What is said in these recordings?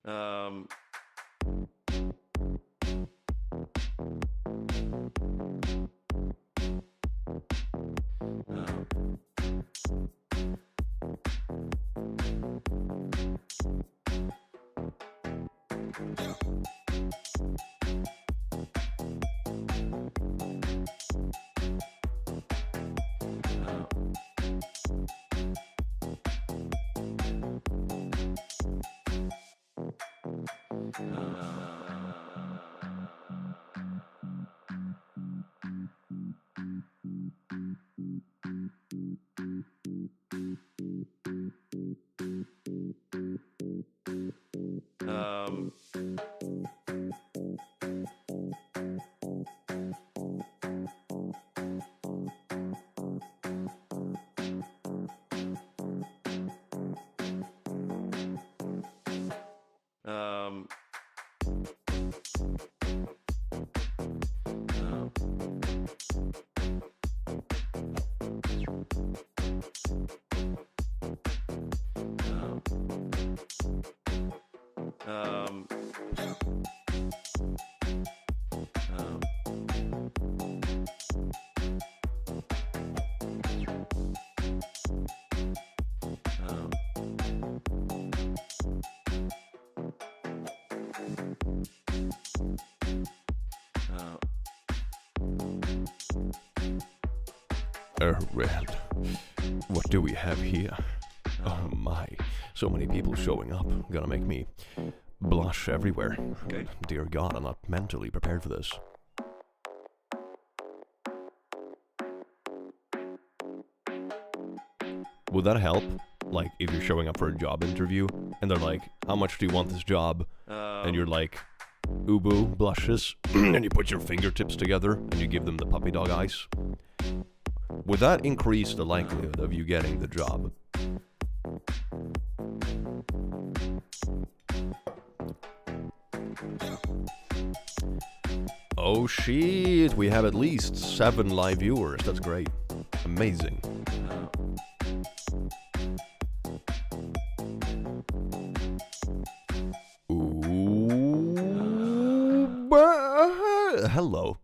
Um, um, um, um, Well, what do we have here? Oh my, so many people showing up. Gonna make me blush everywhere. Okay. Dear God, I'm not mentally prepared for this. Would that help? Like, if you're showing up for a job interview, and they're like, how much do you want this job? And you're like, ubu, blushes, and you put your fingertips together, and you give them the puppy dog eyes. Would that increase the likelihood of you getting the job? Oh shit, we have at least 7 live viewers. That's great. Amazing. Hello.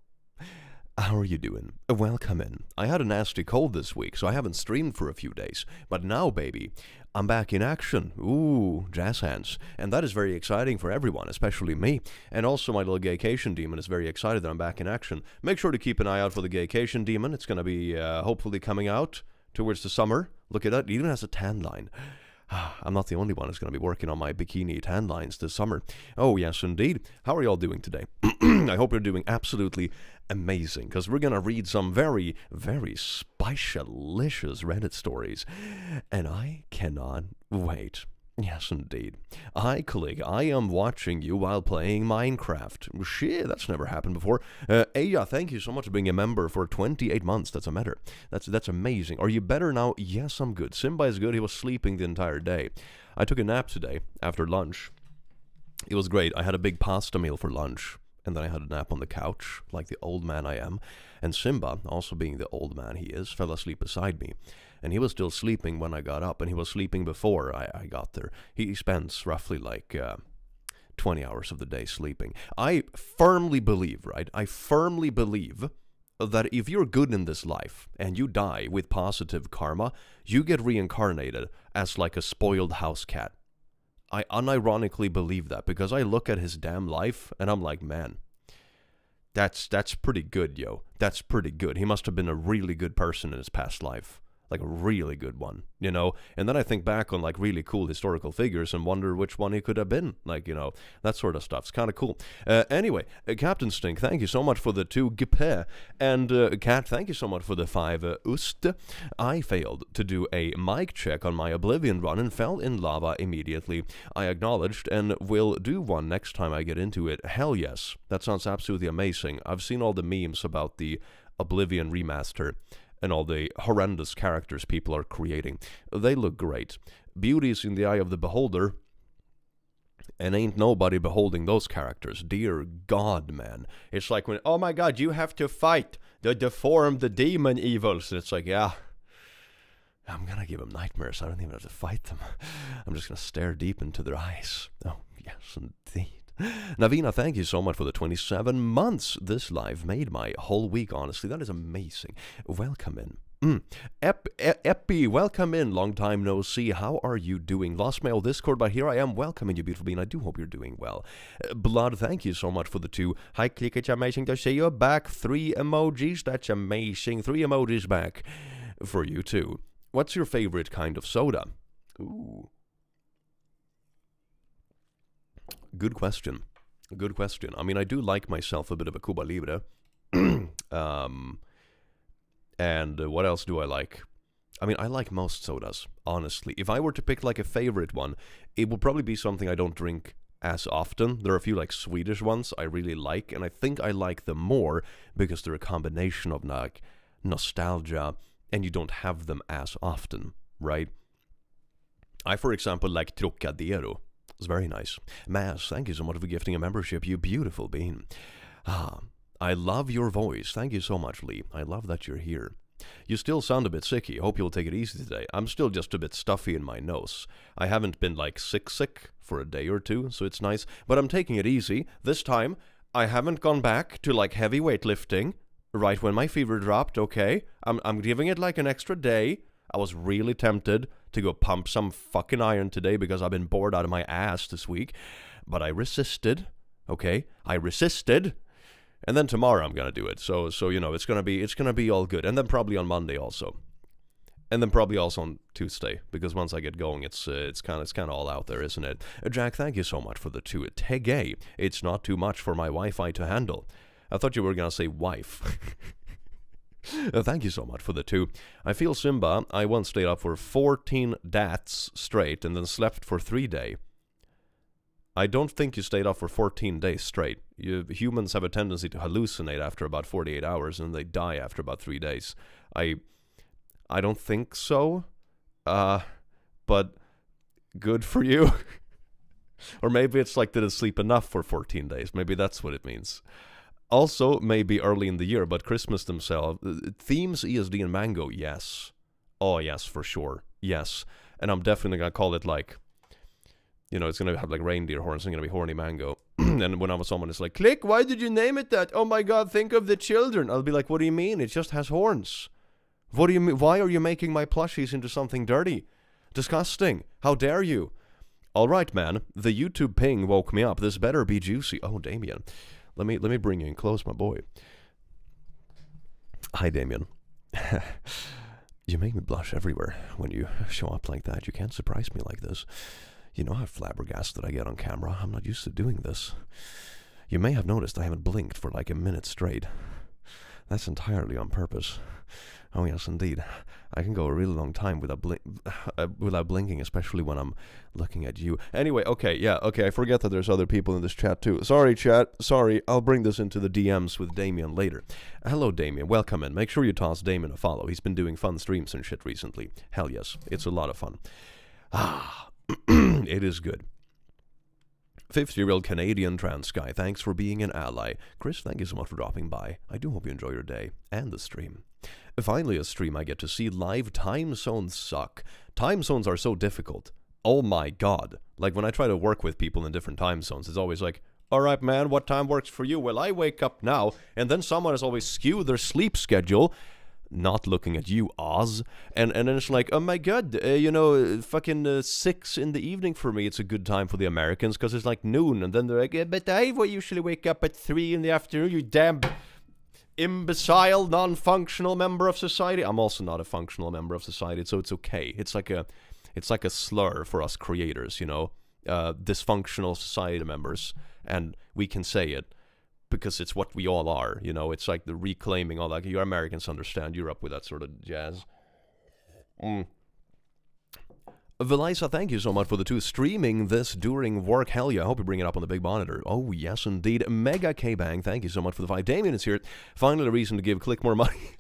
How are you doing? Welcome in. I had a nasty cold this week, so I haven't streamed for a few days. But now, baby, I'm back in action. Ooh, jazz hands. And that is very exciting for everyone, especially me. And also my little gaycation demon is very excited that I'm back in action. Make sure to keep an eye out for the gaycation demon. It's going to be hopefully coming out towards the summer. Look at that. It even has a tan line. I'm not the only one who's going to be working on my bikini tan lines this summer. Oh, yes, indeed. How are y'all doing today? I hope you're doing absolutely amazing, because we're going to read some very, very spicy-licious Reddit stories, and I cannot wait. Yes, indeed. Hi, colleague. I am watching you while playing Minecraft. Shit, that's never happened before. AmITheA, thank you so much for being a member for 28 months. That's a matter. That's amazing. Are you better now? Yes, I'm good. Simba is good. He was sleeping the entire day. I took a nap today after lunch. It was great. I had a big pasta meal for lunch, and then I had a nap on the couch, like the old man I am. And Simba, also being the old man he is, fell asleep beside me. And he was still sleeping when I got up, and he was sleeping before I got there. He spends roughly like 20 hours of the day sleeping. I firmly believe, right? I firmly believe that if you're good in this life and you die with positive karma, you get reincarnated as like a spoiled house cat. I unironically believe that, because I look at his damn life and I'm like, man, that's pretty good, yo. That's pretty good. He must have been a really good person in his past life. Like a really good one, you know? And then I think back on like really cool historical figures and wonder which one he could have been. Like, you know, that sort of stuff. It's kind of cool. Anyway, Captain Stink, thank you so much for the 2 GP. And Kat, thank you so much for the 5 Ust. I failed to do a mic check on my Oblivion run and fell in lava immediately. I acknowledged and will do one next time I get into it. Hell yes. That sounds absolutely amazing. I've seen all the memes about the Oblivion remaster and all the horrendous characters people are creating. They look great. Beauty is in the eye of the beholder, and ain't nobody beholding those characters. Dear God, man. It's like when, oh my God, you have to fight the deformed, the demon evils. And it's like, yeah, I'm gonna give them nightmares. I don't even have to fight them. I'm just gonna stare deep into their eyes. Oh, yes, indeed. Navina, thank you so much for the 27 months. This live made my whole week, honestly. That is amazing. Welcome in. Epi, welcome in. Long time no see. How are you doing? Lost my old Discord, but here I am. Welcoming you, beautiful being. I do hope you're doing well. Blood, thank you so much for the 2. Hi, Click, it's amazing to see you back. 3 emojis. That's amazing. 3 emojis back for you, too. What's your favorite kind of soda? Ooh. Good question. Good question. I mean, I do like myself a bit of a Cuba Libre. And what else do I like? I mean, I like most sodas, honestly. If I were to pick like a favorite one, it would probably be something I don't drink as often. There are a few like Swedish ones I really like, and I think I like them more because they're a combination of like nostalgia, and you don't have them as often, right? I, for example, like Trocadero. It's very nice. Mass, thank you so much for gifting a membership, you beautiful being. I love your voice. Thank you so much, Lee. I love that you're here. You still sound a bit sicky. Hope you'll take it easy today. I'm still just a bit stuffy in my nose. I haven't been like sick for a day or 2, so it's nice. But I'm taking it easy. This time, I haven't gone back to like heavy weightlifting right when my fever dropped, okay? I'm giving it like an extra day. I was really tempted to go pump some fucking iron today because I've been bored out of my ass this week. But I resisted, okay? I resisted. And then tomorrow I'm gonna do it. So you know, it's gonna be all good. And then probably on Monday also. And then probably also on Tuesday, because once I get going, it's kind of all out there, isn't it? Jack, thank you so much for the 2. Tegay, it's not too much for my Wi-Fi to handle. I thought you were gonna say wife. Thank you so much for the 2. I feel Simba. I once stayed up for 14 dats straight and then slept for 3 days. I don't think you stayed up for 14 days straight. Humans have a tendency to hallucinate after about 48 hours and they die after about 3 days. I don't think so. But good for you. Or maybe it's like didn't sleep enough for 14 days. Maybe that's what it means. Also, maybe early in the year, but Christmas themselves. Themes, ESD, and Mango, yes. Oh, yes, for sure. Yes. And I'm definitely going to call it like, you know, it's going to have like reindeer horns. It's going to be horny mango. And when someone is like, Click, why did you name it that? Oh my god, think of the children. I'll be like, what do you mean? It just has horns. What do you mean? Why are you making my plushies into something dirty? Disgusting. How dare you? All right, man. The YouTube ping woke me up. This better be juicy. Oh, Damien. Let me bring you in close, my boy. Hi, Damien. You make me blush everywhere when you show up like that. You can't surprise me like this. You know how flabbergasted I get on camera. I'm not used to doing this. You may have noticed I haven't blinked for like a minute straight. That's entirely on purpose. Oh yes, indeed. I can go a really long time without blinking, especially when I'm looking at you. Anyway, okay, I forget that there's other people in this chat too. Sorry, chat. Sorry. I'll bring this into the DMs with Damien later. Hello, Damien. Welcome in. Make sure you toss Damien a follow. He's been doing fun streams and shit recently. Hell yes. It's a lot of fun. It is good. 50-year-old Canadian trans guy, thanks for being an ally. Chris, thank you so much for dropping by. I do hope you enjoy your day and the stream. Finally, a stream I get to see live. Time zones suck. Time zones are so difficult. Oh my god. Like when I try to work with people in different time zones, it's always like, alright man, what time works for you? Well, I wake up now, and then someone has always skewed their sleep schedule. Not looking at you, Oz. And then it's like, oh my god, fucking 6 in the evening for me, it's a good time for the Americans, because it's like noon, and then they're like, yeah, but I usually wake up at 3 in the afternoon, you damn imbecile, non-functional member of society. I'm also not a functional member of society, so it's okay. It's like a slur for us creators, you know, dysfunctional society members, and we can say it. Because it's what we all are, you know. It's like the reclaiming all that. You Americans understand. You're up with that sort of jazz. Velisa, thank you so much for the 2. Streaming this during work. Hell yeah, I hope you bring it up on the big monitor. Oh, yes, indeed. Mega K-Bang, thank you so much for the 5. Damien is here. Finally, a reason to give Click more money.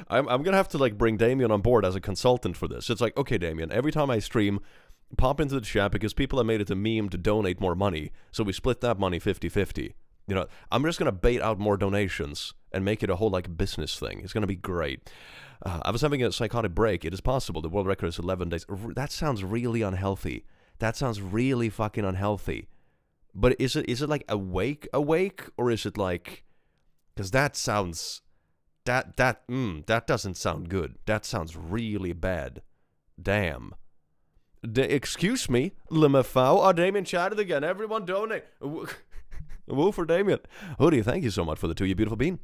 I'm going to have to, like, bring Damien on board as a consultant for this. It's like, okay, Damien, every time I stream, pop into the chat because people have made it a meme to donate more money, so we split that money 50-50. You know, I'm just gonna bait out more donations and make it a whole like business thing. It's gonna be great. I was having a psychotic break. It is possible. The world record is 11 days. That sounds really unhealthy. That sounds really fucking unhealthy. But is it like awake, or is it like? Because that sounds, that doesn't sound good. That sounds really bad. Damn. Excuse me, Limafau. Oh, Damien chatted again. Everyone donate. Woo for Damien. Hoodie, thank you so much for the 2, you beautiful bean.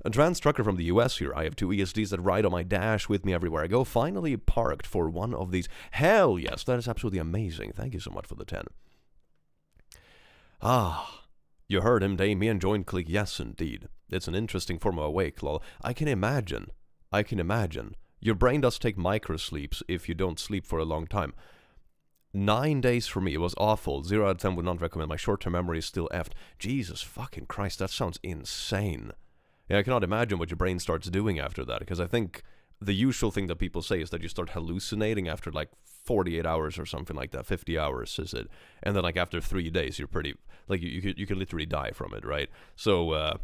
A trans trucker from the US here. I have 2 ESDs that ride on my dash with me everywhere I go. Finally parked for one of these. Hell yes, that is absolutely amazing. Thank you so much for the 10. Ah, you heard him, Damien. Join click. Yes, indeed. It's an interesting form of awake, lol. I can imagine. Your brain does take micro sleeps if you don't sleep for a long time. 9 days for me, it was awful. 0 out of 10 would not recommend. My short-term memory is still effed. Jesus fucking Christ, that sounds insane. Yeah, I cannot imagine what your brain starts doing after that, because I think the usual thing that people say is that you start hallucinating after like 48 hours or something like that. 50 hours, is it? And then like after 3 days, you're pretty, like you could literally die from it, right? So,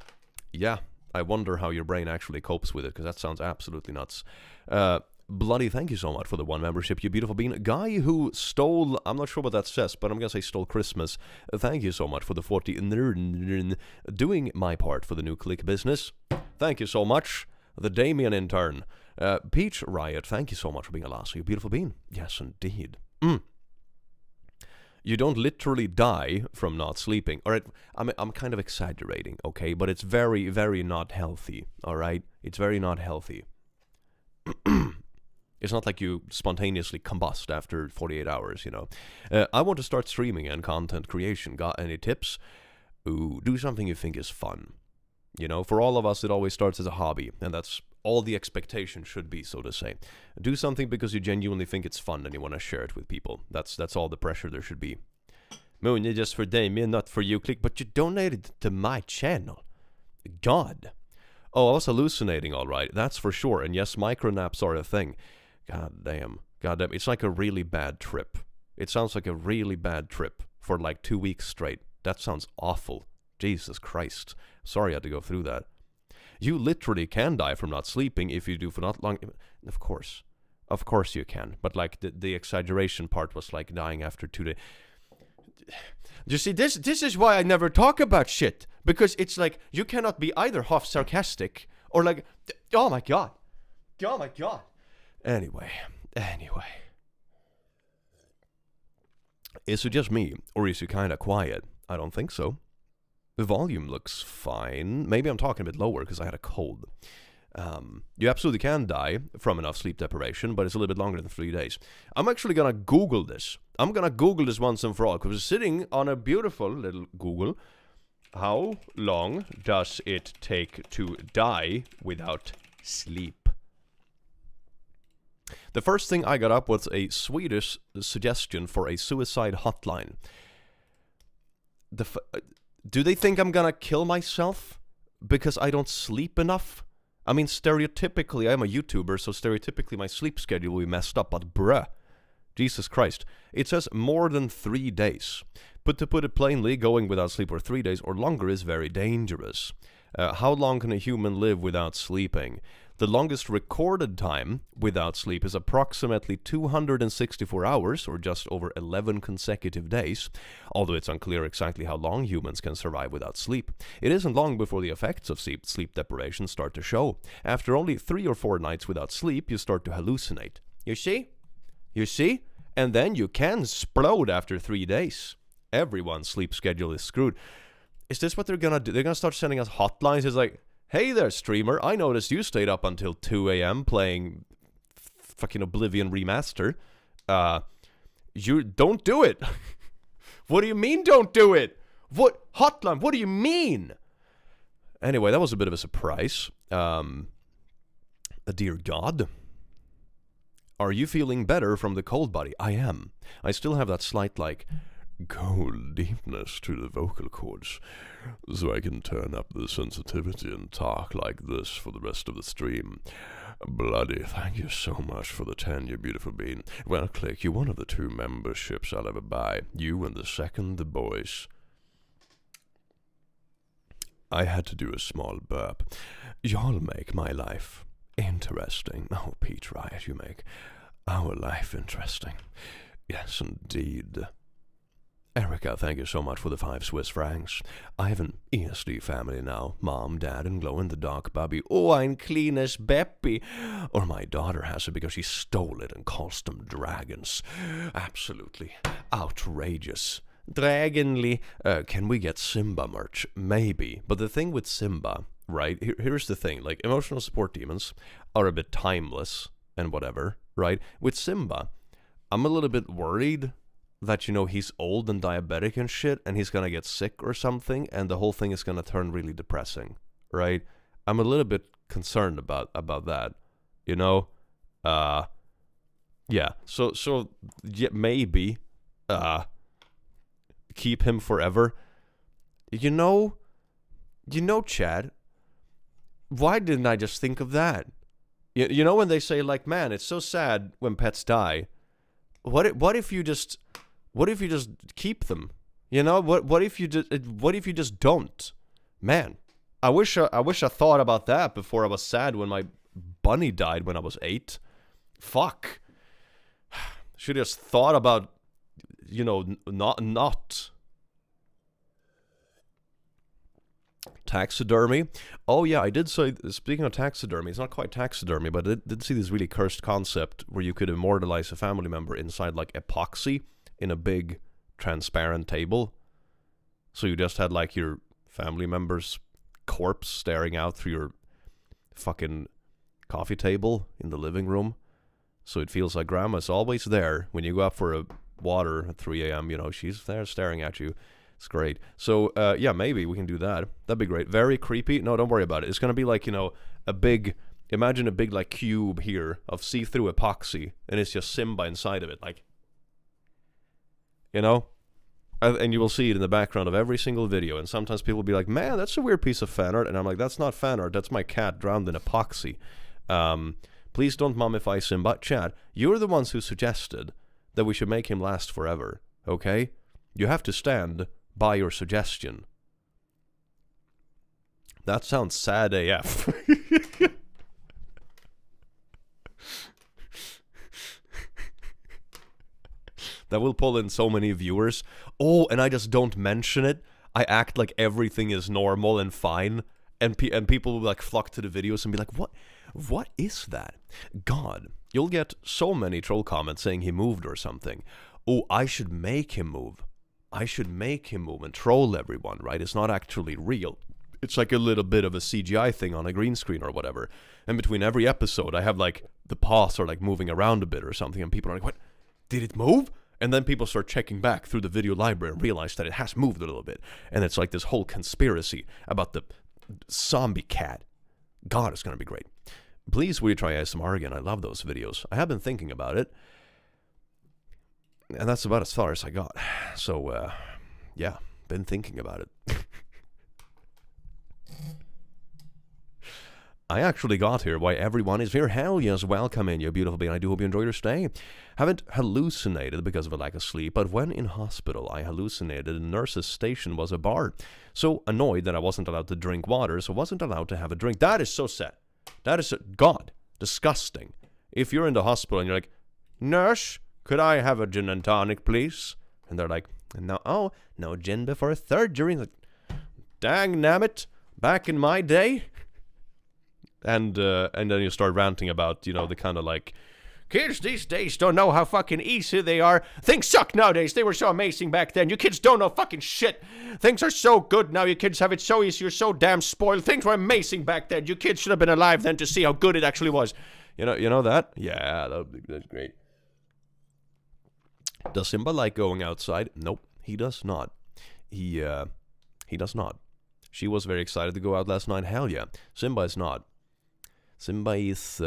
yeah, I wonder how your brain actually copes with it, because that sounds absolutely nuts. Bloody, thank you so much for the 1 membership, you beautiful bean. Guy who stole, I'm not sure what that says, but I'm gonna say stole Christmas. Thank you so much for the 40. Doing my part for the new click business. Thank you so much. The Damien intern. Peach Riot, thank you so much for being a lassie, you beautiful bean. Yes, indeed. You don't literally die from not sleeping. All right, I'm kind of exaggerating, okay? But it's very, very not healthy, all right? It's very not healthy. It's not like you spontaneously combust after 48 hours, you know. I want to start streaming and content creation. Got any tips? Ooh, do something you think is fun. You know, for all of us, it always starts as a hobby, and that's all the expectation should be, so to say. Do something because you genuinely think it's fun and you want to share it with people. That's all the pressure there should be. Moon, you're just for Damien, not for you, click, but you donated to my channel. God. Oh, I was hallucinating, all right. That's for sure. And yes, micronaps are a thing. God damn. It's like a really bad trip. It sounds like a really bad trip for like 2 weeks straight. That sounds awful. Jesus Christ. Sorry I had to go through that. You literally can die from not sleeping if you do for not long. Of course. Of course you can. But like the exaggeration part was like dying after 2 days. You see, this is why I never talk about shit. Because it's like, you cannot be either half sarcastic or like, oh my god. Oh my god. Anyway. Is it just me, or is it kind of quiet? I don't think so. The volume looks fine. Maybe I'm talking a bit lower because I had a cold. You absolutely can die from enough sleep deprivation, but it's a little bit longer than 3 days. I'm actually going to Google this. I'm going to Google this once and for all, because we're sitting on a beautiful little Google. How long does it take to die without sleep? The first thing I got up was a Swedish suggestion for a suicide hotline. Do they think I'm gonna kill myself because I don't sleep enough? I mean, stereotypically, I'm a YouTuber, so stereotypically my sleep schedule will be messed up, but bruh. Jesus Christ. It says more than 3 days. But to put it plainly, going without sleep for 3 days or longer is very dangerous. How long can a human live without sleeping? The longest recorded time without sleep is approximately 264 hours, or just over 11 consecutive days, although it's unclear exactly how long humans can survive without sleep. It isn't long before the effects of sleep deprivation start to show. After only 3 or 4 nights without sleep, you start to hallucinate. You see? And then you can explode after 3 days. Everyone's sleep schedule is screwed. Is this what they're gonna do? They're gonna start sending us hotlines. It's like, hey there, streamer, I noticed you stayed up until 2 a.m. playing fucking Oblivion Remaster. You don't do it. What do you mean don't do it? What? Hotline, what do you mean? Anyway, that was a bit of a surprise. Dear God. Are you feeling better from the cold, buddy? I am. I still have that slight, like, cold deepness to the vocal cords, so I can turn up the sensitivity and talk like this for the rest of the stream. Bloody, thank you so much for the 10, you beautiful bean. Well, click, you're one of the 2 memberships I'll ever buy. You and the second, the boys. I had to do a small burp. Y'all make my life interesting. Oh, Pete Riot, you make our life interesting. Yes, indeed. Erica, thank you so much for the 5 Swiss francs. I have an ESD family now. Mom, dad, and glow-in-the-dark Bubby. Oh, ein kleines Beppy. Or my daughter has it because she stole it and calls them dragons. Absolutely outrageous. Dragonly. Can we get Simba merch? Maybe. But the thing with Simba, right? Here's the thing. Like, emotional support demons are a bit timeless and whatever, right? With Simba, I'm a little bit worried that, you know, he's old and diabetic and shit, and he's gonna get sick or something, and the whole thing is gonna turn really depressing, right? I'm a little bit concerned about that, you know? Yeah, so yeah, maybe, keep him forever. You know, Chad, why didn't I just think of that? You know when they say, like, man, it's so sad when pets die. What if you just keep them? You know, what if you just don't? Man, I wish I thought about that before I was sad when my bunny died when I was 8. Fuck. Should have just thought about, you know, not. Taxidermy. Oh yeah, I did say, speaking of taxidermy, it's not quite taxidermy, but I did see this really cursed concept where you could immortalize a family member inside like epoxy in a big transparent table. So you just had like your family member's corpse staring out through your fucking coffee table in the living room. So it feels like grandma's always there. When you go up for a water at 3 a.m., you know, she's there staring at you. It's great. So, yeah, maybe we can do that. That'd be great. Very creepy. No, don't worry about it. It's going to be like, you know, imagine a big, like, cube here of see-through epoxy, and it's just Simba inside of it, like, you know? And you will see it in the background of every single video, and sometimes people will be like, man, that's a weird piece of fan art, and I'm like, that's not fan art, that's my cat drowned in epoxy. Please don't mummify Simba. Chad, you're the ones who suggested that we should make him last forever, okay? You have to stand by your suggestion. That sounds sad AF. That will pull in so many viewers. Oh, and I just don't mention it. I act like everything is normal and fine, and people will like flock to the videos and be like, what is that? God, you'll get so many troll comments saying he moved or something. Oh, I should make him move. I should make him move and troll everyone, right? It's not actually real. It's like a little bit of a CGI thing on a green screen or whatever. And between every episode, I have like the paws are like moving around a bit or something, and people are like, what? Did it move? And then people start checking back through the video library and realize that it has moved a little bit. And it's like this whole conspiracy about the zombie cat. God, it's going to be great. Please, will you try ASMR again? I love those videos. I have been thinking about it. And that's about as far as I got. So, yeah, been thinking about it. I actually got here why everyone is here. Hell yes, welcome in, you beautiful being. I do hope you enjoyed your stay. Haven't hallucinated because of a lack of sleep, but when in hospital, I hallucinated the nurse's station was a bar. So annoyed that I wasn't allowed to drink water, so wasn't allowed to have a drink. That is so sad. That is, God, disgusting. If you're in the hospital and you're like, nurse, could I have a gin and tonic, please? And they're like, no, oh, no gin before surgery. Like, dang nabbit, back in my day. And then you start ranting about, you know, the kind of like, kids these days don't know how fucking easy they are. Things suck nowadays. They were so amazing back then. You kids don't know fucking shit. Things are so good now. You kids have it so easy. You're so damn spoiled. Things were amazing back then. You kids should have been alive then to see how good it actually was. You know that? Yeah, that's great. Does Simba like going outside? Nope, he does not. He does not. She was very excited to go out last night. Hell yeah. Simba is not. Simba is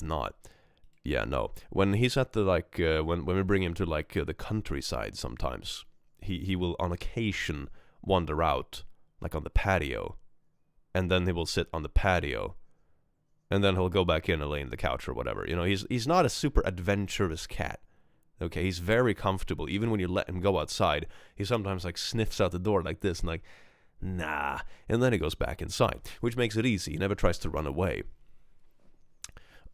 not. Yeah, no. When he's at the, like, when we bring him to, like, the countryside sometimes, he will on occasion wander out, like on the patio, and then he will sit on the patio, and then he'll go back in and lay in the couch or whatever. You know, he's not a super adventurous cat. Okay, he's very comfortable. Even when you let him go outside, he sometimes, like, sniffs out the door like this and, like, Nah. And then he goes back inside, which makes it easy. He never tries to run away.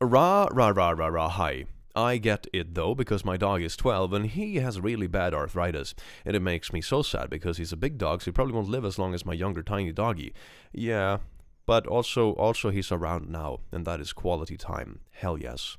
Hi. I get it though, because my dog is 12 and he has really bad arthritis. And it makes me so sad because he's a big dog, so he probably won't live as long as my younger tiny doggy. Yeah, but also he's around now, and that is quality time. Hell yes.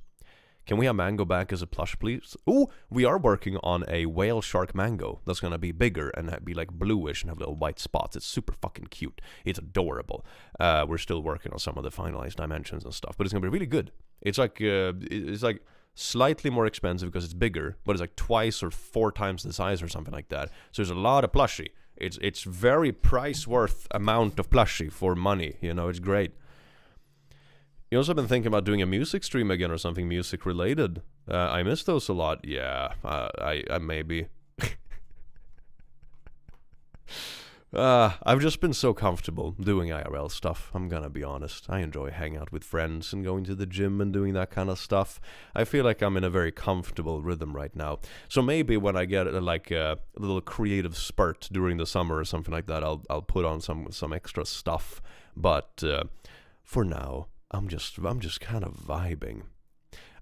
Can we have Mango back as a plush, please? Ooh, we are working on a whale shark Mango that's gonna be bigger and be like bluish and have little white spots. It's super fucking cute. It's adorable. We're still working on some of the finalized dimensions and stuff, but it's gonna be really good. It's like slightly more expensive because it's bigger, but it's like twice or 4 times the size or something like that. So there's a lot of plushie. It's very price worth amount of plushie for money. You know, it's great. You also been thinking about doing a music stream again or something music related. I miss those a lot. Yeah, I maybe. I've just been so comfortable doing IRL stuff, I'm gonna be honest. I enjoy hanging out with friends and going to the gym and doing that kind of stuff. I feel like I'm in a very comfortable rhythm right now. So maybe when I get a little creative spurt during the summer or something like that, I'll put on some extra stuff. But for now, I'm just kind of vibing.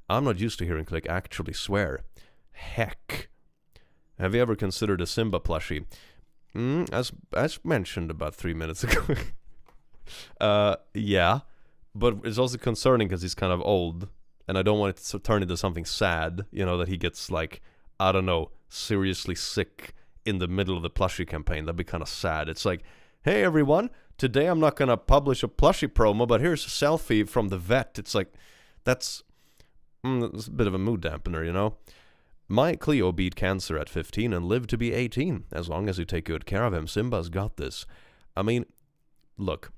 I'm not used to hearing Click actually swear. Heck. Have you ever considered a Simba plushie? As mentioned about 3 minutes ago. Yeah, but it's also concerning because he's kind of old, and I don't want it to turn into something sad, you know, that he gets, like, I don't know, seriously sick in the middle of the plushie campaign. That'd be kind of sad. It's like, hey everyone, today I'm not gonna publish a plushie promo, but here's a selfie from the vet. It's like, that's a bit of a mood dampener, you know? My Cleo beat cancer at 15 and lived to be 18. As long as you take good care of him, Simba's got this. I mean, look,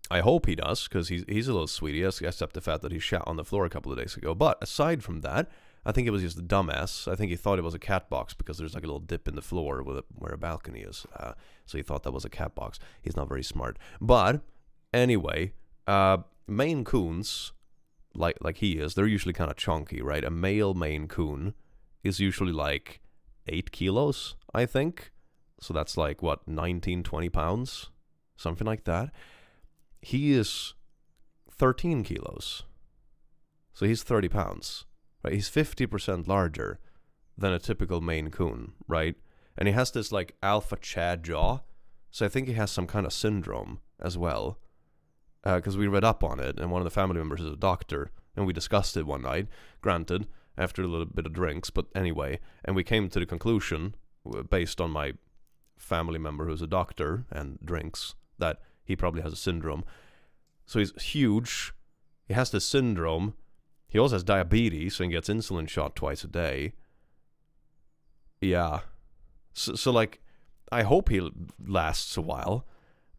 I hope he does, because he's a little sweetie, except the fact that he shat on the floor a couple of days ago. But aside from that, I think it was just a dumbass. I think he thought it was a cat box because there's like a little dip in the floor where a balcony is. So he thought that was a cat box. He's not very smart. But anyway, Maine Coons, like he is, they're usually kind of chunky, right? A male Maine Coon is usually like 8 kilos, I think. So that's like, what, 19, 20 pounds? Something like that. He is 13 kilos. So he's 30 pounds. Right? He's 50% larger than a typical Maine Coon, right? And he has this like alpha Chad jaw. So I think he has some kind of syndrome as well. Because we read up on it, and one of the family members is a doctor, and we discussed it one night, granted, after a little bit of drinks, but anyway, and we came to the conclusion, based on my family member who's a doctor and drinks, that he probably has a syndrome. So he's huge, he has this syndrome, he also has diabetes, and gets insulin shot twice a day. Yeah. So like, I hope he lasts a while,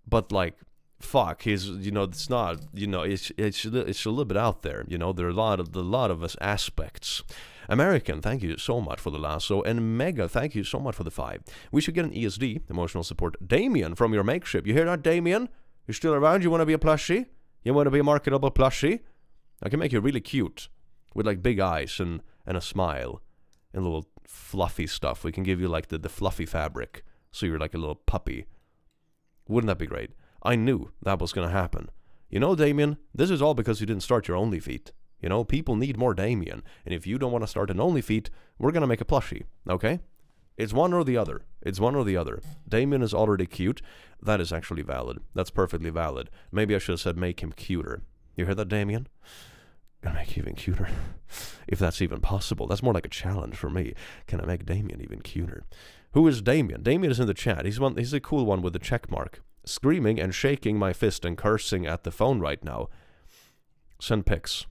but like, fuck, he's, you know, it's not, you know, it's a little bit out there, you know, there are a lot of us aspects. American, thank you so much for the lasso, and Mega, thank you so much for the 5. We should get an ESD, emotional support. Damien from your makeship, you hear that, Damien? You're still around? You want to be a plushie? You want to be a marketable plushie? I can make you really cute, with like big eyes and a smile, and little fluffy stuff. We can give you like the fluffy fabric, so you're like a little puppy. Wouldn't that be great? I knew that was going to happen. You know, Damien, this is all because you didn't start your OnlyFeet. You know, people need more Damien. And if you don't want to start an OnlyFeet, we're going to make a plushie, okay? It's one or the other. It's one or the other. Damien is already cute. That is actually valid. That's perfectly valid. Maybe I should have said make him cuter. You heard that, Damien? Gonna make you even cuter. If that's even possible. That's more like a challenge for me. Can I make Damien even cuter? Who is Damien? Damien is in the chat. He's a cool one with the check mark. Screaming and shaking my fist and cursing at the phone right now. Send pics.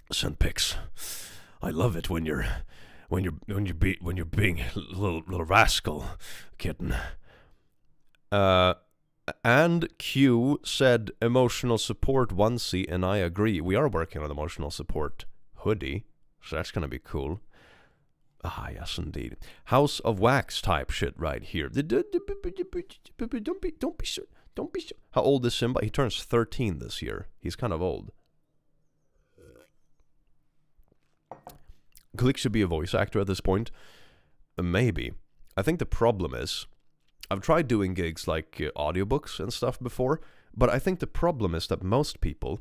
Send pics. I love it when you're being a little rascal, kitten. And Q said emotional support onesie, and I agree. We are working on emotional support hoodie, so that's gonna be cool. Ah, yes, indeed. House of Wax type shit right here. Don't be sure. How old is Simba? He turns 13 this year. He's kind of old. Click should be a voice actor at this point. Maybe. I think the problem is I've tried doing gigs like audiobooks and stuff before, but I think the problem is that most people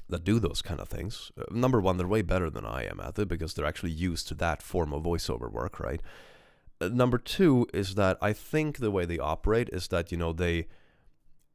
that do those kind of things, number one, they're way better than I am at it because they're actually used to that form of voiceover work, right? Number two is that I think the way they operate is that,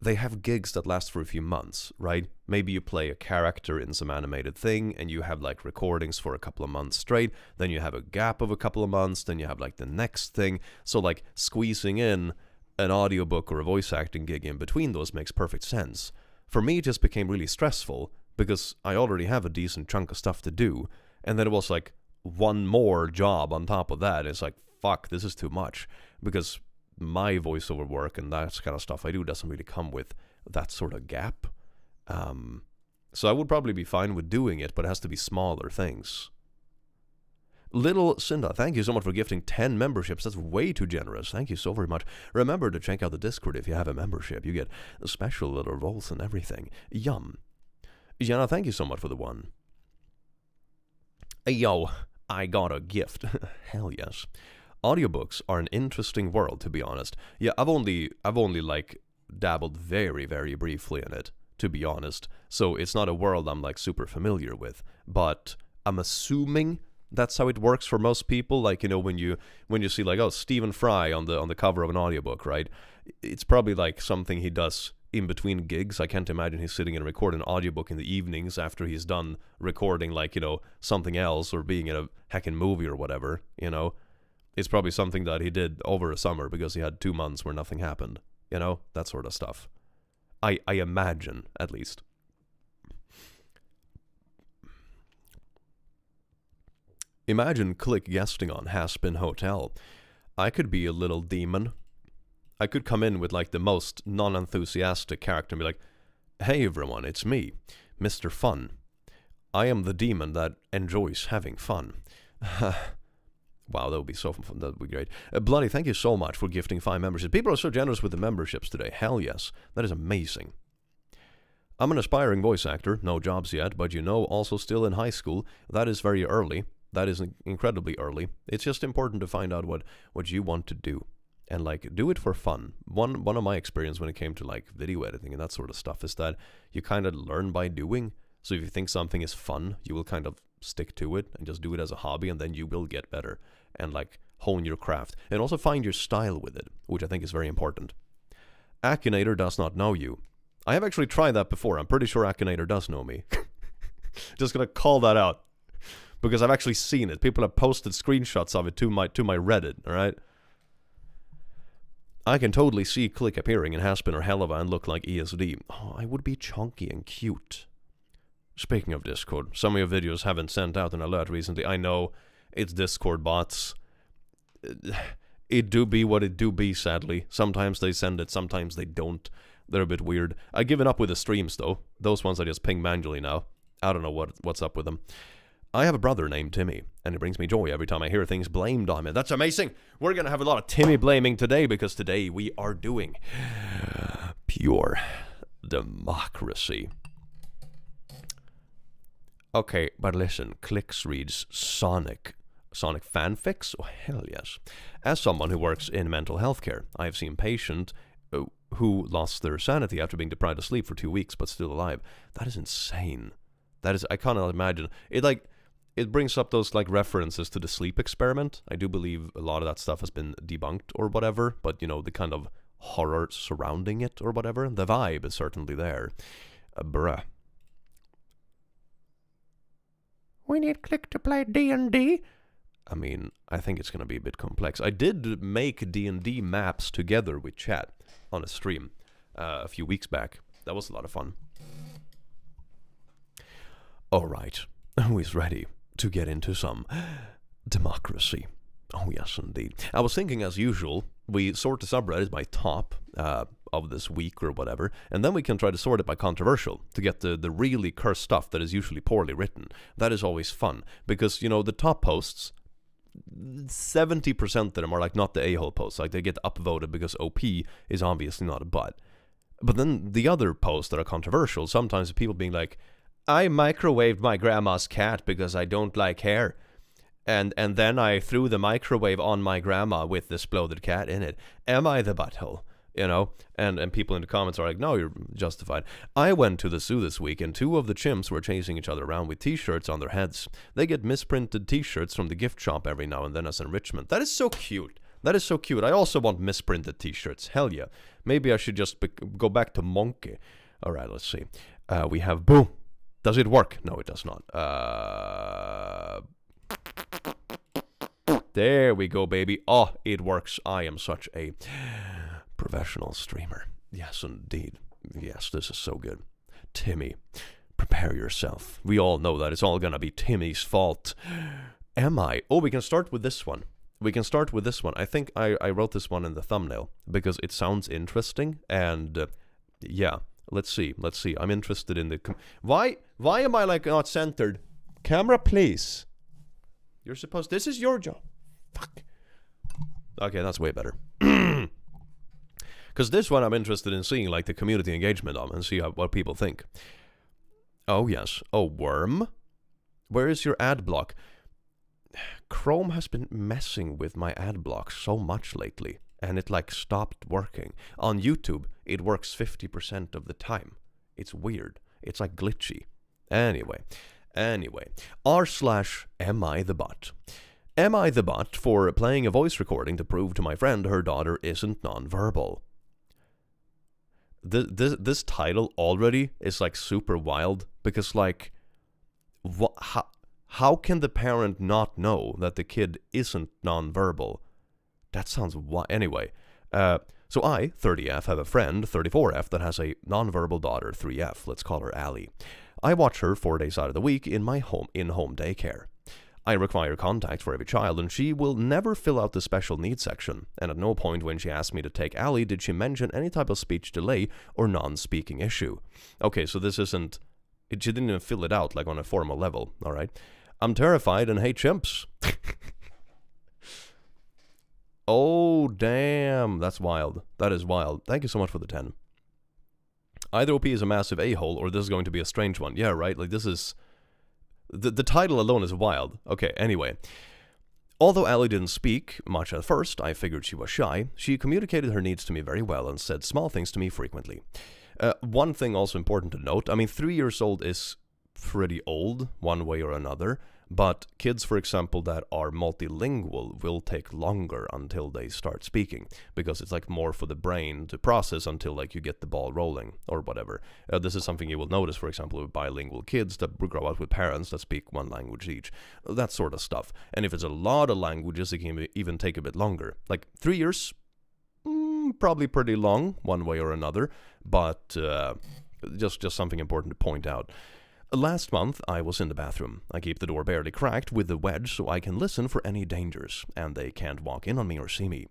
they have gigs that last for a few months, right? Maybe you play a character in some animated thing and you have like recordings for a couple of months straight, then you have a gap of a couple of months, then you have like the next thing. So like squeezing in an audiobook or a voice acting gig in between those makes perfect sense. For me, it just became really stressful because I already have a decent chunk of stuff to do. And then it was like one more job on top of that. It's like, fuck, this is too much. Because my voiceover work and that kind of stuff I do doesn't really come with that sort of gap. So I would probably be fine with doing it, but it has to be smaller things. Little Cinda, thank you so much for gifting 10 memberships. That's way too generous. Thank you so very much. Remember to check out the Discord if you have a membership. You get special little roles and everything. Yum. Jana, thank you so much for the one. Yo, I got a gift. Hell yes. Audiobooks are an interesting world, to be honest. Yeah, I've only like dabbled very, very briefly in it, to be honest. So it's not a world I'm like super familiar with. But I'm assuming that's how it works for most people. Like, when you see like, oh, Stephen Fry on the cover of an audiobook, right? It's probably like something he does in between gigs. I can't imagine he's sitting and recording an audiobook in the evenings after he's done recording like, something else or being in a heckin' movie or whatever, It's probably something that he did over a summer because he had 2 months where nothing happened. That sort of stuff. I imagine, at least. Imagine Click guesting on Haspin Hotel. I could be a little demon. I could come in with like the most non-enthusiastic character and be like, hey everyone, it's me, Mr. Fun. I am the demon that enjoys having fun. Wow, that would be so fun. That would be great. Bloody, thank you so much for gifting 5 memberships. People are so generous with the memberships today. Hell yes. That is amazing. I'm an aspiring voice actor. No jobs yet, but also still in high school. That is very early. That is incredibly early. It's just important to find out what you want to do. And like, do it for fun. One of my experience when it came to like video editing and that sort of stuff is that you kind of learn by doing. So if you think something is fun, you will kind of stick to it and just do it as a hobby, and then you will get better and like hone your craft and also find your style with it, which I think is very important. Akinator does not know you. I have actually tried that before. I'm pretty sure Akinator does know me. Just gonna call that out because I've actually seen it. People have posted screenshots of it to my Reddit. All right. I can totally see Click appearing in Haspin or Helava and look like ESD. Oh, I would be chunky and cute. Speaking of Discord, some of your videos haven't sent out an alert recently. I know, it's Discord bots. It do be what it do be, sadly. Sometimes they send it, sometimes they don't. They're a bit weird. I've given up with the streams, though. Those ones I just ping manually now. I don't know what's up with them. I have a brother named Timmy, and it brings me joy every time I hear things blamed on me. That's amazing! We're gonna have a lot of Timmy blaming today, because today we are doing pure democracy. Okay, but listen, Clicks reads Sonic fanfics? Oh, hell yes. As someone who works in mental health care, I have seen patients who lost their sanity after being deprived of sleep for 2 weeks, but still alive. That is insane. I cannot imagine. It brings up those like references to the sleep experiment. I do believe a lot of that stuff has been debunked or whatever, but the kind of horror surrounding it or whatever, the vibe is certainly there. Bruh. We need Click to play D&D. I mean, I think it's going to be a bit complex. I did make D&D maps together with chat on a stream a few weeks back. That was a lot of fun. All right, who is ready to get into some democracy? Oh, yes, indeed. I was thinking, as usual, we sort the subreddit by top of this week or whatever, and then we can try to sort it by controversial to get the really cursed stuff that is usually poorly written. That is always fun, because, the top posts, 70% of them are like not the a-hole posts, like they get upvoted because OP is obviously not a butt. But then the other posts that are controversial, sometimes people being like, I microwaved my grandma's cat because I don't like hair. And then I threw the microwave on my grandma with the exploded cat in it. Am I the butthole? You know? And people in the comments are like, no, you're justified. I went to the zoo this week, and 2 of the chimps were chasing each other around with t-shirts on their heads. They get misprinted t-shirts from the gift shop every now and then as enrichment. That is so cute. That is so cute. I also want misprinted t-shirts. Hell yeah. Maybe I should just go back to monkey. All right, let's see. We have boo. Does it work? No, it does not. There we go, baby. Oh, it works. I am such a professional streamer. Yes, indeed. Yes, this is so good. Timmy, prepare yourself. We all know that it's all gonna be Timmy's fault. Am I? Oh, we can start with this one. We can start with this one. I think I wrote this one in the thumbnail because it sounds interesting. And yeah, let's see. Let's see. I'm interested in the... Why am I like not centered? Camera, please. You're supposed... This is your job. Fuck. Okay, that's way better. Because this one I'm interested in seeing like the community engagement on and see what people think. Oh, yes. Oh, worm? Where is your ad block? Chrome has been messing with my ad block so much lately, and it like stopped working. On YouTube, it works 50% of the time. It's weird. It's like glitchy. Anyway, r/AmITheBot. Am I the bot for playing a voice recording to prove to my friend her daughter isn't nonverbal? This title already is like super wild because like, how can the parent not know that the kid isn't nonverbal? That sounds wild. Anyway, so I, 30F, have a friend, 34F, that has a nonverbal daughter, 3F. Let's call her Allie. I watch her 4 days out of the week in my home daycare. I require contact for every child, and she will never fill out the special needs section. And at no point when she asked me to take Allie did she mention any type of speech delay or non-speaking issue. Okay, so this isn't... She didn't even fill it out like on a formal level, alright? I'm terrified and hate chimps. Oh, damn. That's wild. That is wild. Thank you so much for the 10. Either OP is a massive a-hole, or this is going to be a strange one. Yeah, right? Like, this is... The title alone is wild. Okay, anyway. Although Allie didn't speak much at first, I figured she was shy. She communicated her needs to me very well and said small things to me frequently. One thing also important to note, I mean, 3 years old is pretty old, one way or another, but kids, for example, that are multilingual will take longer until they start speaking, because it's like more for the brain to process until like you get the ball rolling, or whatever. This is something you will notice, for example, with bilingual kids that grow up with parents that speak one language each, that sort of stuff. And if it's a lot of languages, it can even take a bit longer. Like 3 years, probably pretty long, one way or another, but just something important to point out. Last month, I was in the bathroom. I keep the door barely cracked with the wedge so I can listen for any dangers, and they can't walk in on me or see me.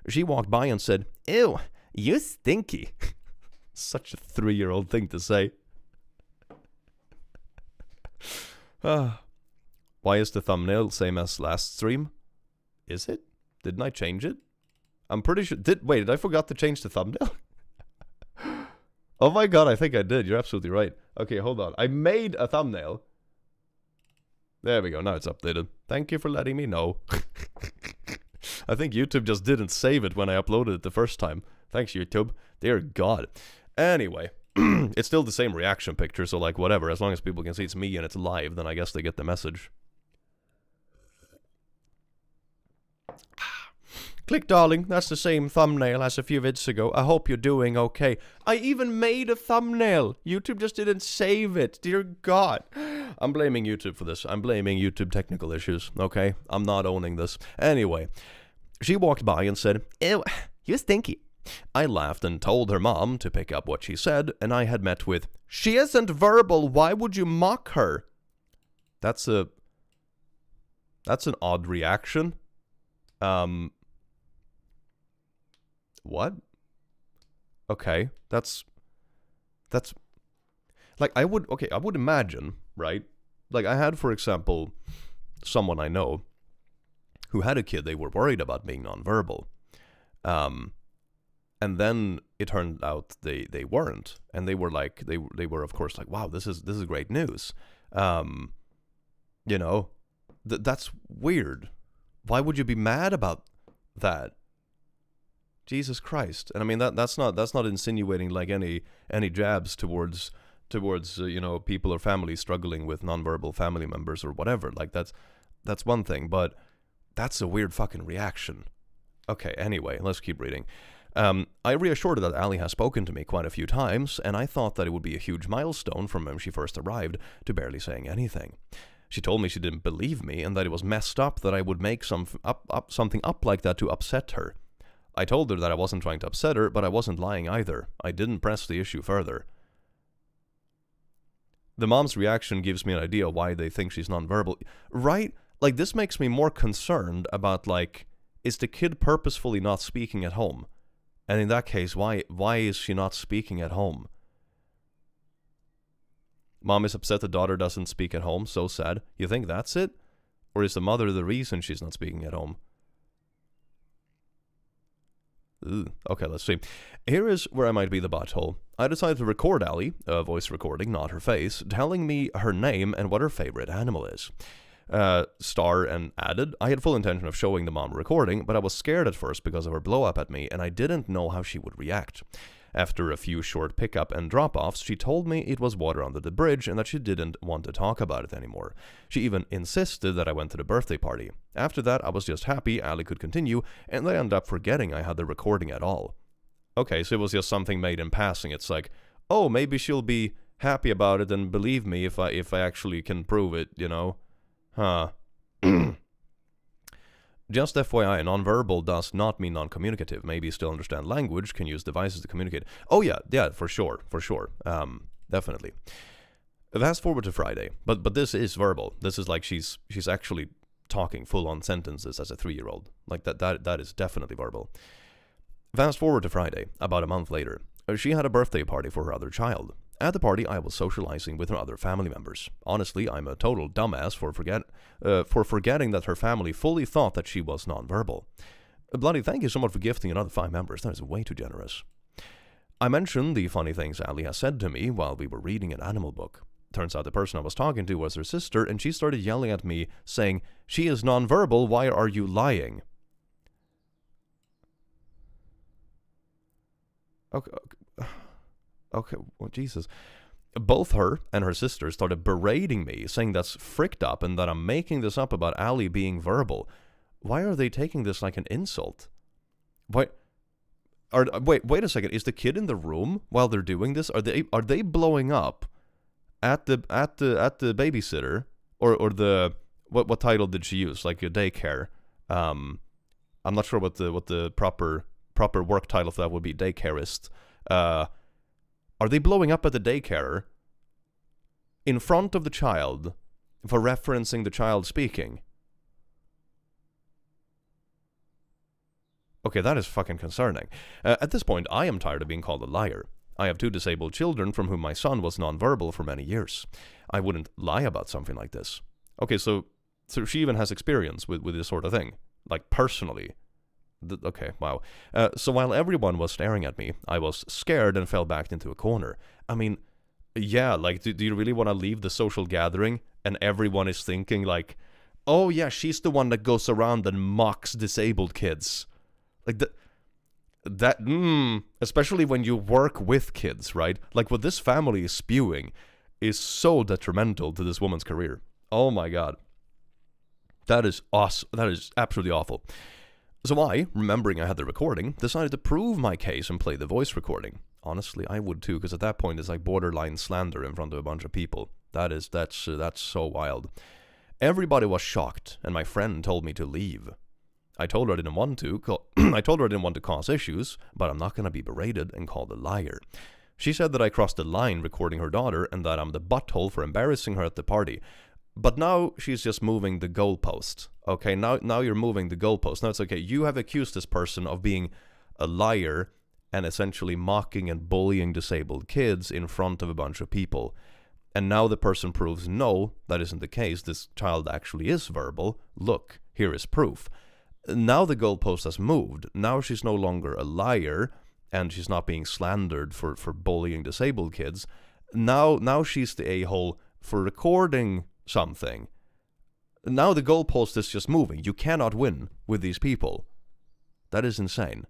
She walked by and said, "Ew, you stinky." Such a 3-year-old thing to say. Why is the thumbnail same as last stream? Is it? Didn't I change it? I'm pretty sure... Wait, did I forgot to change the thumbnail? Oh my god, I think I did. You're absolutely right. Okay, hold on. I made a thumbnail. There we go. Now it's updated. Thank you for letting me know. I think YouTube just didn't save it when I uploaded it the first time. Thanks, YouTube. Dear God. Anyway, it's still the same reaction picture, so like whatever. As long as people can see it's me and it's live, then I guess they get the message. Click, darling. That's the same thumbnail as a few vids ago. I hope you're doing okay. I even made a thumbnail. YouTube just didn't save it. Dear God. I'm blaming YouTube for this. I'm blaming YouTube technical issues, okay? I'm not owning this. Anyway, she walked by and said, "Ew, you stinky." I laughed and told her mom to pick up what she said, and I had met with, "She isn't verbal. Why would you mock her?" That's an odd reaction. What? Okay, that's like I would imagine, right? Like I had, for example, someone I know who had a kid they were worried about being nonverbal. And then it turned out they weren't, and they were like they were of course like, wow, this is great news. You know, That's weird. Why would you be mad about that? Jesus Christ. And I mean that's not insinuating like any jabs towards people or families struggling with nonverbal family members or whatever. Like that's one thing, but that's a weird fucking reaction. Okay, anyway, let's keep reading. I reassured her that Ali has spoken to me quite a few times, and I thought that it would be a huge milestone from when she first arrived to barely saying anything. She told me she didn't believe me and that it was messed up that I would make something up like that to upset her. I told her that I wasn't trying to upset her, but I wasn't lying either. I didn't press the issue further. The mom's reaction gives me an idea why they think she's nonverbal. Right? Like, this makes me more concerned about, like, is the kid purposefully not speaking at home? And in that case, why is she not speaking at home? Mom is upset the daughter doesn't speak at home. So sad. You think that's it? Or is the mother the reason she's not speaking at home? Ooh, okay, let's see. Here is where I might be the butthole. I decided to record Ali, a voice recording, not her face, telling me her name and what her favorite animal is. Star and added, I had full intention of showing the mom recording, but I was scared at first because of her blow up at me, and I didn't know how she would react. After a few short pickup and drop-offs, she told me it was water under the bridge and that she didn't want to talk about it anymore. She even insisted that I went to the birthday party. After that, I was just happy Ali could continue, and I ended up forgetting I had the recording at all. Okay, so it was just something made in passing. It's like, oh, maybe she'll be happy about it and believe me if I actually can prove it, you know? Huh. Just FYI, nonverbal does not mean non-communicative. Maybe still understand language, can use devices to communicate. Oh yeah, for sure. Definitely. Fast forward to Friday, but this is verbal. This is like she's actually talking full-on sentences as a 3-year-old. Like that is definitely verbal. Fast forward to Friday, about a month later. She had a birthday party for her other child. At the party, I was socializing with her other family members. Honestly, I'm a total dumbass for forgetting that her family fully thought that she was nonverbal. Bloody thank you so much for gifting another 5 members. That is way too generous. I mentioned the funny things Ali has said to me while we were reading an animal book. Turns out the person I was talking to was her sister, and she started yelling at me, saying, "She is nonverbal, why are you lying?" Okay, well, Jesus. Both her and her sister started berating me, saying that's fricked up and that I'm making this up about Ali being verbal. Why are they taking this like an insult? Wait a second. Is the kid in the room while they're doing this? Are they blowing up at the babysitter or the what title did she use? Like a daycare. I'm not sure what the proper work title for that would be. Daycarist. Are they blowing up at the daycare in front of the child for referencing the child speaking? Okay, that is fucking concerning. At this point, I am tired of being called a liar. I have 2 disabled children from whom my son was nonverbal for many years. I wouldn't lie about something like this. Okay, so she even has experience with this sort of thing, like personally. Okay, wow. So while everyone was staring at me, I was scared and fell back into a corner. I mean, yeah, like, do you really want to leave the social gathering and everyone is thinking like, oh yeah, she's the one that goes around and mocks disabled kids. Like especially when you work with kids, right? Like what this family is spewing is so detrimental to this woman's career. Oh my God. That is awesome. That is absolutely awful. So I, remembering I had the recording, decided to prove my case and play the voice recording. Honestly, I would too, because at that point it's like borderline slander in front of a bunch of people. That's so wild. Everybody was shocked, and my friend told me to leave. I told her I didn't want to cause issues, but I'm not going to be berated and called a liar. She said that I crossed the line recording her daughter and that I'm the butthole for embarrassing her at the party. But now she's just moving the goalpost. Okay, now you're moving the goalpost. Now it's okay. You have accused this person of being a liar and essentially mocking and bullying disabled kids in front of a bunch of people. And now the person proves no, that isn't the case. This child actually is verbal. Look, here is proof. Now the goalpost has moved. Now she's no longer a liar and she's not being slandered for bullying disabled kids. Now she's the a-hole for recording something. Now the goalpost is just moving. You cannot win with these people. That is insane.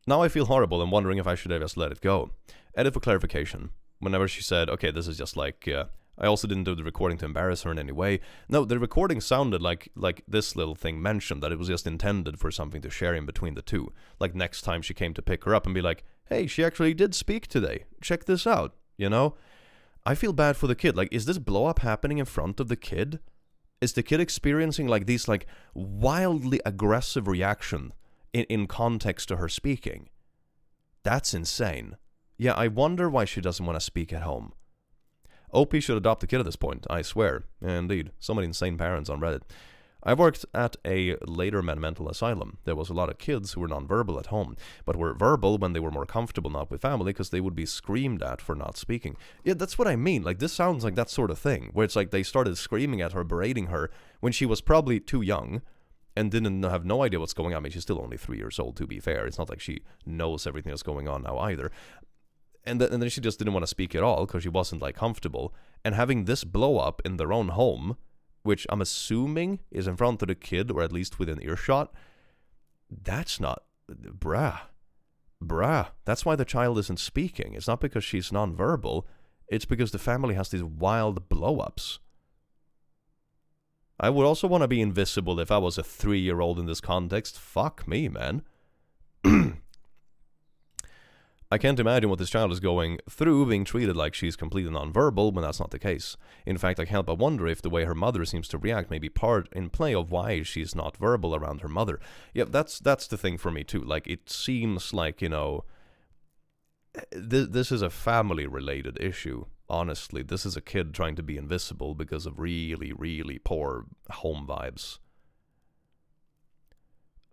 Now I feel horrible and wondering if I should have just let it go. Edit for clarification. Whenever she said, okay, this is just like, I also didn't do the recording to embarrass her in any way. No, the recording sounded like this little thing mentioned, that it was just intended for something to share in between the two. Like next time she came to pick her up and be like, hey, she actually did speak today. Check this out, you know? I feel bad for the kid. Like, is this blow up happening in front of the kid? Is the kid experiencing like these like wildly aggressive reaction in context to her speaking? That's insane. Yeah, I wonder why she doesn't want to speak at home. OP should adopt the kid at this point, I swear. Indeed, so many insane parents on Reddit. I worked at a later mental asylum. There was a lot of kids who were non-verbal at home, but were verbal when they were more comfortable not with family because they would be screamed at for not speaking. Yeah, that's what I mean. Like, this sounds like that sort of thing, where it's like they started screaming at her, berating her, when she was probably too young and didn't have no idea what's going on. I mean, she's still only 3 years old, to be fair. It's not like she knows everything that's going on now either. And then she just didn't want to speak at all because she wasn't, like, comfortable. And having this blow up in their own home, which I'm assuming is in front of the kid, or at least within earshot, that's not... Bruh. That's why the child isn't speaking. It's not because she's nonverbal. It's because the family has these wild blow-ups. I would also want to be invisible if I was a 3-year-old in this context. Fuck me, man. I can't imagine what this child is going through, being treated like she's completely nonverbal when that's not the case. In fact, I can't but wonder if the way her mother seems to react may be part in play of why she's not verbal around her mother. Yeah, that's the thing for me too. Like, it seems like, you know, this is a family-related issue. Honestly, this is a kid trying to be invisible because of really, really poor home vibes.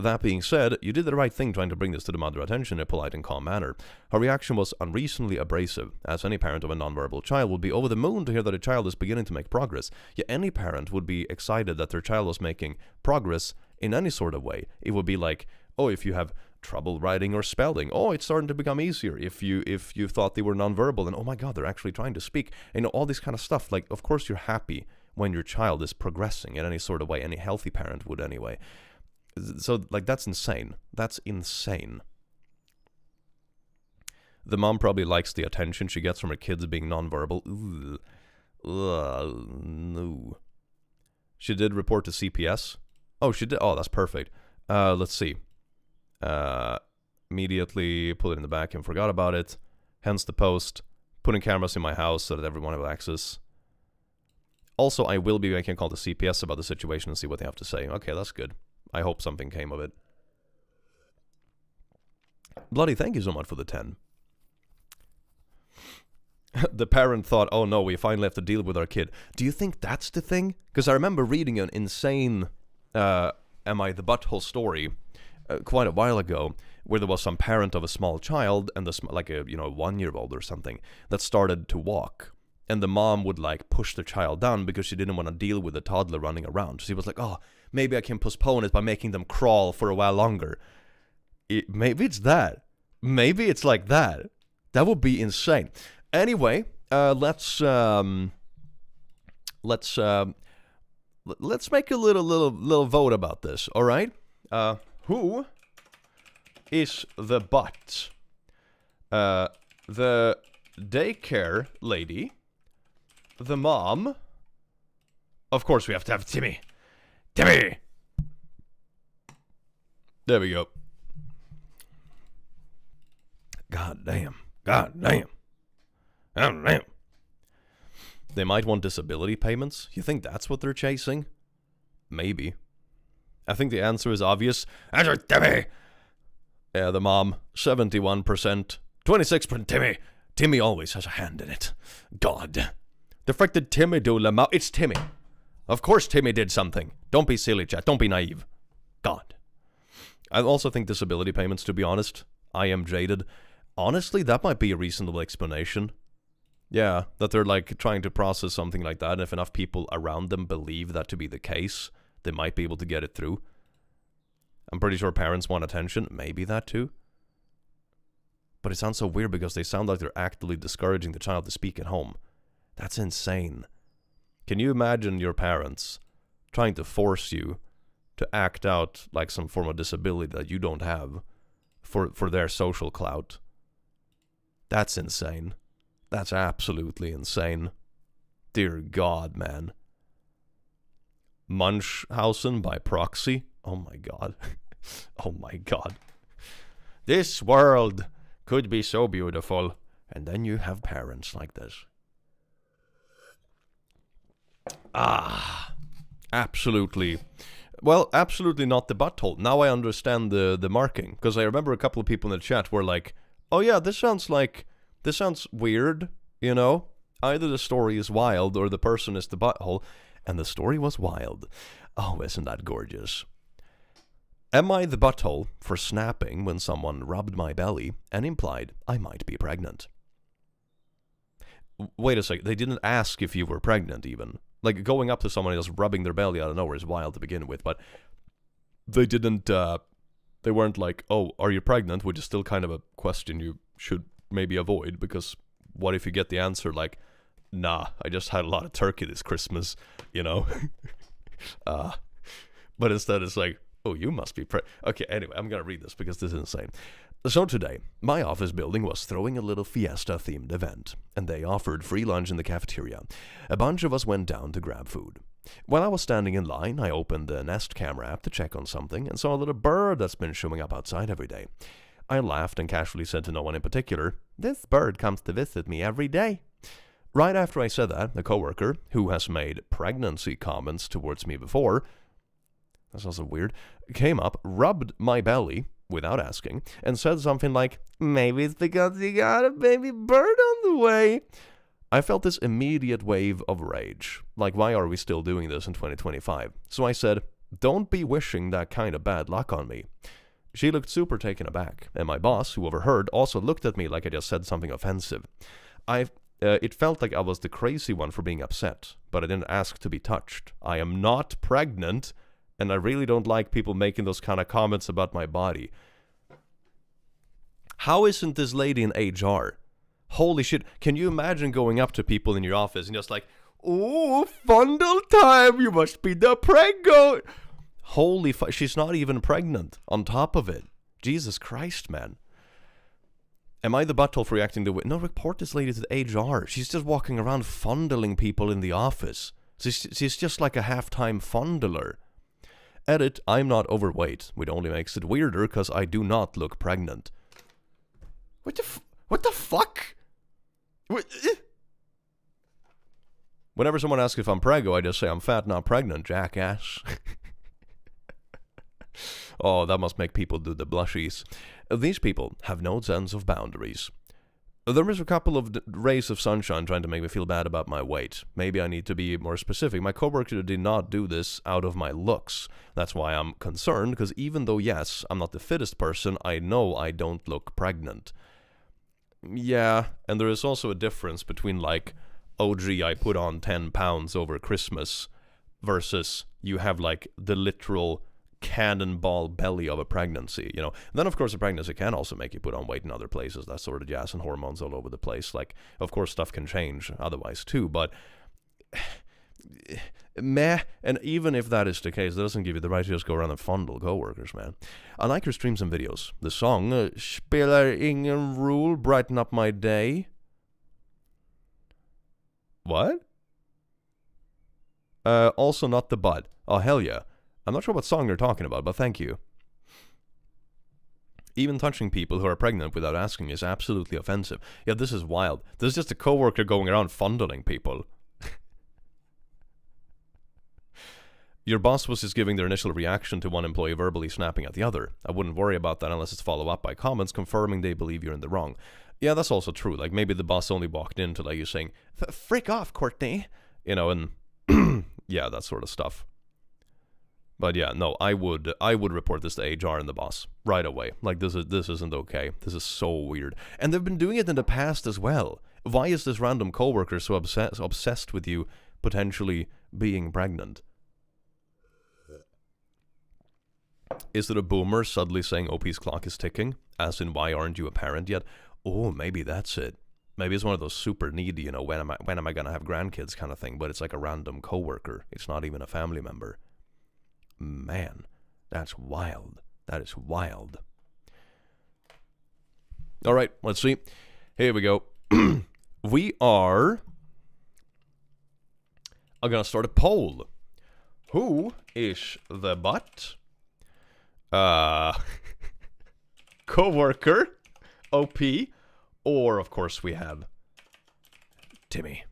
That being said, you did the right thing trying to bring this to the mother's attention in a polite and calm manner. Her reaction was unreasonably abrasive, as any parent of a nonverbal child would be over the moon to hear that a child is beginning to make progress. Yet any parent would be excited that their child was making progress in any sort of way. It would be like, oh, if you have trouble writing or spelling, oh, it's starting to become easier. If you thought they were nonverbal, and oh my god, they're actually trying to speak. You know, all this kind of stuff. Like, of course you're happy when your child is progressing in any sort of way. Any healthy parent would anyway. So, like, that's insane. That's insane. The mom probably likes the attention she gets from her kids being nonverbal. No. She did report to CPS. Oh, she did. Oh, that's perfect. Let's see. Immediately put it in the back and forgot about it. Hence the post. Putting cameras in my house so that everyone will access. Also, I will be making a call to CPS about the situation and see what they have to say. Okay, that's good. I hope something came of it. Bloody, thank you so much for the 10. The parent thought, oh no, we finally have to deal with our kid. Do you think that's the thing? Because I remember reading an insane Am I the Butthole story quite a while ago, where there was some parent of a small child, and like a 1-year-old or something, that started to walk. And the mom would like push the child down because she didn't want to deal with the toddler running around. She was like, oh, maybe I can postpone it by making them crawl for a while longer. Maybe it's that. Maybe it's like that. That would be insane. Anyway, let's make a little vote about this. All right. Who is the butt? The daycare lady, the mom. Of course, we have to have Timmy. Timmy. There we go. God damn. God damn. God damn. They might want disability payments. You think that's what they're chasing? Maybe. I think the answer is obvious. Answer Timmy. Yeah, the mom. 71%. 26% Timmy. Timmy always has a hand in it. God. The frick did Timmy do, Lamau? It's Timmy. Of course Timmy did something. Don't be silly, chat. Don't be naive. God. I also think disability payments, to be honest. I am jaded. Honestly, that might be a reasonable explanation. Yeah, that they're like trying to process something like that, and if enough people around them believe that to be the case, they might be able to get it through. I'm pretty sure parents want attention. Maybe that too. But it sounds so weird because they sound like they're actively discouraging the child to speak at home. That's insane. Can you imagine your parents trying to force you to act out like some form of disability that you don't have for their social clout? That's insane. That's absolutely insane. Dear God, man. Munchausen by proxy? Oh my God. Oh my God. This world could be so beautiful. And then you have parents like this. Absolutely. Well, absolutely not the butthole. Now I understand the marking. Because I remember a couple of people in the chat were like, oh yeah, this sounds weird, you know? Either the story is wild or the person is the butthole. And the story was wild. Oh, isn't that gorgeous? Am I the butthole for snapping when someone rubbed my belly and implied I might be pregnant? Wait a second, they didn't ask if you were pregnant even. Like, going up to someone and just rubbing their belly out of nowhere is wild to begin with, but they didn't, they weren't like, oh, are you pregnant? Which is still kind of a question you should maybe avoid, because what if you get the answer like, nah, I just had a lot of turkey this Christmas, you know? But instead it's like, oh, you must be Okay, anyway, I'm gonna read this because this is insane. So today, my office building was throwing a little fiesta-themed event, and they offered free lunch in the cafeteria. A bunch of us went down to grab food. While I was standing in line, I opened the Nest camera app to check on something and saw a little bird that's been showing up outside every day. I laughed and casually said to no one in particular, "This bird comes to visit me every day." Right after I said that, a coworker, who has made pregnancy comments towards me before, that's also weird, came up, rubbed my belly without asking, and said something like, "Maybe it's because you got a baby bird on the way." I felt this immediate wave of rage. Like, why are we still doing this in 2025? So I said, "Don't be wishing that kind of bad luck on me." She looked super taken aback, and my boss, who overheard, also looked at me like I just said something offensive. It felt like I was the crazy one for being upset, but I didn't ask to be touched. I am not pregnant, and I really don't like people making those kind of comments about my body. How isn't this lady in HR? Holy shit, can you imagine going up to people in your office and just like, "Oh, fondle time, you must be the preggo." Holy fuck, she's not even pregnant on top of it. Jesus Christ, man. Am I the butthole for reacting to... No, report this lady to the HR. She's just walking around fondling people in the office. She's just like a half-time fondler. Edit, I'm not overweight, which only makes it weirder because I do not look pregnant. What the fuck? Whenever someone asks if I'm preggo, I just say I'm fat, not pregnant, jackass. Oh, that must make people do the blushies. These people have no sense of boundaries. There is a couple of rays of sunshine trying to make me feel bad about my weight. Maybe I need to be more specific. My coworker did not do this out of my looks. That's why I'm concerned, because even though, yes, I'm not the fittest person, I know I don't look pregnant. Yeah, and there is also a difference between like, oh gee, I put on 10 pounds over Christmas, versus you have like the literal cannonball belly of a pregnancy, you know. And then of course a pregnancy can also make you put on weight in other places, that sort of jazz, and hormones all over the place. Like, of course stuff can change otherwise too, but meh. And even if that is the case, that doesn't give you the right to just go around and fondle coworkers, man. I like your streams and videos. The song Spelar ingen roll, brighten up my day. What? Also not the butt. Oh hell yeah. I'm not sure what song you're talking about, but thank you. Even touching people who are pregnant without asking is absolutely offensive. Yeah, this is wild. This is just a coworker going around fondling people. Your boss was just giving their initial reaction to one employee verbally snapping at the other. I wouldn't worry about that unless it's followed up by comments confirming they believe you're in the wrong. Yeah, that's also true. Like, maybe the boss only walked into like you saying, "Frick off, Courtney." You know, and yeah, that sort of stuff. But yeah, no, I would report this to HR and the boss right away. Like, this isn't okay. This is so weird. And they've been doing it in the past as well. Why is this random coworker so obsessed with you potentially being pregnant? Is it a boomer suddenly saying OP's clock is ticking? As in, why aren't you a parent yet? Oh, maybe that's it. Maybe it's one of those super needy, you know, when am I gonna have grandkids kind of thing, but it's like a random coworker. It's not even a family member. Man, that's wild. That is wild. All right, let's see. Here we go. I'm gonna start a poll. Who is the butt? Coworker, OP, or of course we have Timmy.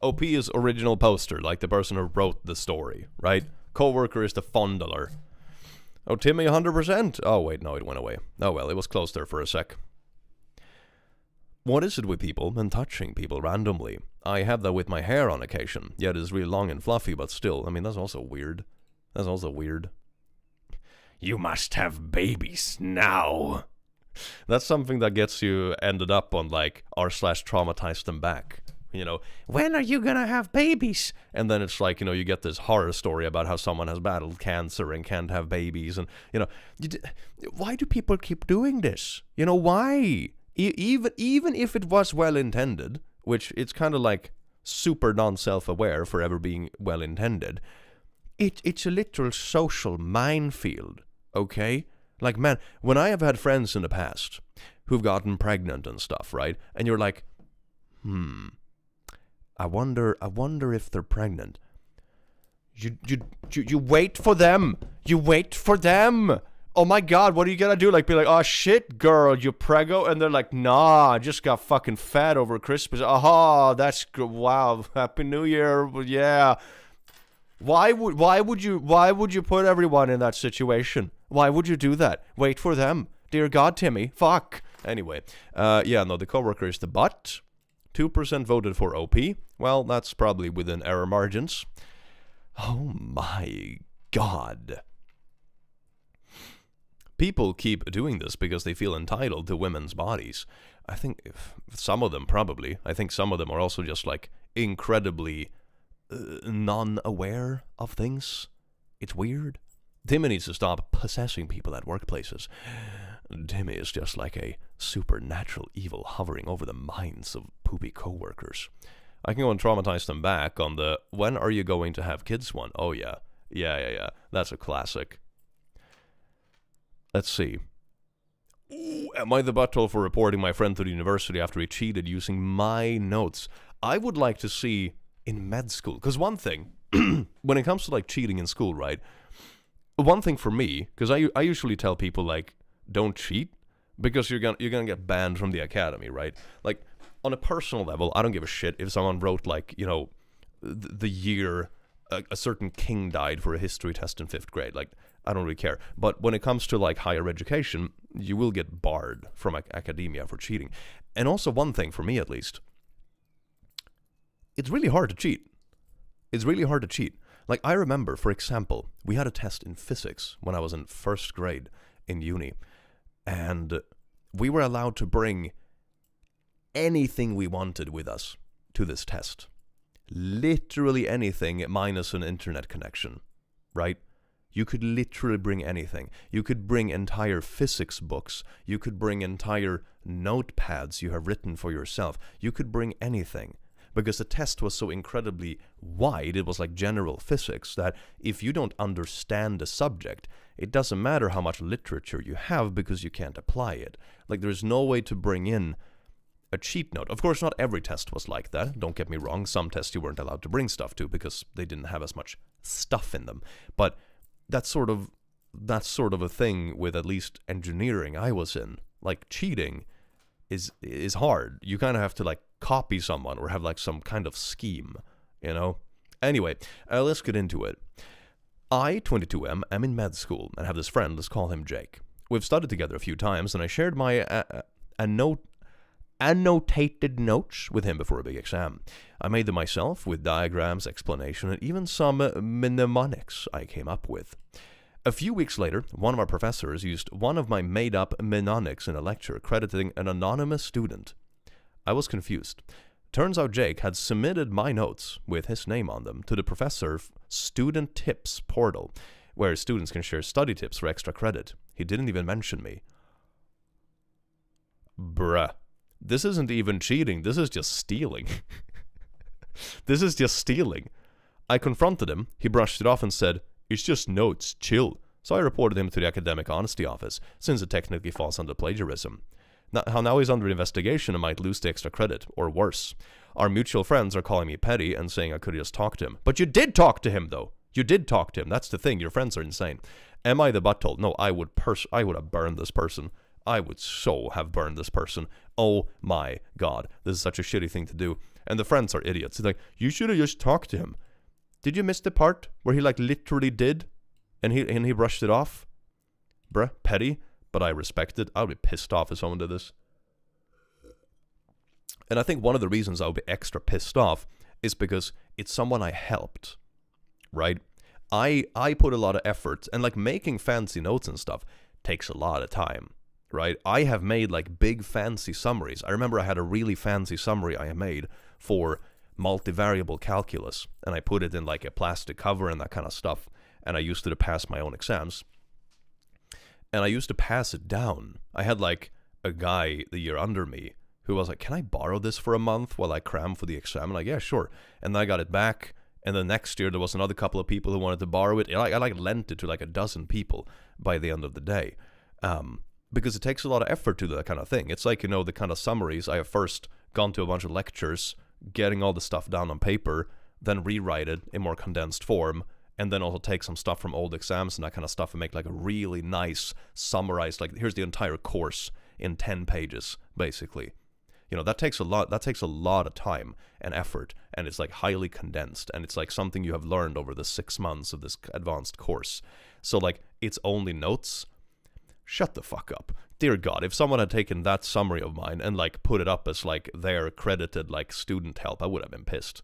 OP is original poster, like the person who wrote the story, right? Coworker is the fondler. Oh, Timmy 100%. Oh, wait, no, it went away. Oh, well, it was close there for a sec. What is it with people and touching people randomly? I have that with my hair on occasion. Yeah, it is really long and fluffy, but still, I mean, that's also weird. That's also weird. You must have babies now. That's something that gets you ended up on, like, r/traumatized them back. You know, when are you gonna have babies? And then it's like, you know, you get this horror story about how someone has battled cancer and can't have babies. And, you know, why do people keep doing this? You know, why? Even if it was well-intended, which it's kind of like super non-self-aware for ever being well-intended, it's a literal social minefield, okay? Like, man, when I have had friends in the past who've gotten pregnant and stuff, right? And you're like, I wonder if they're pregnant. You wait for them. You wait for them. Oh my God, what are you gonna do? Like, be like, oh shit, girl, you preggo? And they're like, nah, I just got fucking fat over Christmas. Aha, that's good. Wow, Happy New Year. Yeah. Why would you put everyone in that situation? Why would you do that? Wait for them. Dear God, Timmy. Fuck. Anyway, yeah, no, the coworker is the butt. 2% voted for OP. Well, that's probably within error margins. Oh my God. People keep doing this because they feel entitled to women's bodies. I think some of them probably. I think some of them are also just like incredibly non-aware of things. It's weird. Timmy needs to stop possessing people at workplaces. Timmy is just like a supernatural evil hovering over the minds of poopy coworkers. I can go and traumatize them back on the when are you going to have kids one. Oh yeah. Yeah. That's a classic. Let's see. Ooh, am I the butthole for reporting my friend to the university after he cheated using my notes? I would like to see in med school. Because one thing, when it comes to like cheating in school, right? One thing for me, because I usually tell people like, don't cheat, because you're gonna get banned from the academy, right? Like, on a personal level, I don't give a shit if someone wrote like, you know, the year a certain king died for a history test in 5th grade. Like, I don't really care. But when it comes to like higher education, you will get barred from academia for cheating. And also one thing, for me at least, it's really hard to cheat. It's really hard to cheat. Like, I remember, for example, we had a test in physics when I was in 1st grade in uni. And we were allowed to bring anything we wanted with us to this test. Literally anything minus an internet connection, right? You could literally bring anything. You could bring entire physics books. You could bring entire notepads you have written for yourself. You could bring anything. Because the test was so incredibly wide, it was like general physics, that if you don't understand the subject, it doesn't matter how much literature you have because you can't apply it. Like, there's no way to bring in a cheat note. Of course, not every test was like that. Don't get me wrong. Some tests you weren't allowed to bring stuff to because they didn't have as much stuff in them. But that's sort of a thing with at least engineering I was in. Like, cheating is hard. You kind of have to like copy someone or have like some kind of scheme, you know? Anyway, let's get into it. I, 22M, am in med school and have this friend, let's call him Jake. We've studied together a few times and I shared my annotated notes with him before a big exam. I made them myself with diagrams, explanation, and even some mnemonics I came up with. A few weeks later, one of our professors used one of my made-up mnemonics in a lecture, crediting an anonymous student. I was confused. Turns out Jake had submitted my notes, with his name on them, to the professor's student tips portal, where students can share study tips for extra credit. He didn't even mention me. Bruh. This isn't even cheating. This is just stealing. This is just stealing. I confronted him. He brushed it off and said, "It's just notes, chill." So I reported him to the academic honesty office, since it technically falls under plagiarism. Now he's under investigation and might lose the extra credit, or worse. Our mutual friends are calling me petty and saying I could have just talked to him. But you did talk to him, though. You did talk to him. That's the thing. Your friends are insane. Am I the butthole? No, I would have burned this person. I would so have burned this person. Oh my god. This is such a shitty thing to do. And the friends are idiots. It's like, you should have just talked to him. Did you miss the part where he like literally did? And he brushed it off? Bruh, petty. But I respect it. I would be pissed off if someone did this. And I think one of the reasons I would be extra pissed off is because it's someone I helped. Right? I put a lot of effort, and like making fancy notes and stuff takes a lot of time. Right? I have made like big fancy summaries. I remember I had a really fancy summary I made for multivariable calculus, and I put it in like a plastic cover and that kind of stuff, and I used it to pass my own exams. And I used to pass it down. I had like a guy the year under me who was like, "Can I borrow this for a month while I cram for the exam?" I'm like, "Yeah, sure." And then I got it back, and then next year there was another couple of people who wanted to borrow it. I like lent it to like a dozen people by the end of the day. Because it takes a lot of effort to do that kind of thing. It's like, you know, the kind of summaries. I have first gone to a bunch of lectures, getting all the stuff down on paper, then rewrite it in more condensed form, and then also take some stuff from old exams and that kind of stuff and make like a really nice summarized, like here's the entire course in 10 pages, basically. You know, that takes a lot of time and effort, and it's like highly condensed, and it's like something you have learned over the 6 months of this advanced course. So like, it's only notes. Shut the fuck up. Dear God, if someone had taken that summary of mine and like put it up as like their credited like student help, I would have been pissed.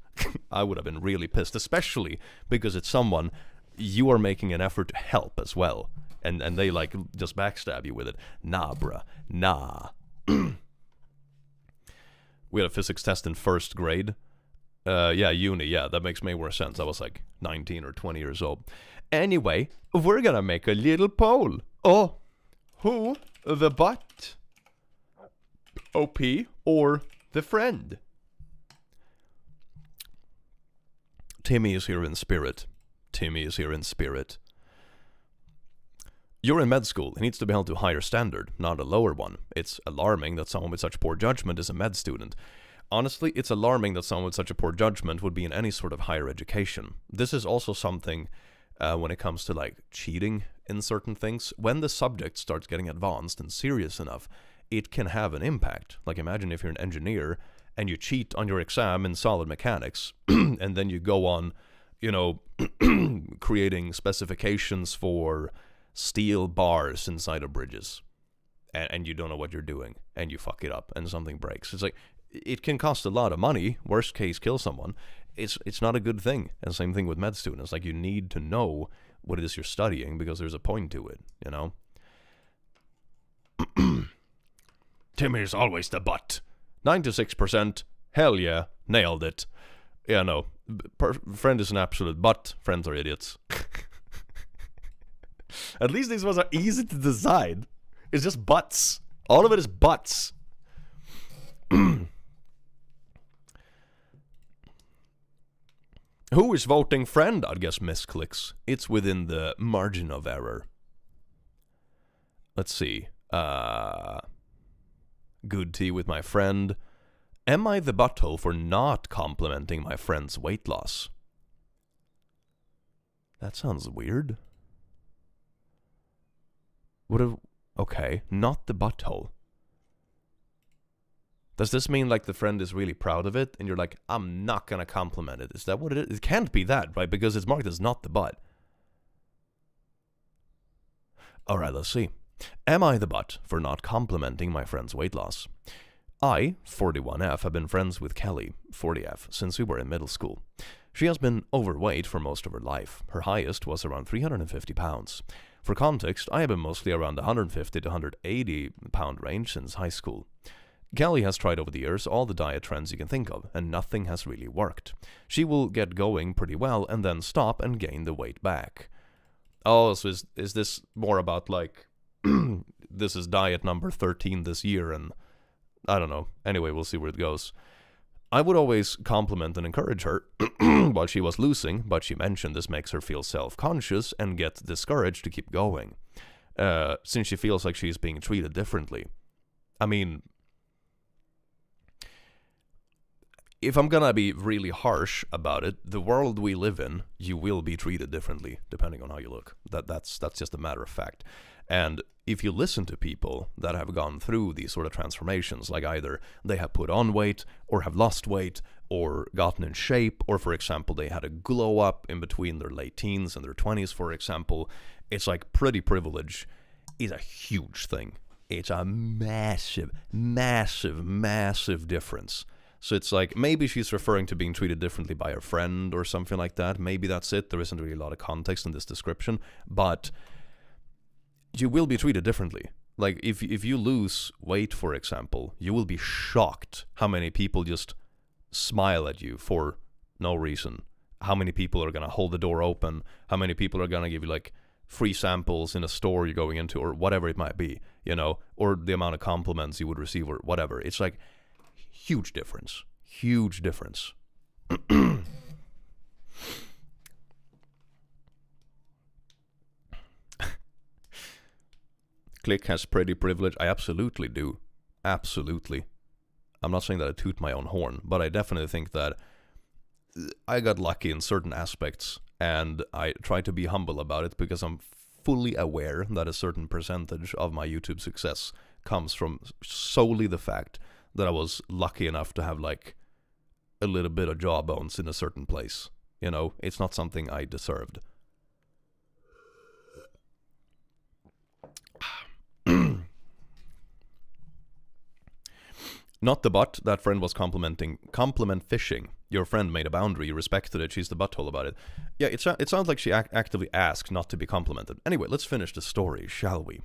I would have been really pissed, especially because it's someone you are making an effort to help as well. And they like just backstab you with it. Nah, bruh. Nah. We had a physics test in first grade. Yeah, uni. Yeah, that makes way more sense. I was like 19 or 20 years old. Anyway, we're gonna make a little poll. Oh. Who the butt? OP or the friend? Timmy is here in spirit. Timmy is here in spirit. You're in med school. It needs to be held to a higher standard, not a lower one. It's alarming that someone with such poor judgment is a med student. Honestly, it's alarming that someone with such a poor judgment would be in any sort of higher education. This is also something when it comes to like cheating in certain things. When the subject starts getting advanced and serious enough, it can have an impact. Like imagine if you're an engineer and you cheat on your exam in solid mechanics and then you go on, you know, creating specifications for steel bars inside of bridges, and you don't know what you're doing, and you fuck it up and something breaks. It's like, it can cost a lot of money, worst case kill someone. It's not a good thing. And same thing with med students. Like, you need to know what it is you're studying because there's a point to it, you know? Timmy's always the butt. 96%. Hell yeah. Nailed it. Yeah, no. Friend is an absolute butt. Friends are idiots. At least these ones are easy to decide. It's just butts. All of it is butts. Who is voting friend? I'd guess misclicks. It's within the margin of error. Let's see. Good tea with my friend. Am I the butthole for not complimenting my friend's weight loss? That sounds weird. Okay, not the butthole. Does this mean like the friend is really proud of it and you're like, I'm not gonna compliment it? Is that what it is? It can't be that, right? Because it's marked as not the butt. Alright, let's see. Am I the butt for not complimenting my friend's weight loss? I, 41F, have been friends with Kelly, 40F, since we were in middle school. She has been overweight for most of her life. Her highest was around 350 pounds. For context, I have been mostly around the 150 to 180 pound range since high school. Kelly has tried over the years all the diet trends you can think of, and nothing has really worked. She will get going pretty well and then stop and gain the weight back. Oh, so is this more about like, this is diet number 13 this year, and I don't know. Anyway, we'll see where it goes. I would always compliment and encourage her while she was losing, but she mentioned this makes her feel self-conscious and get discouraged to keep going, since she feels like she's being treated differently. I mean, if I'm gonna be really harsh about it, the world we live in, you will be treated differently depending on how you look. That's just a matter of fact. And if you listen to people that have gone through these sort of transformations, like either they have put on weight or have lost weight or gotten in shape, or for example, they had a glow up in between their late teens and their 20s, for example, it's like pretty privilege is a huge thing. It's a massive, massive, massive difference. So it's like, maybe she's referring to being treated differently by her friend or something like that. Maybe that's it. There isn't really a lot of context in this description, but you will be treated differently. Like, if you lose weight, for example, you will be shocked how many people just smile at you for no reason. How many people are going to hold the door open? How many people are going to give you, like, free samples in a store you're going into, or whatever it might be, you know, or the amount of compliments you would receive, or whatever. It's like, huge difference. Huge difference. Click has pretty privilege. I absolutely do. Absolutely. I'm not saying that I toot my own horn, but I definitely think that I got lucky in certain aspects, and I try to be humble about it because I'm fully aware that a certain percentage of my YouTube success comes from solely the fact that I was lucky enough to have like a little bit of jawbones in a certain place. You know, it's not something I deserved. Not the butt. That friend was complimenting. Compliment fishing. Your friend made a boundary. You respected it. She's the butthole about it. Yeah, it sounds like she actively asked not to be complimented. Anyway, let's finish the story, shall we?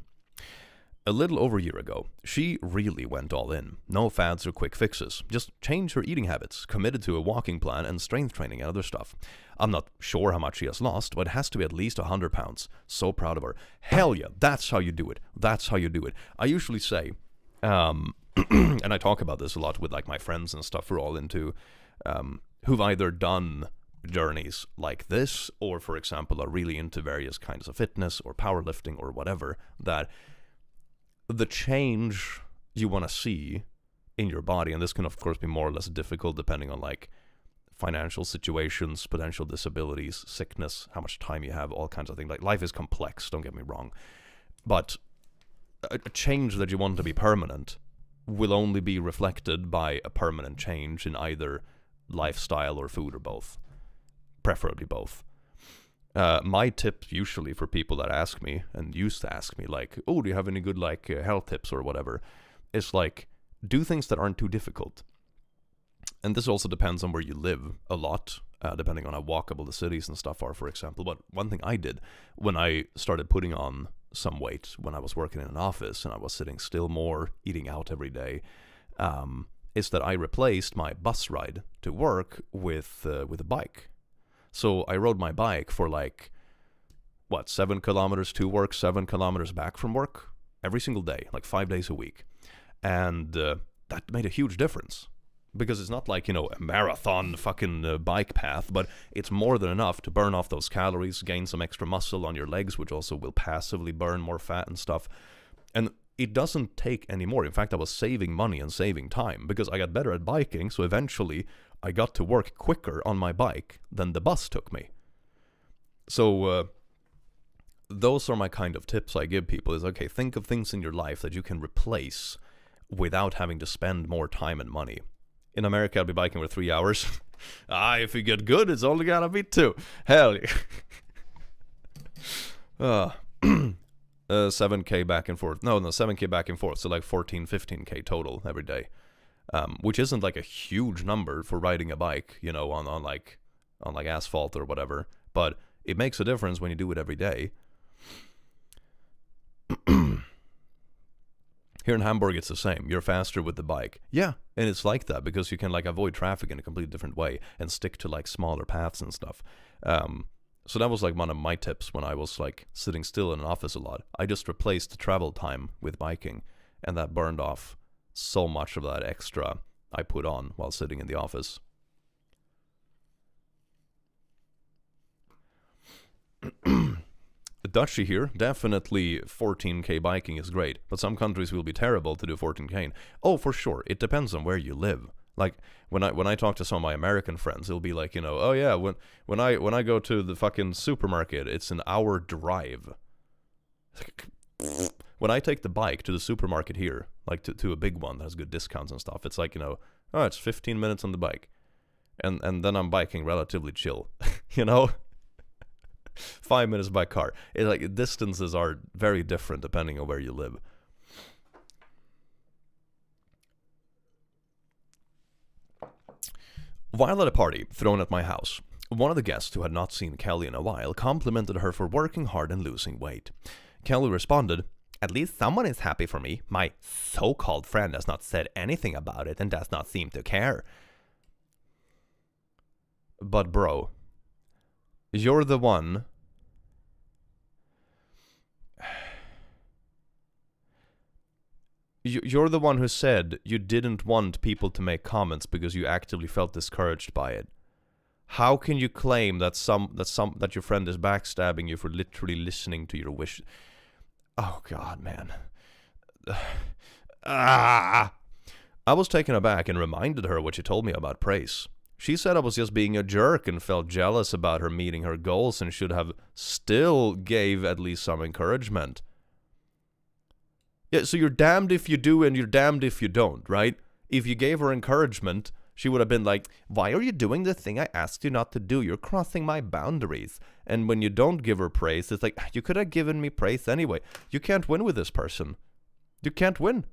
A little over a year ago, she really went all in. No fads or quick fixes. Just change her eating habits, committed to a walking plan and strength training and other stuff. I'm not sure how much she has lost, but it has to be at least 100 pounds. So proud of her. Hell yeah, that's how you do it. That's how you do it. I usually say, and I talk about this a lot with like my friends and stuff we're all into, who've either done journeys like this, or for example, are really into various kinds of fitness or powerlifting or whatever, that the change you want to see in your body, and this can of course be more or less difficult depending on like financial situations, potential disabilities, sickness, how much time you have, all kinds of things. Like, life is complex, don't get me wrong, but a change that you want to be permanent will only be reflected by a permanent change in either lifestyle or food, or both, preferably both. My tip usually for people that ask me, and used to ask me, like, oh, do you have any good like health tips or whatever, is like, do things that aren't too difficult. And this also depends on where you live a lot, depending on how walkable the cities and stuff are, for example. But one thing I did when I started putting on some weight, when I was working in an office and I was sitting still more, eating out every day, is that I replaced my bus ride to work with a bike. So I rode my bike for like, 7 kilometers to work, 7 kilometers back from work, every single day, like 5 days a week. And that made a huge difference. Because it's not like, a marathon fucking bike path, but it's more than enough to burn off those calories, gain some extra muscle on your legs, which also will passively burn more fat and stuff. And it doesn't take any more. In fact, I was saving money and saving time because I got better at biking, so eventually I got to work quicker on my bike than the bus took me. So those are my kind of tips I give people, is, okay, think of things in your life that you can replace without having to spend more time and money. In America, I'll be biking for 3 hours. If you get good, it's only gonna be 2. Hell yeah. 7K back and forth. No, 7K back and forth. So like 14, 15K total every day. Which isn't like a huge number for riding a bike, on like asphalt or whatever. But it makes a difference when you do it every day. Here in Hamburg, it's the same. You're faster with the bike. Yeah, and it's like that because you can like avoid traffic in a completely different way and stick to like smaller paths and stuff. So that was like one of my tips when I was like sitting still in an office a lot. I just replaced the travel time with biking, and that burned off so much of that extra I put on while sitting in the office. The Dutchy here, definitely 14k biking is great, but some countries will be terrible to do 14k. Oh, for sure, it depends on where you live. Like when I talk to some of my American friends, it'll be like, you know, oh yeah, when I go to the fucking supermarket, it's an hour drive. When I take the bike to the supermarket here, like to a big one that has good discounts and stuff, it's like, you know, oh, it's 15 minutes on the bike, and then I'm biking relatively chill, you know. 5 minutes by car. It's like distances are very different depending on where you live. While at a party thrown at my house, one of the guests who had not seen Kelly in a while complimented her for working hard and losing weight. Kelly responded, "At least someone is happy for me. My so-called friend has not said anything about it and does not seem to care." But bro, you're the one. You're the one who said you didn't want people to make comments because you actively felt discouraged by it. How can you claim that your friend is backstabbing you for literally listening to your wish? Oh God, man. I was taken aback and reminded her what she told me about praise. She said I was just being a jerk and felt jealous about her meeting her goals and should have still gave at least some encouragement. Yeah, so you're damned if you do and you're damned if you don't, right? If you gave her encouragement, she would have been like, "Why are you doing the thing I asked you not to do? You're crossing my boundaries." And when you don't give her praise, it's like, you could have given me praise anyway. You can't win with this person. You can't win.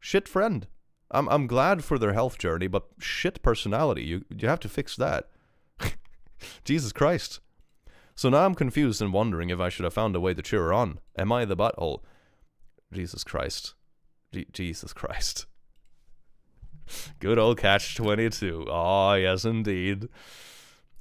Shit friend. I'm glad for their health journey, but shit personality. You have to fix that. Jesus Christ. So now I'm confused and wondering if I should have found a way to cheer her on. Am I the butthole? Jesus Christ. Jesus Christ. Good old catch-22. Oh, yes indeed.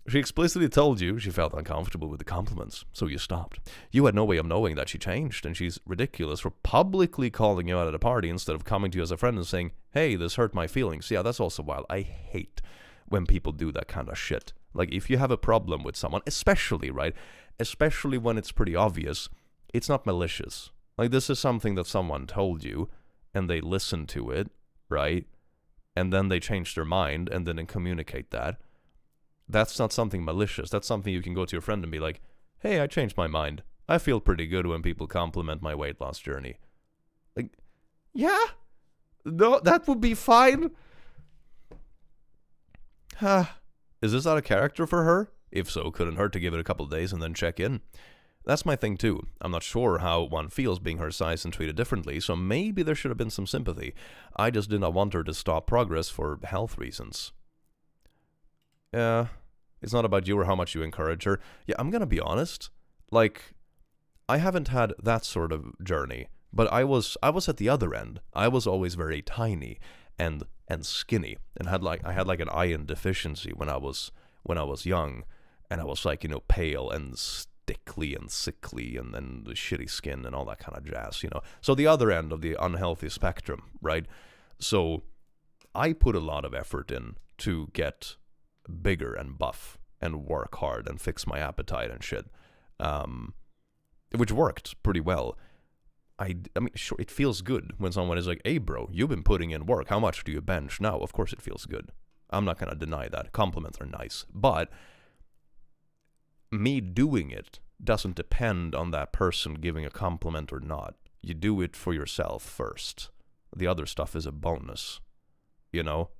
She explicitly told you she felt uncomfortable with the compliments, so you stopped. You had no way of knowing that she changed, and she's ridiculous for publicly calling you out at a party instead of coming to you as a friend and saying, "Hey, this hurt my feelings." Yeah, that's also wild. I hate when people do that kind of shit. Like, if you have a problem with someone, especially, right? Especially when it's pretty obvious, it's not malicious. Like, this is something that someone told you, and they listened to it, right? And then they changed their mind and didn't communicate that. That's not something malicious. That's something you can go to your friend and be like, "Hey, I changed my mind. I feel pretty good when people compliment my weight loss journey." Like, yeah? No, that would be fine. Is this out of character for her? If so, couldn't hurt to give it a couple days and then check in. That's my thing too. I'm not sure how one feels being her size and treated differently, so maybe there should have been some sympathy. I just did not want her to stop progress for health reasons. Yeah, it's not about you or how much you encourage her. Yeah, I'm gonna be honest. Like, I haven't had that sort of journey, but I was at the other end. I was always very tiny and skinny, and I had like an iron deficiency when I was young, and I was like, you know, pale and stickly and sickly, and then the shitty skin and all that kind of jazz, you know. So the other end of the unhealthy spectrum, right? So I put a lot of effort in to get bigger and buff and work hard and fix my appetite and shit, which worked pretty well. I mean, sure, it feels good when someone is like, "Hey bro, you've been putting in work, how much do you bench now?" Of course it feels good. I'm not gonna deny that. Compliments are nice, but me doing it doesn't depend on that person giving a compliment or not. You do it for yourself first. The other stuff is a bonus, you know?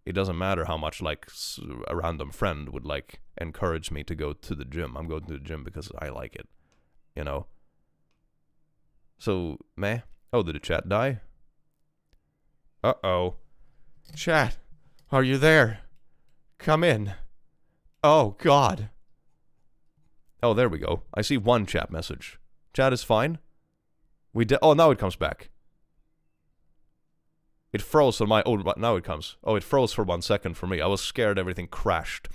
It doesn't matter how much, like, a random friend would, like, encourage me to go to the gym. I'm going to the gym because I like it, you know? So, meh. Oh, did the chat die? Uh-oh. Chat, are you there? Come in. Oh, God. Oh, there we go. I see one chat message. Chat is fine? Oh, now it comes back. It froze on my... Oh, now it comes. Oh, it froze for 1 second for me. I was scared everything crashed.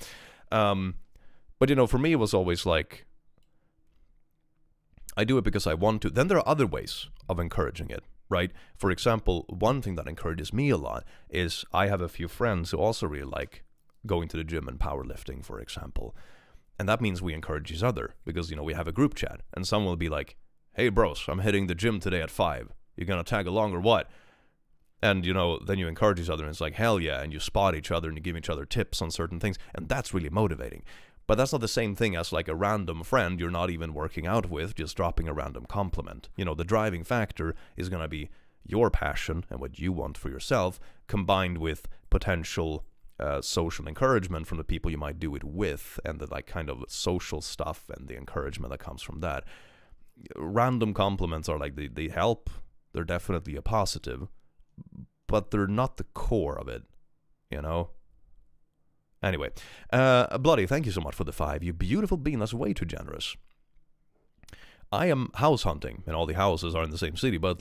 But, you know, for me, it was always like, I do it because I want to. Then there are other ways of encouraging it. right? For example, one thing that encourages me a lot is I have a few friends who also really like going to the gym and powerlifting, for example. And that means we encourage each other because, we have a group chat and someone will be like, hey bros, I'm hitting the gym today at 5. You gonna tag along or what? And, then you encourage each other and it's like, hell yeah. And you spot each other and you give each other tips on certain things. And that's really motivating. But that's not the same thing as like a random friend you're not even working out with, just dropping a random compliment. The driving factor is going to be your passion and what you want for yourself, combined with potential social encouragement from the people you might do it with, and the like kind of social stuff and the encouragement that comes from that. Random compliments are like, they help. They're definitely a positive, but they're not the core of it, Anyway, Bloody, thank you so much for the 5. You beautiful being, that's way too generous. I am house hunting, and all the houses are in the same city, but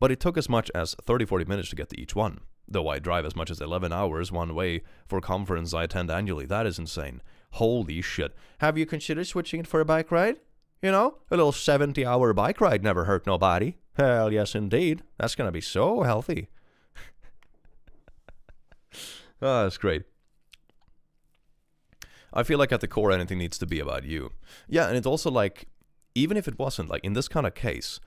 it took as much as 30-40 minutes to get to each one. Though I drive as much as 11 hours one way for conference I attend annually. That is insane. Holy shit. Have you considered switching it for a bike ride? A little 70-hour bike ride never hurt nobody. Hell yes, indeed. That's going to be so healthy. Oh, that's great. I feel like at the core anything needs to be about you. Yeah, and it's also like, even if it wasn't, like in this kind of case,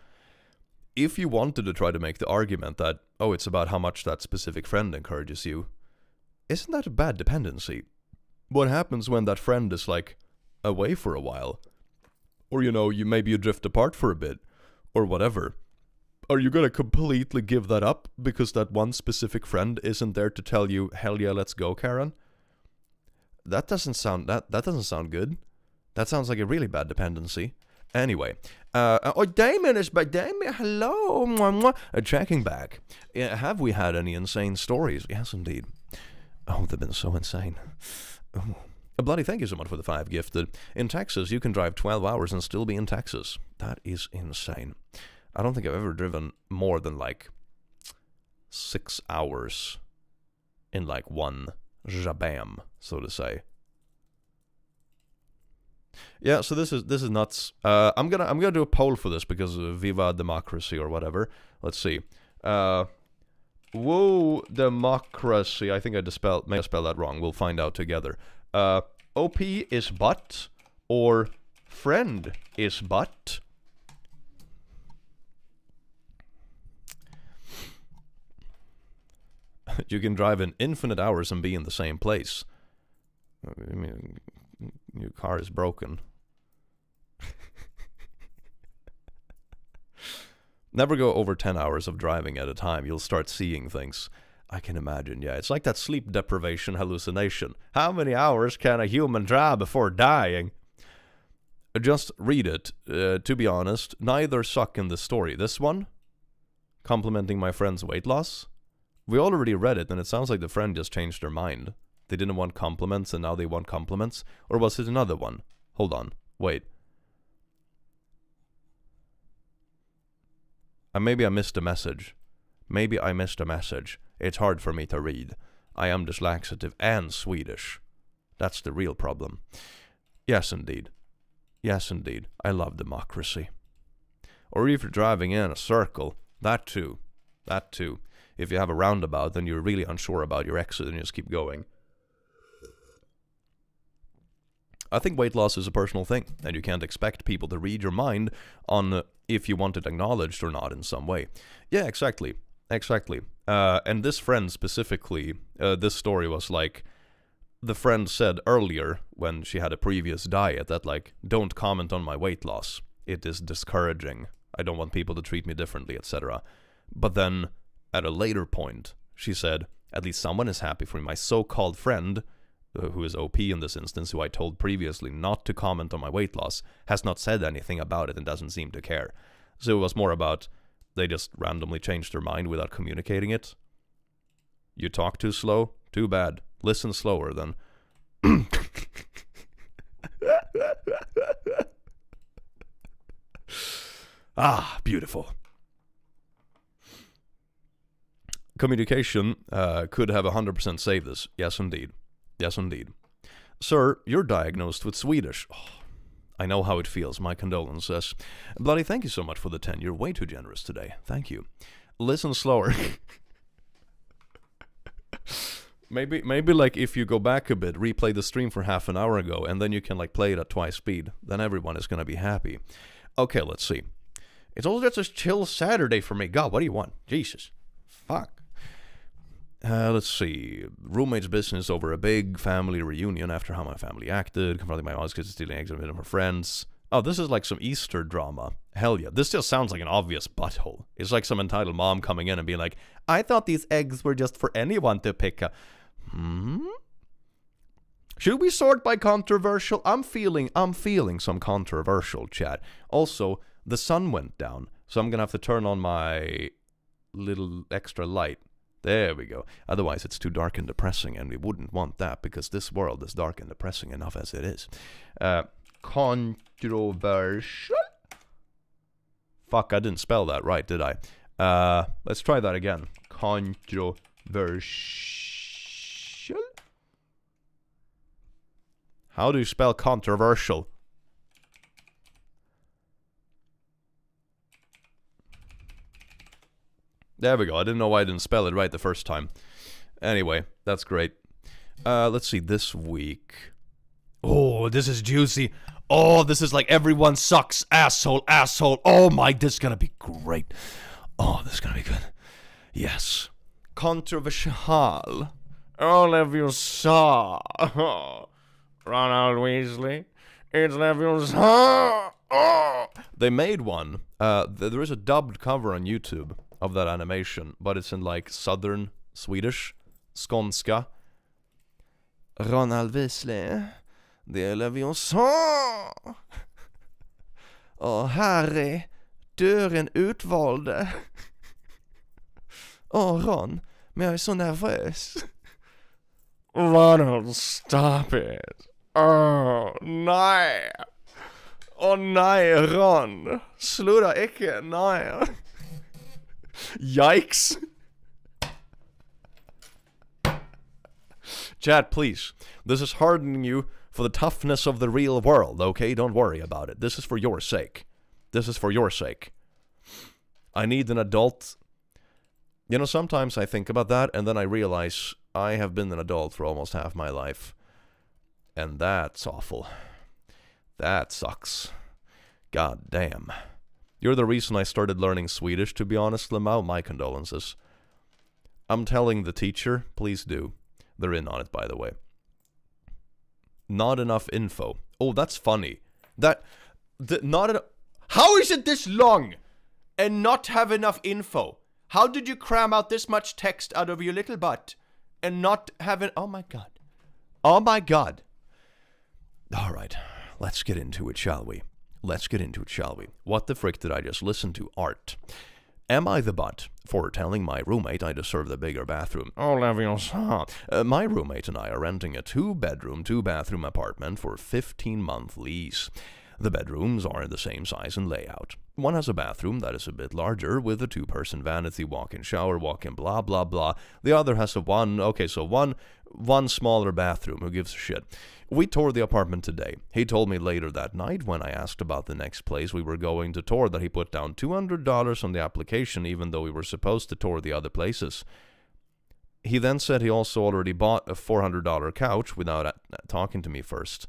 if you wanted to try to make the argument that, it's about how much that specific friend encourages you, isn't that a bad dependency? What happens when that friend is like away for a while? Or, maybe you drift apart for a bit, or whatever. Are you gonna completely give that up because that one specific friend isn't there to tell you, hell yeah, let's go, Karen? That doesn't sound good. That sounds like a really bad dependency. Anyway, Damon is back. Damon, hello. Mwah, mwah. Checking back. Have we had any insane stories? Yes, indeed. Oh, they've been so insane. Oh. Bloody, thank you so much for the 5 gifted. In Texas, you can drive 12 hours and still be in Texas. That is insane. I don't think I've ever driven more than like 6 hours in like one jabam, so to say. Yeah, so this is nuts. I'm gonna do a poll for this because of Viva Democracy or whatever. Let's see. Whoa, democracy. I think I may spell that wrong. We'll find out together. OP is butt or friend is butt. You can drive in infinite hours and be in the same place. I mean, your car is broken. Never go over 10 hours of driving at a time. You'll start seeing things. I can imagine, yeah. It's like that sleep deprivation hallucination. How many hours can a human drive before dying? Just read it. To be honest, neither suck in the story. This one, complimenting my friend's weight loss. We already read it, and it sounds like the friend just changed their mind. They didn't want compliments, and now they want compliments. Or was it another one? Hold on. Wait. Maybe I missed a message. Maybe I missed a message. It's hard for me to read. I am dyslexic and Swedish. That's the real problem. Yes, indeed. Yes, indeed. I love democracy. Or if you're driving in a circle, that too. That too. If you have a roundabout, then you're really unsure about your exit and you just keep going. I think weight loss is a personal thing, and you can't expect people to read your mind on if you want it acknowledged or not in some way. Yeah, exactly. Exactly. And this friend specifically, this story was like, the friend said earlier when she had a previous diet that like, don't comment on my weight loss. It is discouraging. I don't want people to treat me differently, etc. But then at a later point, she said, at least someone is happy for me. My so-called friend, who is OP in this instance, who I told previously not to comment on my weight loss, has not said anything about it and doesn't seem to care. So it was more about they just randomly changed their mind without communicating it. You talk too slow? Too bad. Listen slower then. Ah, beautiful. Communication could have 100% saved this. Yes, indeed. Yes, indeed. Sir, you're diagnosed with Swedish. Oh, I know how it feels. My condolences. Bloody, thank you so much for the 10. You're way too generous today. Thank you. Listen slower. Maybe like if you go back a bit, replay the stream for half an hour ago, and then you can like play it at twice speed. Then everyone is gonna be happy. Okay, let's see. It's also just a chill Saturday for me. God, what do you want? Jesus. Fuck. Let's see. Roommate's business over a big family reunion after how my family acted. Confronting my mom's kids stealing eggs from her friends. Oh, this is like some Easter drama. Hell yeah. This just sounds like an obvious butthole. It's like some entitled mom coming in and being like, I thought these eggs were just for anyone to pick up. Should we sort by controversial? I'm feeling some controversial, chat. Also, the sun went down, so I'm gonna have to turn on my little extra light. There we go. Otherwise, it's too dark and depressing, and we wouldn't want that because this world is dark and depressing enough as it is. Controversial? Fuck, I didn't spell that right, did I? Let's try that again. Controversial? How do you spell controversial? There we go. I didn't know why I didn't spell it right the first time. Anyway, that's great. Let's see, this week. Oh, this is juicy. Oh, this is like everyone sucks. Asshole. Oh my, this is gonna be great. Oh, this is gonna be good. Yes. Controversial. All of you saw. Ronald Weasley. It's Levius. They made one. There is a dubbed cover on YouTube of that animation, but it's in like southern Swedish, skånska. Ronald Weasley, det är Leviosa. Och Harry, dörren utvalde. Ron, men jag är så nervös. Ronald, stop it. Nej. Nej, Ron. Sluta icke, nej. Yikes. Chat, please. This is hardening you for the toughness of the real world, okay? Don't worry about it. This is for your sake. This is for your sake. I need an adult. You know, sometimes I think about that, and then I realize I have been an adult for almost half my life. And that's awful. That sucks. God damn. You're the reason I started learning Swedish, to be honest, Lamau. My condolences. I'm telling the teacher, please do. They're in on it, by the way. Not enough info. Oh, that's funny. How is it this long and not have enough info? How did you cram out this much text out of your little butt and not have it? Oh my god. Oh my god. Alright, let's get into it, shall we? What the frick did I just listen to? Art. Am I the butt for telling my roommate I deserve the bigger bathroom? Oh, Leviosa. My roommate and I are renting a 2-bedroom, 2-bathroom apartment for a 15-month lease. The bedrooms are the same size and layout. One has a bathroom that is a bit larger with a 2-person vanity, walk-in shower, walk-in blah blah blah. The other has one smaller bathroom. Who gives a shit? We toured the apartment today. He told me later that night when I asked about the next place we were going to tour that he put down $200 on the application even though we were supposed to tour the other places. He then said he also already bought a $400 couch without talking to me first.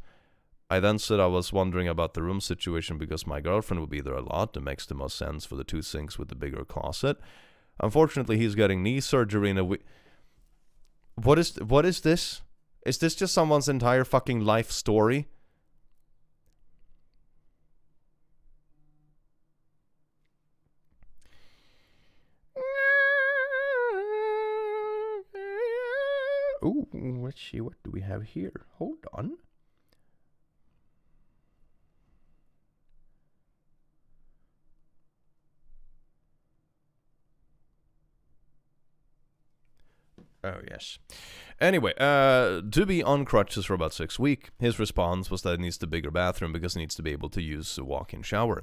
I then said I was wondering about the room situation because my girlfriend would be there a lot. It makes the most sense for the 2 sinks with the bigger closet. Unfortunately, he's getting knee surgery in a week. What is this? Is this just someone's entire fucking life story? Ooh, let's see, what do we have here? Hold on. Oh, yes. Anyway, to be on crutches for about 6 weeks, his response was that he needs the bigger bathroom because he needs to be able to use a walk-in shower.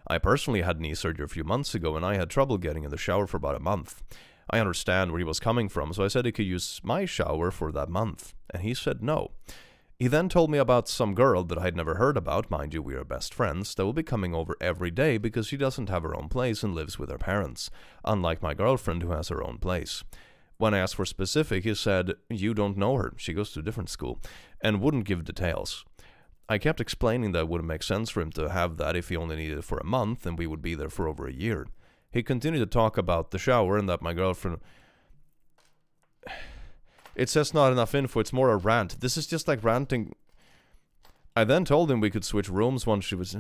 I personally had knee surgery a few months ago, and I had trouble getting in the shower for about a month. I understand where he was coming from, so I said he could use my shower for that month, and he said no. He then told me about some girl that I'd never heard about, mind you we are best friends, that will be coming over every day because she doesn't have her own place and lives with her parents, unlike my girlfriend who has her own place. When I asked for specific, he said, you don't know her, she goes to a different school, and wouldn't give details. I kept explaining that it wouldn't make sense for him to have that if he only needed it for a month and we would be there for over a year. He continued to talk about the shower and that my girlfriend... It says not enough info, it's more a rant. This is just like ranting. I then told him we could switch rooms once she was...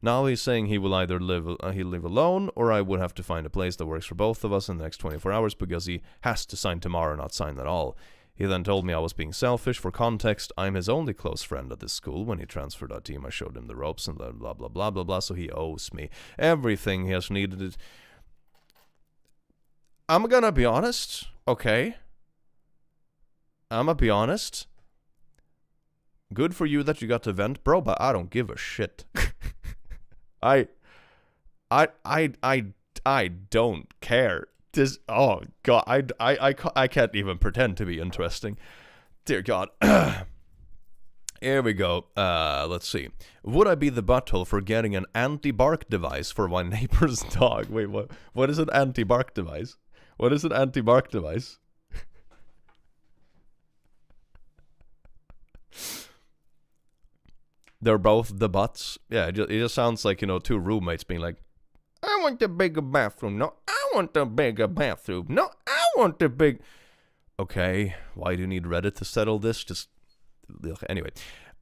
Now he's saying he will either he'll live alone, or I would have to find a place that works for both of us in the next 24 hours because he has to sign tomorrow, not sign at all. He then told me I was being selfish. For context, I'm his only close friend at this school. When he transferred our team, I showed him the ropes and blah, blah, blah, blah, blah, blah, so he owes me everything he has needed. I'm gonna be honest, okay? I'm gonna be honest. Good for you that you got to vent, bro, but I don't give a shit. I don't care. This, oh god, I can't even pretend to be interesting. Dear God. Here we go. Let's see. Would I be the butthole for getting an anti-bark device for my neighbor's dog? Wait, what? What is an anti-bark device? What is an anti-bark device? They're both the butts. Yeah, it just sounds like, you know, two roommates being like, I want the bigger bathroom. No, I want the bigger bathroom. No, I want the big... Okay, why do you need Reddit to settle this? Just... Anyway,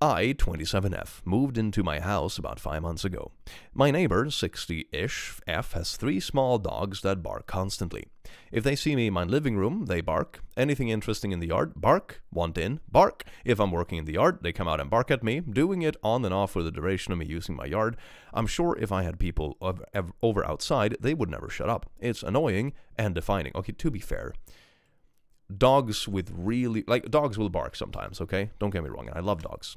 I, 27F, moved into my house about 5 months ago. My neighbor, 60-ish F, has 3 small dogs that bark constantly. If they see me in my living room, they bark. Anything interesting in the yard, bark. Want in, bark. If I'm working in the yard, they come out and bark at me, doing it on and off for the duration of me using my yard. I'm sure if I had people over outside, they would never shut up. It's annoying and defining. Okay, to be fair, dogs with really... Like, dogs will bark sometimes, okay? Don't get me wrong, I love dogs.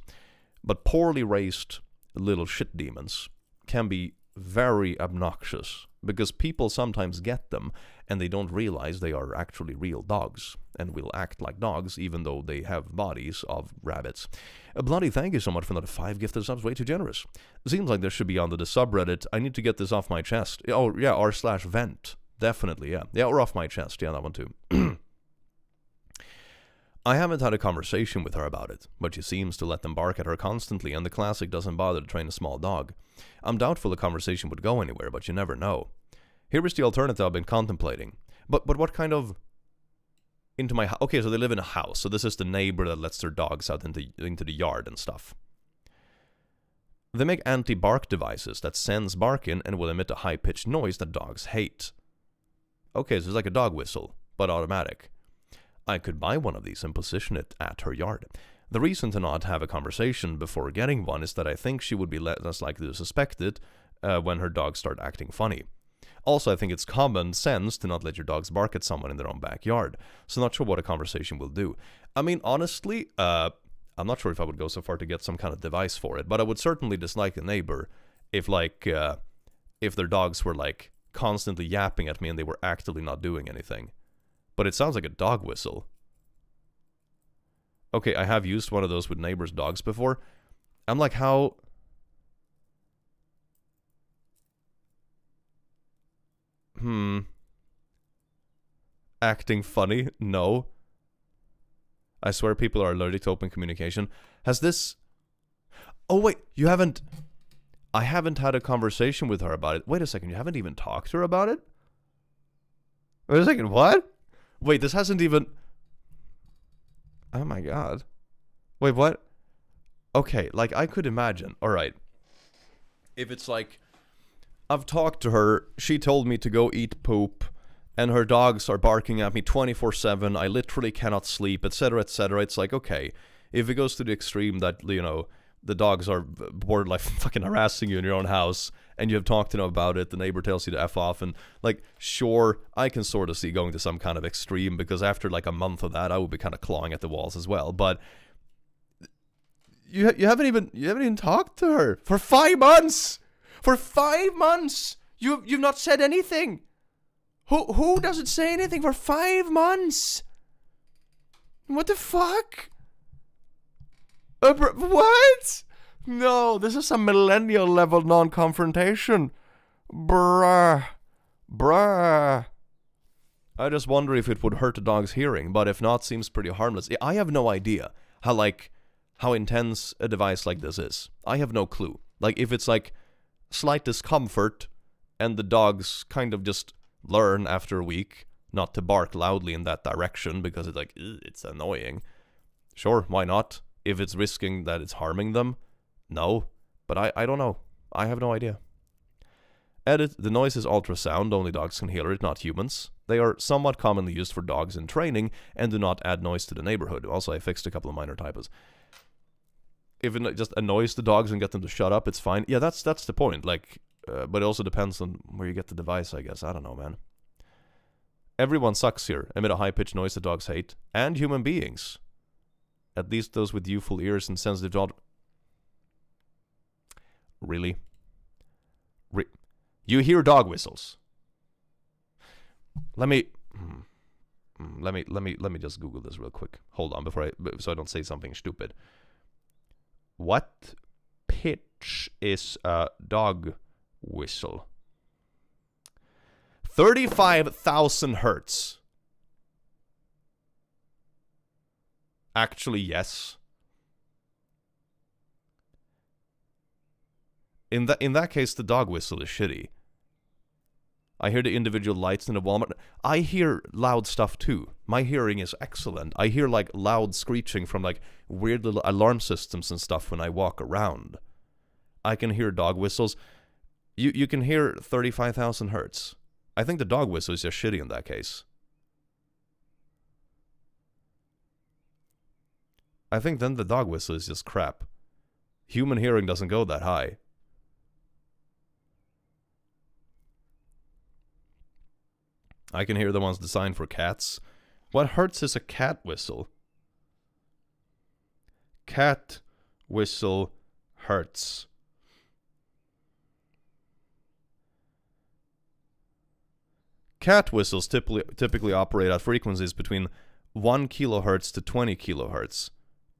But poorly raised little shit demons can be very obnoxious because people sometimes get them and they don't realize they are actually real dogs and will act like dogs even though they have bodies of rabbits. Bloody thank you so much for another 5 gifted subs, way too generous. Seems like this should be on the subreddit. I need to get this off my chest. Oh yeah, r/vent. Definitely, yeah. Yeah, or off my chest. Yeah, that one too. I haven't had a conversation with her about it, but she seems to let them bark at her constantly, and the classic doesn't bother to train a small dog. I'm doubtful the conversation would go anywhere, but you never know. Here is the alternative I've been contemplating. But what kind of... Into my... Okay, so they live in a house, so this is the neighbor that lets their dogs out into the yard and stuff. They make anti-bark devices that sends bark in and will emit a high-pitched noise that dogs hate. Okay, so it's like a dog whistle, but automatic. I could buy one of these and position it at her yard. The reason to not have a conversation before getting one is that I think she would be less likely to suspect it when her dogs start acting funny. Also, I think it's common sense to not let your dogs bark at someone in their own backyard, so not sure what a conversation will do. I mean, honestly, I'm not sure if I would go so far to get some kind of device for it, but I would certainly dislike a neighbor if, like, if their dogs were, like, constantly yapping at me and they were actively not doing anything. But it sounds like a dog whistle. Okay, I have used one of those with neighbors' dogs before. I'm like, how... Acting funny? No. I swear people are allergic to open communication. Has this... Oh, wait, you haven't... I haven't had a conversation with her about it. Wait a second, you haven't even talked to her about it? Wait a second, what? Wait, this hasn't even... Oh my god. Wait, what? Okay, like, I could imagine. Alright. If it's like... I've talked to her, she told me to go eat poop, and her dogs are barking at me 24/7, I literally cannot sleep, etc, etc. It's like, okay, if it goes to the extreme that, you know, the dogs are borderline fucking harassing you in your own house, and you have talked to them about it, the neighbor tells you to F off, and, like, sure, I can sort of see going to some kind of extreme, because after, like, a month of that, I would be kind of clawing at the walls as well, but... You haven't even talked to her for 5 months! For 5 months! You've not said anything! Who doesn't say anything for 5 months? What the fuck? What? No, this is a millennial level non-confrontation. Bruh. I just wonder if it would hurt the dog's hearing, but if not, seems pretty harmless. I have no idea how intense a device like this is. I have no clue. Like, if it's like slight discomfort and the dogs kind of just learn after a week not to bark loudly in that direction because it's like, it's annoying. Sure, why not? If it's risking that it's harming them, no. But I don't know. I have no idea. Edit, the noise is ultrasound, only dogs can hear it, not humans. They are somewhat commonly used for dogs in training and do not add noise to the neighborhood. Also, I fixed a couple of minor typos. If it just annoys the dogs and get them to shut up, it's fine. Yeah, that's the point. Like, but it also depends on where you get the device, I guess. I don't know, man. Everyone sucks here. Emit a high-pitched noise that dogs hate. And human beings. At least those with youthful ears and sensitive jaw. Really? You hear dog whistles. Let me just Google this real quick. Hold on, so I don't say something stupid. What pitch is a dog whistle? 35,000 hertz. Actually, yes. In that case, the dog whistle is shitty. I hear the individual lights in the Walmart. I hear loud stuff too. My hearing is excellent. I hear like loud screeching from like weird little alarm systems and stuff when I walk around. I can hear dog whistles. You can hear 35,000 hertz. I think the dog whistle is just shitty in that case. I think then the dog whistle is just crap. Human hearing doesn't go that high. I can hear the ones designed for cats. What hertz is a cat whistle? Cat whistle hertz. Cat whistles typically operate at frequencies between 1 kilohertz to 20 kilohertz.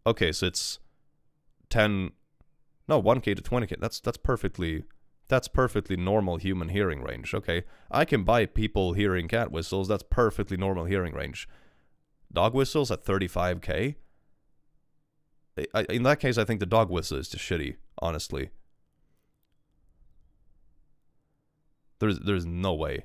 Okay, so it's 1K to 20K. That's perfectly normal human hearing range. Okay, I can buy people hearing cat whistles. That's perfectly normal hearing range. Dog whistles at 35K? In that case, I think the dog whistle is just shitty, honestly. There's no way.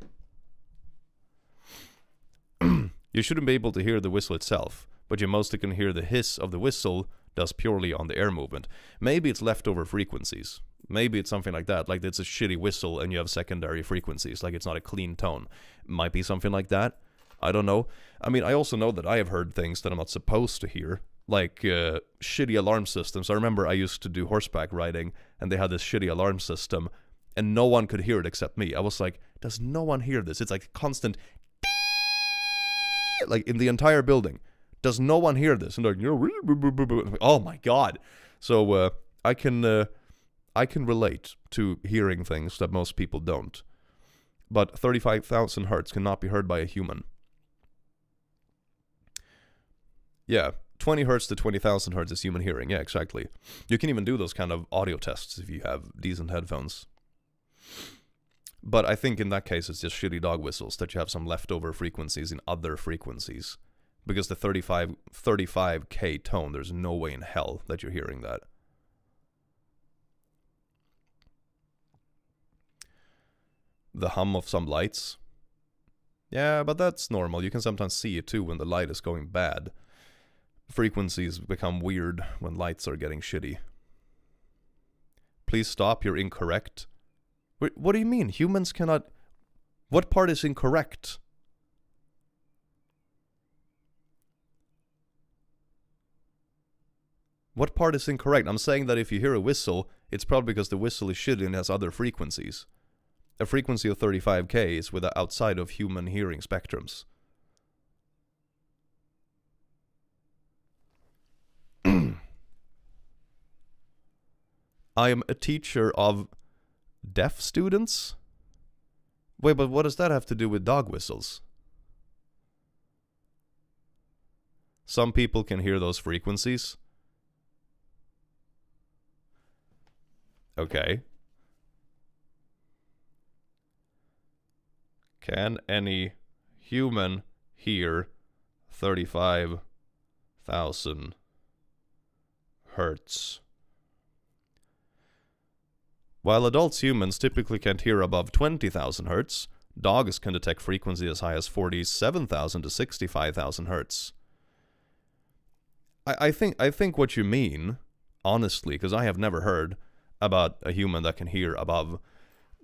You shouldn't be able to hear the whistle itself, but you mostly can hear the hiss of the whistle, thus purely on the air movement. Maybe it's leftover frequencies. Maybe it's something like that, like it's a shitty whistle and you have secondary frequencies, like it's not a clean tone. Might be something like that. I don't know. I mean, I also know that I have heard things that I'm not supposed to hear, like shitty alarm systems. I remember I used to do horseback riding, and they had this shitty alarm system, and no one could hear it except me. I was like, does no one hear this? It's like constant, like in the entire building. Does no one hear this? And like, oh my god. So I can relate to hearing things that most people don't. But 35,000 hertz cannot be heard by a human. Yeah, 20 hertz to 20,000 hertz is human hearing. Yeah, exactly. You can even do those kind of audio tests if you have decent headphones. But I think in that case it's just shitty dog whistles, that you have some leftover frequencies in other frequencies. Because the 35K tone, there's no way in hell that you're hearing that. The hum of some lights. Yeah, but that's normal. You can sometimes see it too when the light is going bad. Frequencies become weird when lights are getting shitty. Please stop, you're incorrect. Wait, what do you mean? Humans cannot... What part is incorrect? What part is incorrect? I'm saying that if you hear a whistle, it's probably because the whistle is shitty and has other frequencies. A frequency of 35K is outside of human hearing spectrums. I am a teacher of deaf students? Wait, but what does that have to do with dog whistles? Some people can hear those frequencies. Okay. Can any human hear 35,000 hertz? While adult humans typically can't hear above 20,000 hertz, dogs can detect frequency as high as 47,000 to 65,000 hertz. I think what you mean, honestly, because I have never heard about a human that can hear above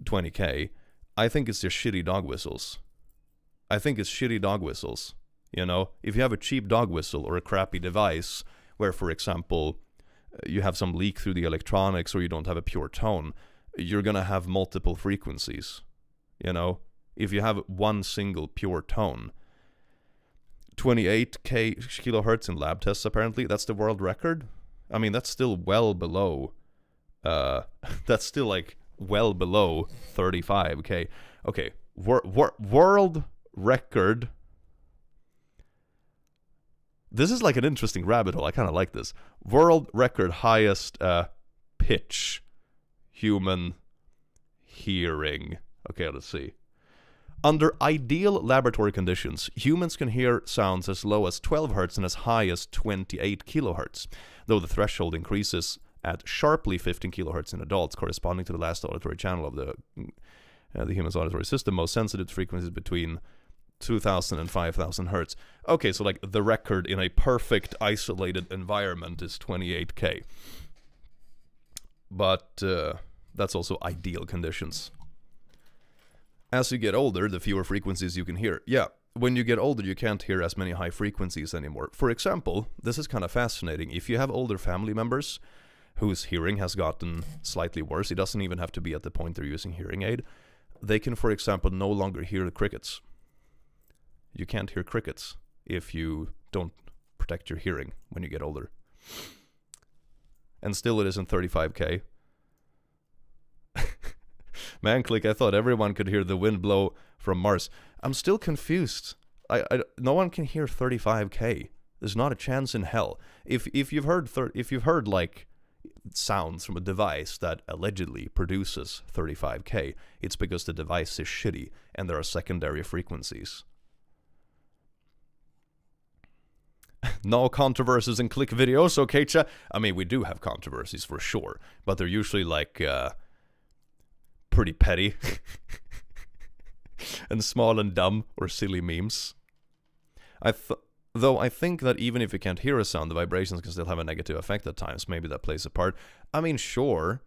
20k, I think it's just shitty dog whistles. I think it's shitty dog whistles. You know, if you have a cheap dog whistle or a crappy device where, for example, you have some leak through the electronics or you don't have a pure tone, you're gonna have multiple frequencies. You know, if you have one single pure tone, 28k kilohertz in lab tests, apparently that's the world record. I mean, that's still well below that's still like well below 35k. Okay, world record. This is like an interesting rabbit hole. I kind of like this. World record highest pitch human hearing. Okay, let's see. Under ideal laboratory conditions, humans can hear sounds as low as 12 Hz and as high as 28 kHz, though the threshold increases at sharply 15 kHz in adults, corresponding to the last auditory channel of the human's auditory system. Most sensitive frequencies between 2,000 and 5,000 Hz. Okay, so like the record in a perfect isolated environment is 28k. But that's also ideal conditions. As you get older, the fewer frequencies you can hear. Yeah, when you get older, you can't hear as many high frequencies anymore. For example, this is kind of fascinating. If you have older family members whose hearing has gotten slightly worse, it doesn't even have to be at the point they're using hearing aid, they can, for example, no longer hear the crickets. You can't hear crickets if you don't protect your hearing when you get older. And still it isn't 35k. Man, click, I thought everyone could hear the wind blow from Mars. I'm still confused. No one can hear 35k. There's not a chance in hell. If you've heard like sounds from a device that allegedly produces 35k, it's because the device is shitty and there are secondary frequencies. No controversies in click videos, okay, cha? I mean, we do have controversies for sure, but they're usually like pretty petty and small and dumb or silly memes. Though I think that even if you can't hear a sound, the vibrations can still have a negative effect at times. Maybe that plays a part. I mean, sure.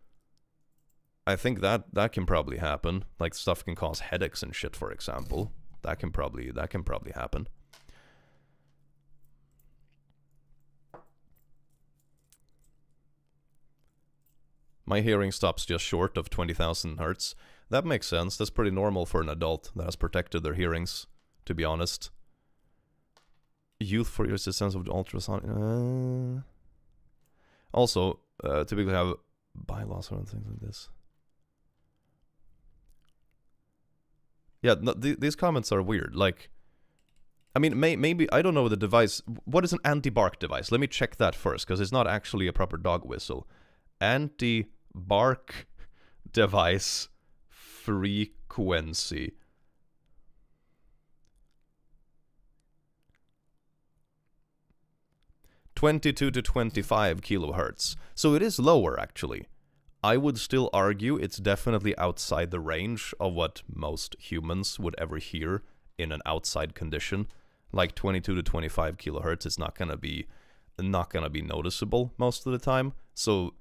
I think that can probably happen. Like stuff can cause headaches and shit, for example. That can probably happen. My hearing stops just short of 20,000 hertz. That makes sense. That's pretty normal for an adult that has protected their hearings, to be honest. Youth for your sense of ultrasonic. Also, typically have bylaws or things like this. Yeah, no, these comments are weird. Like, I mean, maybe, I don't know the device. What is an anti-bark device? Let me check that first, because it's not actually a proper dog whistle. Anti-bark device frequency. (22 to 25 kilohertz). So it is lower, actually. I would still argue it's definitely outside the range of what most humans would ever hear in an outside condition. Like 22 to 25 kilohertz is not gonna be noticeable most of the time. So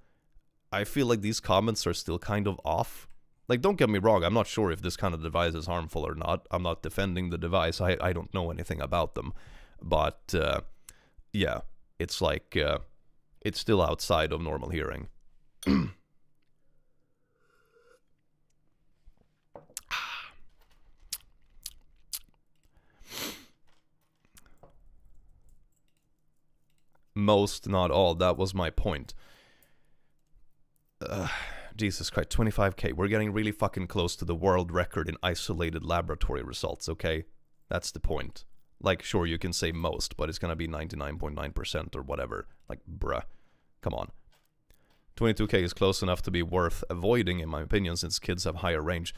I feel like these comments are still kind of off. Like, don't get me wrong, I'm not sure if this kind of device is harmful or not. I'm not defending the device. I don't know anything about them. But, yeah, it's like, it's still outside of normal hearing. Most, not all. That was my point. Jesus Christ, 25k. We're getting really fucking close to the world record in isolated laboratory results, okay? That's the point. Like, sure, you can say most, but it's gonna be 99.9% or whatever. Like, bruh. Come on. 22k is close enough to be worth avoiding, in my opinion, since kids have higher range.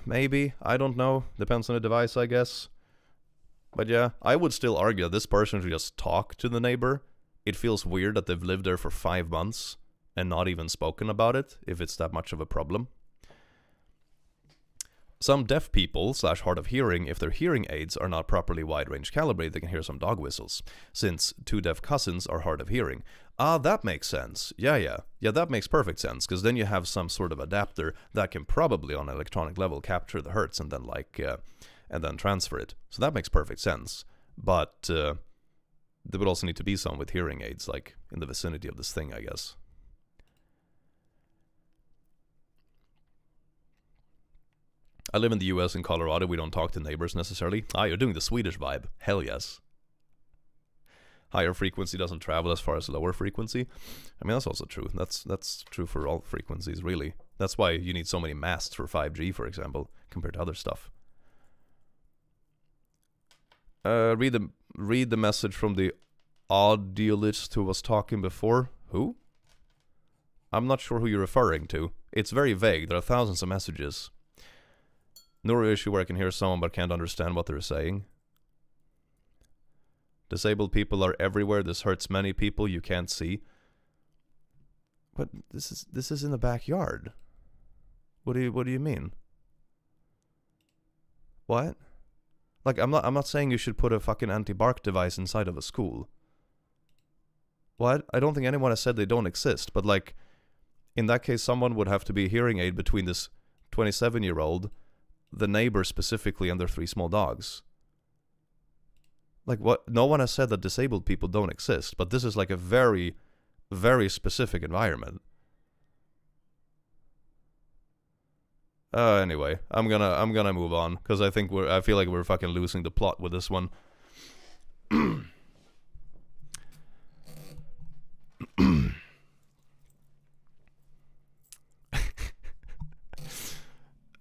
Maybe, I don't know. Depends on the device, I guess. But yeah, I would still argue that this person should just talk to the neighbor. It feels weird that they've lived there for 5 months and not even spoken about it, if it's that much of a problem. Some deaf people / hard of hearing, if their hearing aids are not properly wide range calibrated, they can hear some dog whistles, since 2 deaf cousins are hard of hearing. Ah, that makes sense. Yeah, that makes perfect sense, because then you have some sort of adapter that can probably on an electronic level capture the hertz and then and then transfer it. So that makes perfect sense. But there would also need to be some with hearing aids, like in the vicinity of this thing, I guess. I live in the US and Colorado. We don't talk to neighbors necessarily. Ah, you're doing the Swedish vibe. Hell yes. Higher frequency doesn't travel as far as lower frequency. I mean, that's also true. That's true for all frequencies, really. That's why you need so many masts for 5G, for example, compared to other stuff. Read the message from the audiolist who was talking before. Who? I'm not sure who you're referring to. It's very vague. There are thousands of messages. Neuro issue where I can hear someone but can't understand what they're saying. Disabled people are everywhere. This hurts many people you can't see. But this is in the backyard. What do you mean? What? Like, I'm not saying you should put a fucking anti-bark device inside of a school. What? I don't think anyone has said they don't exist, but like, in that case, someone would have to be a hearing aid between this 27-year-old, the neighbor specifically, and their 3 small dogs. Like, what? No one has said that disabled people don't exist, but this is like a very, very specific environment. Anyway, I'm gonna move on because I feel like we're fucking losing the plot with this one.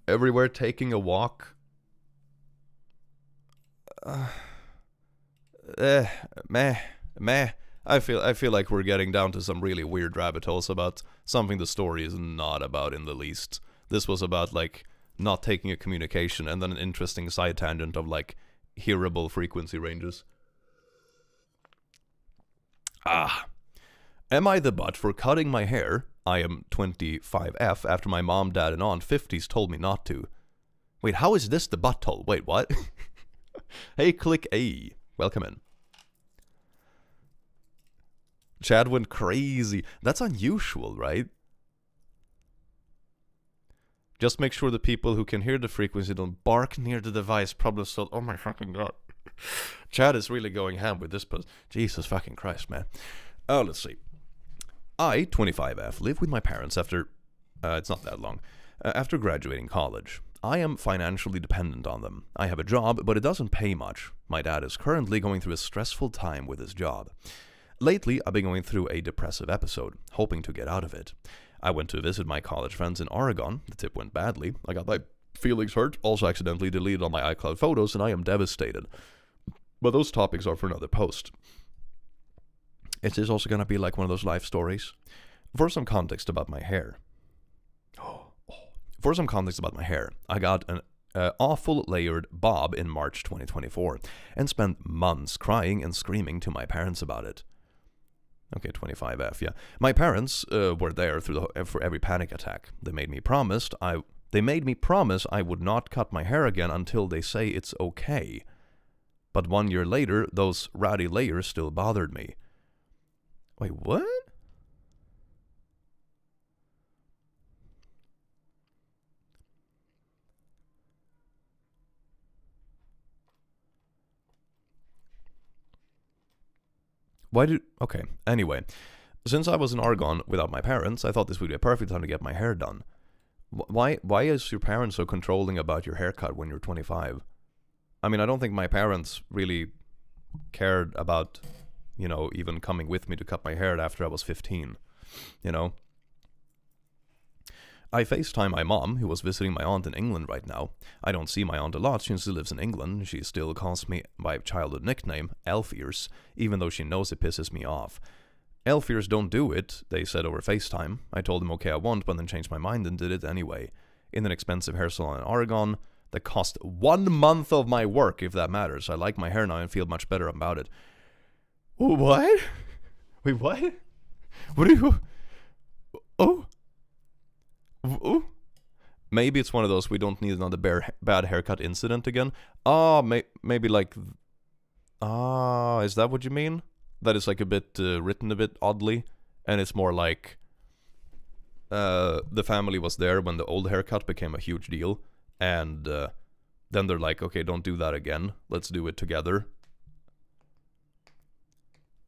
Everywhere taking a walk. Meh. I feel like we're getting down to some really weird rabbit holes about something the story is not about in the least. This was about, like, not taking a communication, and then an interesting side tangent of, like, hearable frequency ranges. Am I the butt for cutting my hair? I am 25F after my mom, dad, and aunt 50s told me not to. Wait, how is this the butthole? Wait, what? Hey, click A. Welcome in. Chad went crazy. That's unusual, right? Just make sure the people who can hear the frequency don't bark near the device. Problem solved. Oh my fucking god. Chad is really going ham with this post. Jesus fucking Christ, man. Oh, let's see. I, 25F, live with my parents after... it's not that long. After graduating college. I am financially dependent on them. I have a job, but it doesn't pay much. My dad is currently going through a stressful time with his job. Lately, I've been going through a depressive episode, hoping to get out of it. I went to visit my college friends in Oregon. The trip went badly. I got my feelings hurt, also accidentally deleted all my iCloud photos, and I am devastated. But those topics are for another post. It is also going to be like one of those life stories. For some context about my hair. I got an awful layered bob in March 2024 and spent months crying and screaming to my parents about it. Okay, 25F, yeah. My parents were there for every panic attack. They made me promise I would not cut my hair again until they say it's okay. But 1 year later, those rowdy layers still bothered me. Wait, what? Okay, anyway. Since I was in Oregon without my parents, I thought this would be a perfect time to get my hair done. Why is your parents so controlling about your haircut when you're 25? I mean, I don't think my parents really cared about, even coming with me to cut my hair after I was 15, I FaceTime my mom, who was visiting my aunt in England right now. I don't see my aunt a lot since she lives in England. She still calls me my childhood nickname, Elf Ears, even though she knows it pisses me off. Elfiers don't do it, they said over FaceTime. I told them okay I won't, but then changed my mind and did it anyway. In an expensive hair salon in Oregon that cost 1 month of my work, if that matters. I like my hair now and feel much better about it. What? Wait, what? What are you... Oh? Oh? Maybe it's one of those we don't need another bad haircut incident again. Maybe like... is that what you mean? That is like a bit written a bit oddly, and it's more like the family was there when the old haircut became a huge deal, and then they're like, okay, don't do that again. Let's do it together.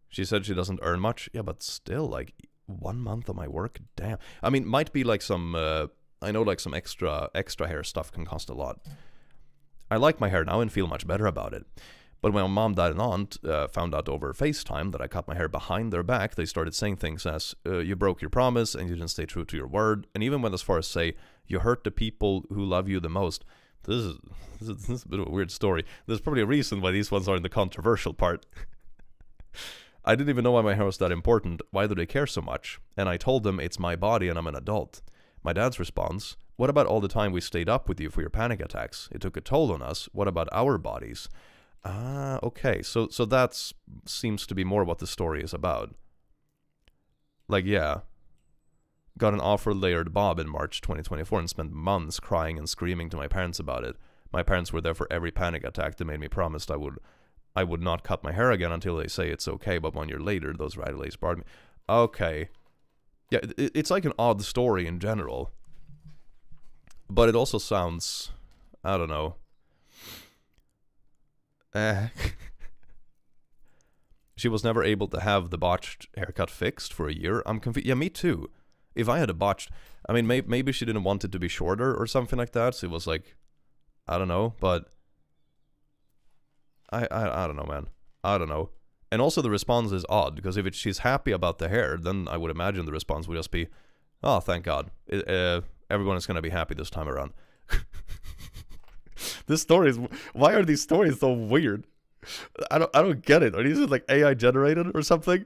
She said she doesn't earn much. Yeah, but still, like 1 month of my work, damn. I mean, might be like some. I know like some extra hair stuff can cost a lot. I like my hair now and feel much better about it. But when my mom, dad, and aunt found out over FaceTime that I cut my hair behind their back, they started saying things as, you broke your promise and you didn't stay true to your word. And even went as far as say, you hurt the people who love you the most. This is a bit of a weird story. There's probably a reason why these ones are in the controversial part. I didn't even know why my hair was that important. Why do they care so much? And I told them it's my body and I'm an adult. My dad's response, what about all the time we stayed up with you for your panic attacks? It took a toll on us. What about our bodies? Okay, so that seems to be more what the story is about. Like, yeah, got an offer layered bob in March 2024 and spent months crying and screaming to my parents about it. My parents were there for every panic attack. They made me promise I would not cut my hair again until they say it's okay, but 1 year later, those Rileys barred me. Okay. Yeah, it's like an odd story in general. But it also sounds, I don't know. She was never able to have the botched haircut fixed for a year. I'm confused. Yeah, me too. If I had a botched... I mean, maybe she didn't want it to be shorter or something like that. So it was like... I don't know, but... I don't know, man. I don't know. And also the response is odd, because if she's happy about the hair, then I would imagine the response would just be, oh, thank God. Everyone is going to be happy this time around. This story is... Why are these stories so weird? I don't get it. Are these like AI generated or something?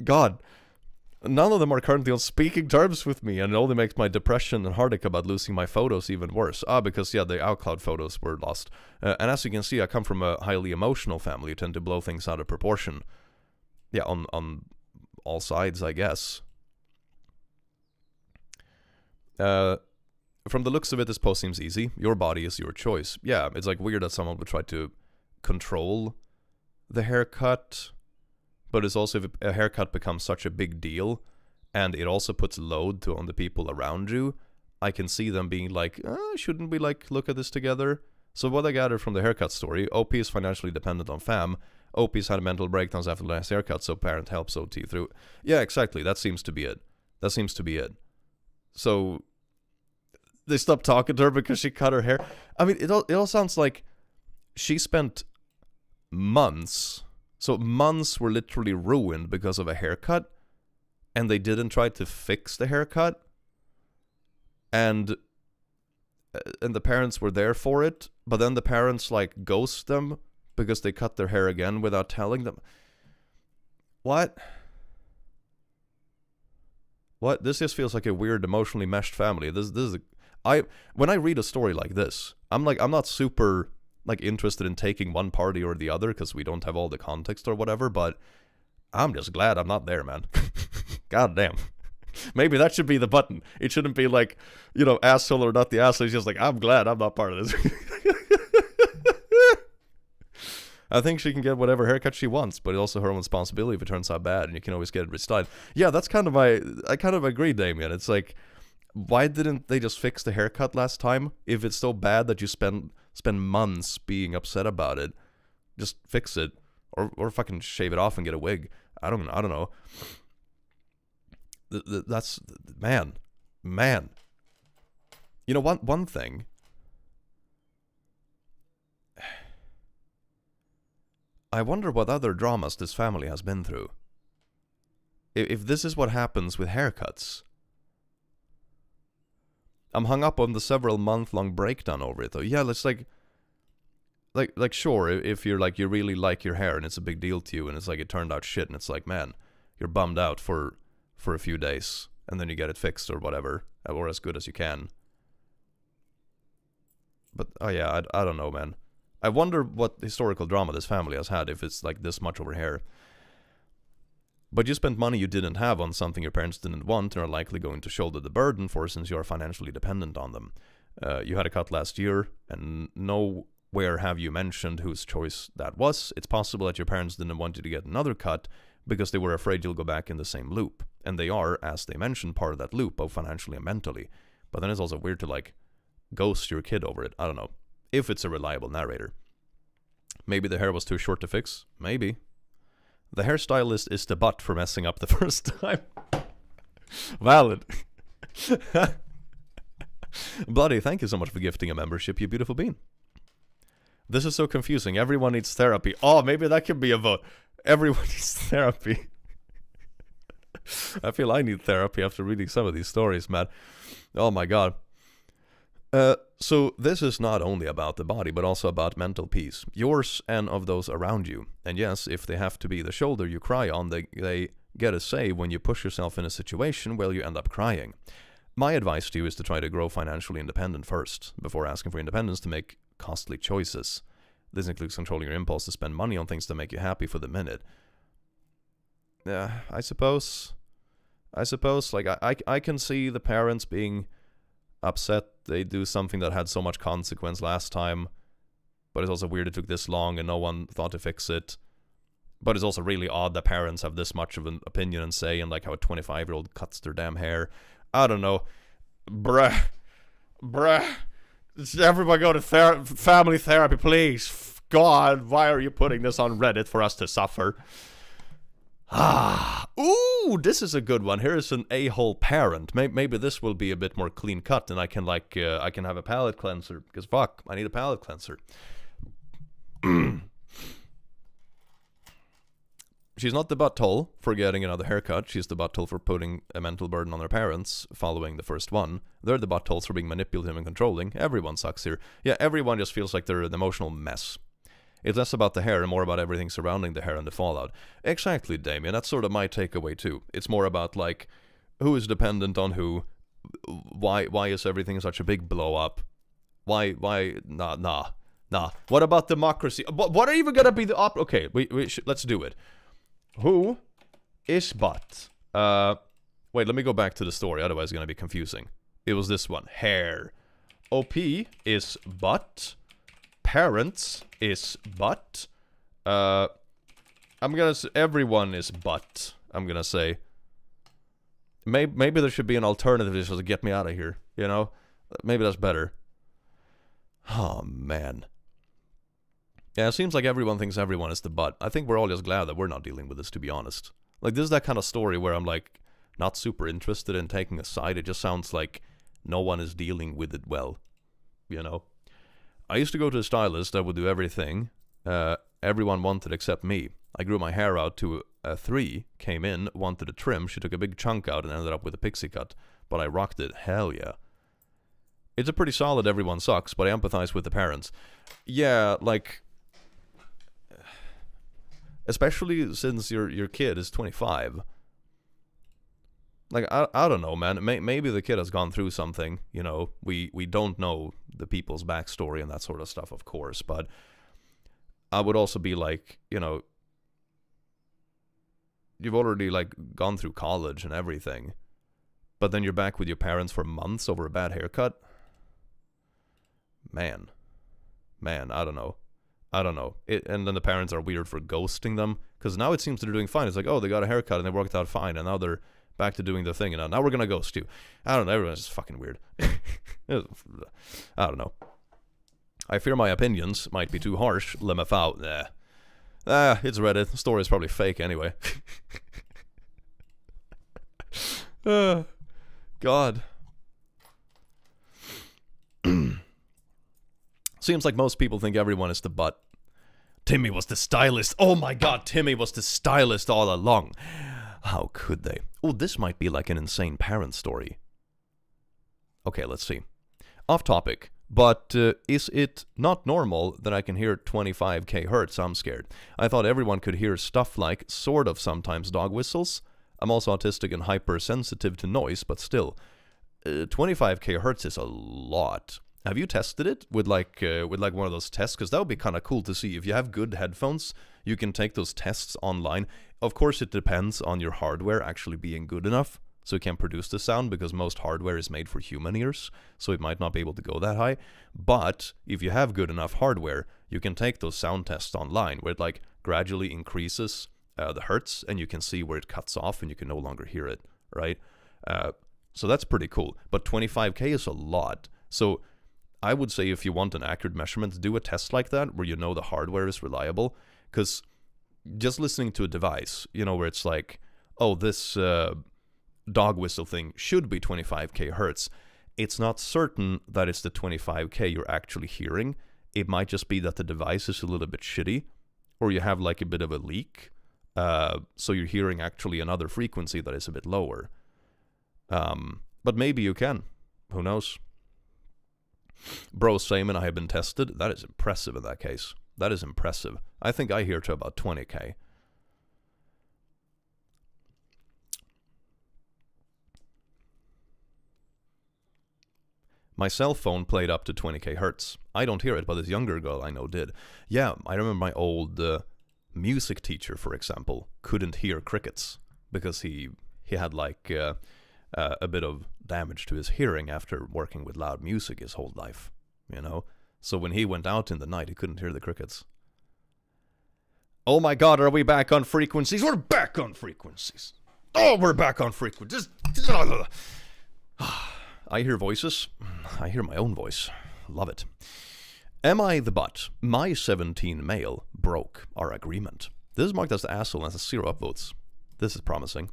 God. None of them are currently on speaking terms with me, and it only makes my depression and heartache about losing my photos even worse. Because, yeah, the iCloud photos were lost. And as you can see, I come from a highly emotional family who tend to blow things out of proportion. Yeah, on all sides, I guess. From the looks of it, this post seems easy. Your body is your choice. Yeah, it's like weird that someone would try to control the haircut, but it's also if a haircut becomes such a big deal and it also puts load on the people around you, I can see them being like, shouldn't we like look at this together? So what I gathered from the haircut story, OP is financially dependent on fam. OP's had mental breakdowns after the last haircut, so parent helps OT through. Yeah, exactly. That seems to be it. So they stopped talking to her because she cut her hair. I mean, it all sounds like she spent months. So months were literally ruined because of a haircut, and they didn't try to fix the haircut. And the parents were there for it, but then the parents like ghost them because they cut their hair again without telling them. What? This just feels like a weird emotionally meshed family. This is when I read a story like this, I'm not super like interested in taking one party or the other because we don't have all the context or whatever, but I'm just glad I'm not there, man. God damn. Maybe that should be the button. It shouldn't be like, asshole or not the asshole. It's just like, I'm glad I'm not part of this. I think she can get whatever haircut she wants, but it's also her own responsibility if it turns out bad, and you can always get it restyled. Yeah, that's kind of I kind of agree, Damien. It's like, why didn't they just fix the haircut last time? If it's so bad that you spend months being upset about it, just fix it, or fucking shave it off and get a wig. I don't know. That's man. One thing. I wonder what other dramas this family has been through. If this is what happens with haircuts. I'm hung up on the several month-long breakdown over it, though. Yeah, let's like sure, if you're like, you really like your hair and it's a big deal to you and it's like it turned out shit and it's like, man, you're bummed out for a few days, and then you get it fixed or whatever, or as good as you can. But oh yeah, I don't know, man. I wonder what historical drama this family has had if it's like this much over here. But you spent money you didn't have on something your parents didn't want and are likely going to shoulder the burden for since you are financially dependent on them. You had a cut last year, and nowhere have you mentioned whose choice that was. It's possible that your parents didn't want you to get another cut because they were afraid you'll go back in the same loop. And they are, as they mentioned, part of that loop, both financially and mentally. But then it's also weird to, like, ghost your kid over it. I don't know. If it's a reliable narrator. Maybe the hair was too short to fix. Maybe. The hairstylist is the butt for messing up the first time. Valid. Bloody, thank you so much for gifting a membership, you beautiful bean. This is so confusing. Everyone needs therapy. Oh, maybe that could be a vote. Everyone needs therapy. I feel I need therapy after reading some of these stories, man. Oh my god. So this is not only about the body, but also about mental peace. Yours and of those around you. And yes, if they have to be the shoulder you cry on, they get a say when you push yourself in a situation where you end up crying. My advice to you is to try to grow financially independent first, before asking for independence to make costly choices. This includes controlling your impulse to spend money on things that make you happy for the minute. I suppose, like, I can see the parents being upset they do something that had so much consequence last time, but it's also weird it took this long and no one thought to fix it. But it's also really odd that parents have this much of an opinion and say in like how a 25-year-old cuts their damn hair. I don't know. Bruh. Everybody go to family therapy, please. God, why are you putting this on Reddit for us to suffer? Ooh, this is a good one. Here is an a-hole parent. Maybe this will be a bit more clean cut, and I can I can have a palate cleanser because fuck, I need a palate cleanser. She's not the butthole for getting another haircut. She's the butthole for putting a mental burden on their parents following the first one. They're the buttholes for being manipulative and controlling. Everyone sucks here. Yeah, everyone just feels like they're an emotional mess. It's less about the hair and more about everything surrounding the hair and the fallout. Exactly, Damien. That's sort of my takeaway too. It's more about like who is dependent on who. Why is everything such a big blow up? Why nah. What about democracy? What are even gonna be the okay, let's do it. Who is butt? Wait, let me go back to the story, otherwise it's gonna be confusing. It was this one. Hair. OP is butt. Parents is butt. I'm gonna say everyone is butt. I'm gonna say. Maybe there should be an alternative just to get me out of here. You know, maybe that's better. Oh man. Yeah, it seems like everyone thinks everyone is the butt. I think we're all just glad that we're not dealing with this, to be honest. Like, this is that kind of story where I'm like not super interested in taking a side. It just sounds like no one is dealing with it well. You know. I used to go to a stylist that would do everything. Everyone wanted except me. I grew my hair out to a 3, came in, wanted a trim. She took a big chunk out and ended up with a pixie cut. But I rocked it. Hell yeah. It's a pretty solid everyone sucks, but I empathize with the parents. Yeah, like... Especially since your kid is 25. Like, I don't know, man. Maybe the kid has gone through something, you know. We don't know the people's backstory and that sort of stuff, of course. But I would also be like, you know, you've already, like, gone through college and everything. But then you're back with your parents for months over a bad haircut. Man, I don't know. And then the parents are weird for ghosting them. Because now it seems they're doing fine. It's like, oh, they got a haircut and they worked out fine. And now they're back to doing their thing, and now we're gonna ghost you. I don't know, everyone's just fucking weird. I don't know. I fear my opinions might be too harsh. Let me out. It's Reddit. The story is probably fake anyway. God. Seems like most people think everyone is the butt. Timmy was the stylist. Oh my god, Timmy was the stylist all along. How could they? Oh, this might be like an insane parent story. Okay, let's see. Off topic, but is it not normal that I can hear 25k hertz? I'm scared. I thought everyone could hear stuff like, sort of sometimes, dog whistles. I'm also autistic and hypersensitive to noise, but still, 25k hertz is a lot. Have you tested it with like one of those tests? Because that would be kind of cool to see. If you have good headphones, you can take those tests online. Of course, it depends on your hardware actually being good enough so it can produce the sound, because most hardware is made for human ears, so it might not be able to go that high. But if you have good enough hardware, you can take those sound tests online where it like gradually increases the hertz, and you can see where it cuts off and you can no longer hear it, right? So that's pretty cool. But 25k is a lot. So I would say if you want an accurate measurement, do a test like that where you know the hardware is reliable. Because just listening to a device, you know, where it's like, oh, this dog whistle thing should be 25k hertz. It's not certain that it's the 25k you're actually hearing. It might just be that the device is a little bit shitty, or you have like a bit of a leak. So you're hearing actually another frequency that is a bit lower. But maybe you can. Who knows? Bro, same, and I have been tested. That is impressive in that case. That is impressive. I think I hear to about 20k. My cell phone played up to 20k hertz. I don't hear it, but this younger girl I know did. Yeah, I remember my old music teacher, for example, couldn't hear crickets because he had like a bit of damage to his hearing after working with loud music his whole life, you know? So when he went out in the night, he couldn't hear the crickets. Oh my god, are we back on frequencies? We're back on frequencies! Oh, we're back on frequencies! I hear voices. I hear my own voice. Love it. Am I the butt? My 17 male broke our agreement. This is marked as the asshole and has 0 upvotes. This is promising.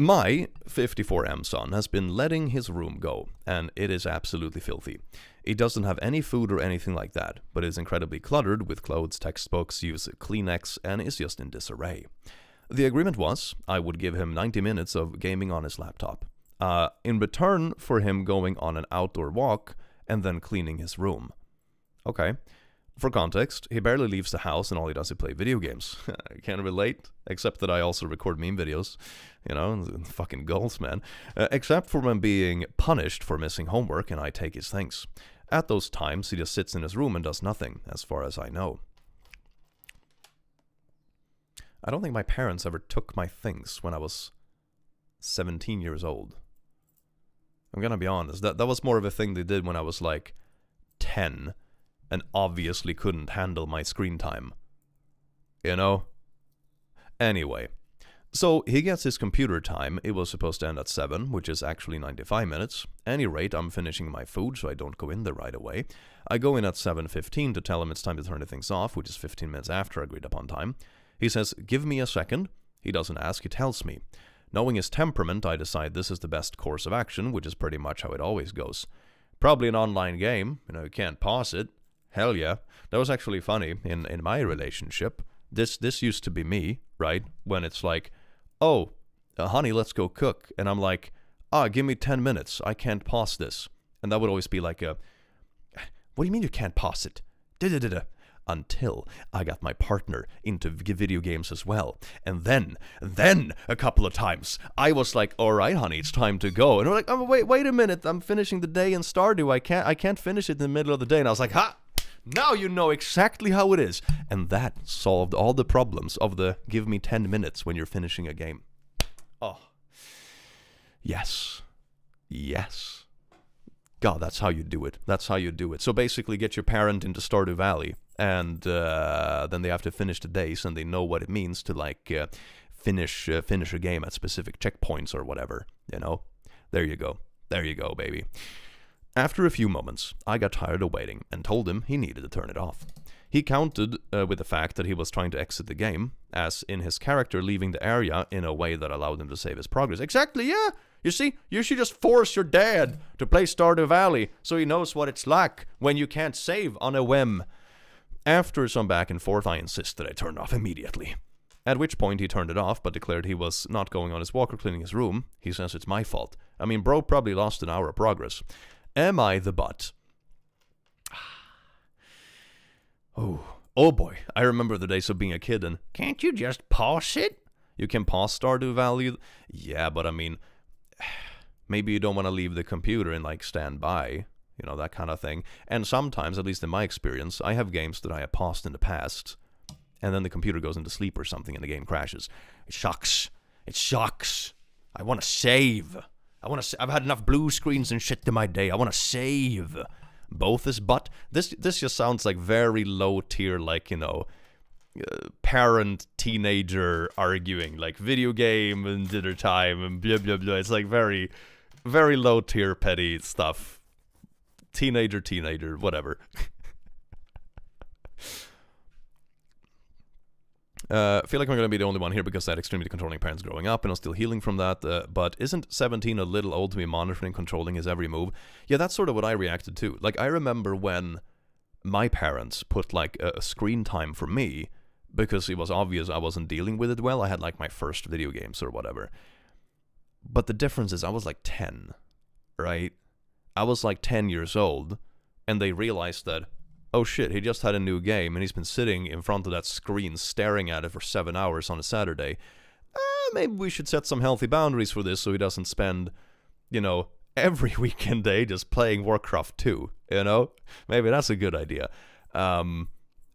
My 54M son has been letting his room go, and it is absolutely filthy. He doesn't have any food or anything like that, but is incredibly cluttered with clothes, textbooks, use Kleenex, and is just in disarray. The agreement was I would give him 90 minutes of gaming on his laptop, in return for him going on an outdoor walk and then cleaning his room. Okay. For context, he barely leaves the house and all he does is play video games. I can't relate, except that I also record meme videos. You know, fucking goals, man. Except for when being punished for missing homework and I take his things. At those times, he just sits in his room and does nothing, as far as I know. I don't think my parents ever took my things when I was 17 years old. I'm gonna be honest, that was more of a thing they did when I was like 10 and obviously couldn't handle my screen time. You know? Anyway, so he gets his computer time. It was supposed to end at 7, which is actually 95 minutes. Any rate, I'm finishing my food, so I don't go in there right away. I go in at 7:15 to tell him it's time to turn the things off, which is 15 minutes after agreed upon time. He says, give me a second. He doesn't ask, he tells me. Knowing his temperament, I decide this is the best course of action, which is pretty much how it always goes. Probably an online game, you know, you can't pause it. Hell yeah. That was actually funny in my relationship. This used to be me, right? When it's like, oh, honey, let's go cook. And I'm like, give me 10 minutes. I can't pause this. And that would always be like what do you mean you can't pause it? Da-da-da-da. Until I got my partner into video games as well. And then, a couple of times, I was like, all right, honey, it's time to go. And we're like, oh, wait a minute, I'm finishing the day in Stardew. I can't finish it in the middle of the day. And I was like, ha! Now you know exactly how it is. And that solved all the problems of the give me 10 minutes when you're finishing a game. Oh. Yes. Yes. God, that's how you do it. That's how you do it. So basically get your parent into Stardew Valley, and then they have to finish the days, and they know what it means to like finish a game at specific checkpoints or whatever, you know? There you go. There you go, baby. After a few moments, I got tired of waiting and told him he needed to turn it off. He countered with the fact that he was trying to exit the game, as in his character leaving the area in a way that allowed him to save his progress. Exactly, yeah! You see, you should just force your dad to play Stardew Valley so he knows what it's like when you can't save on a whim. After some back and forth, I insisted I turn it off immediately. At which point he turned it off, but declared he was not going on his walk or cleaning his room. He says it's my fault. I mean, bro probably lost an hour of progress. Am I the butt? Oh boy, I remember the days of being a kid and can't you just pause it? You can pause Stardew Valley. Yeah, but I mean, maybe you don't want to leave the computer and like stand by, you know, that kind of thing. And sometimes, at least in my experience, I have games that I have paused in the past, and then the computer goes into sleep or something and the game crashes. It sucks. It sucks. I want to save. I've had enough blue screens and shit in my day. I want to save. Both is but. This just sounds like very low tier, like, you know, parent teenager arguing, like video game and dinner time and blah blah blah. It's like very, very low tier petty stuff. Teenager, whatever. I feel like I'm going to be the only one here because I had extremely controlling parents growing up and I'm still healing from that. But isn't 17 a little old to be monitoring and controlling his every move? Yeah, that's sort of what I reacted to. Like, I remember when my parents put like a screen time for me because it was obvious I wasn't dealing with it well. I had like my first video games or whatever. But the difference is I was like 10, right? I was like 10 years old and they realized that, oh shit, he just had a new game and he's been sitting in front of that screen staring at it for 7 hours on a Saturday. Maybe we should set some healthy boundaries for this so he doesn't spend, you know, every weekend day just playing Warcraft 2, you know? Maybe that's a good idea. And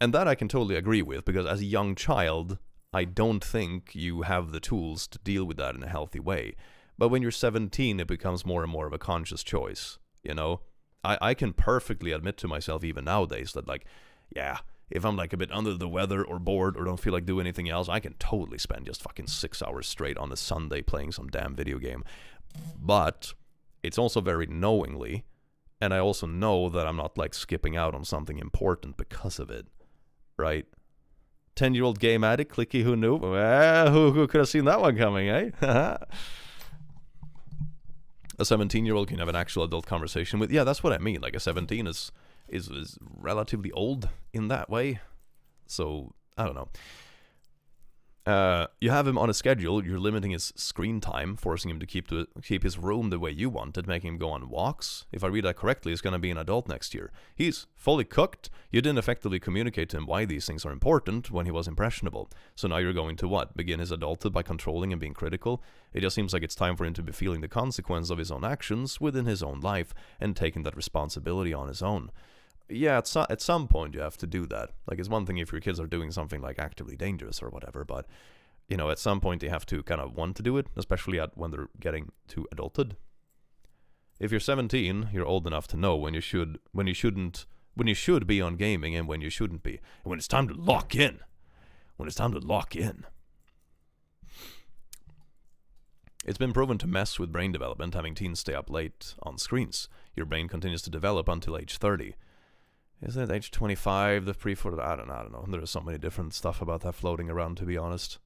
that I can totally agree with, because as a young child, I don't think you have the tools to deal with that in a healthy way. But when you're 17, it becomes more and more of a conscious choice, you know? I can perfectly admit to myself even nowadays that, like, yeah, if I'm like a bit under the weather or bored or don't feel like doing anything else, I can totally spend just fucking 6 hours straight on a Sunday playing some damn video game. But it's also very knowingly, and I also know that I'm not like skipping out on something important because of it, right? 10-year-old game addict, clicky, who knew? Well, who could have seen that one coming, eh? A 17-year-old can have an actual adult conversation with. Yeah, that's what I mean. Like, a 17 is relatively old in that way. So, I don't know. You have him on a schedule, you're limiting his screen time, forcing him to keep his room the way you want it, making him go on walks. If I read that correctly, he's going to be an adult next year. He's fully cooked. You didn't effectively communicate to him why these things are important when he was impressionable. So now you're going to what? Begin his adulthood by controlling and being critical? It just seems like it's time for him to be feeling the consequence of his own actions within his own life and taking that responsibility on his own. Yeah, at some point you have to do that. Like, it's one thing if your kids are doing something like actively dangerous or whatever, but, you know, at some point you have to kind of want to do it, especially when they're getting to adulthood. If you're 17, you're old enough to know when you should be on gaming and when you shouldn't be. And when it's time to lock in. It's been proven to mess with brain development having teens stay up late on screens. Your brain continues to develop until age 30. Isn't it age 25, the pre-40? I don't know. There's so many different stuff about that floating around, to be honest.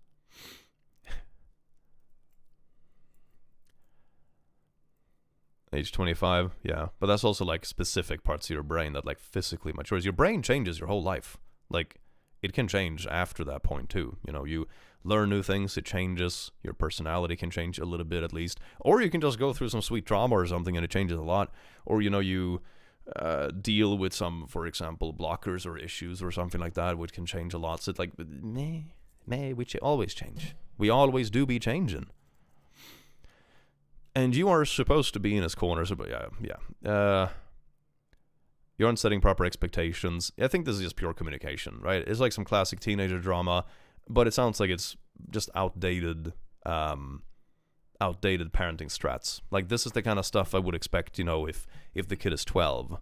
Age 25, yeah. But that's also like specific parts of your brain that like physically matures. Your brain changes your whole life. Like, it can change after that point too. You know, you learn new things, it changes. Your personality can change a little bit at least. Or you can just go through some sweet trauma or something and it changes a lot. Or, you know, you deal with some, for example, blockers or issues or something like that, which can change a lot. So it's like, we always change. We always do be changing. And you are supposed to be in his corner, so, but yeah. You aren't setting proper expectations. I think this is just pure communication, right? It's like some classic teenager drama, but it sounds like it's just outdated parenting strats. Like, this is the kind of stuff I would expect, you know, if the kid is 12,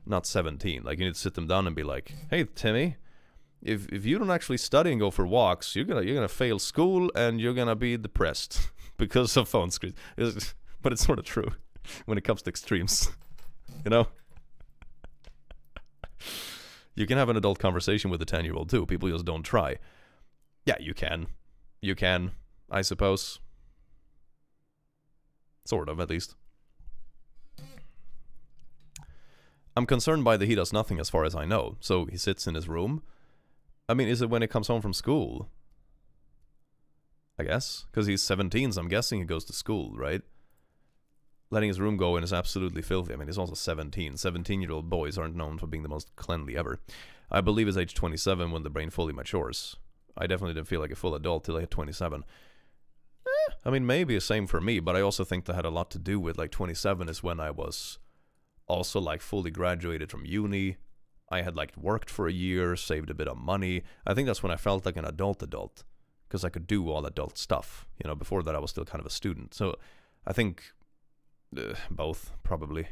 not 17. Like, you need to sit them down and be like, hey, Timmy, if you don't actually study and go for walks, you're gonna fail school and you're gonna be depressed because of phone screens. But it's sort of true when it comes to extremes, you know? You can have an adult conversation with a 10-year-old too. People just don't try. Yeah, you can. You can, I suppose. Sort of, at least. I'm concerned by the he does nothing as far as I know. So he sits in his room. I mean, is it when he comes home from school? I guess. Because he's 17, so I'm guessing he goes to school, right? letting his room go and is absolutely filthy. I mean, he's also 17. 17-year-old boys aren't known for being the most cleanly ever. I believe it's age 27 when the brain fully matures. I definitely didn't feel like a full adult till I hit 27. I mean, maybe the same for me, but I also think that had a lot to do with, like, 27 is when I was also, like, fully graduated from uni. I had, like, worked for a year, saved a bit of money. I think that's when I felt like an adult, because I could do all adult stuff. You know, before that I was still kind of a student. So I think both, probably.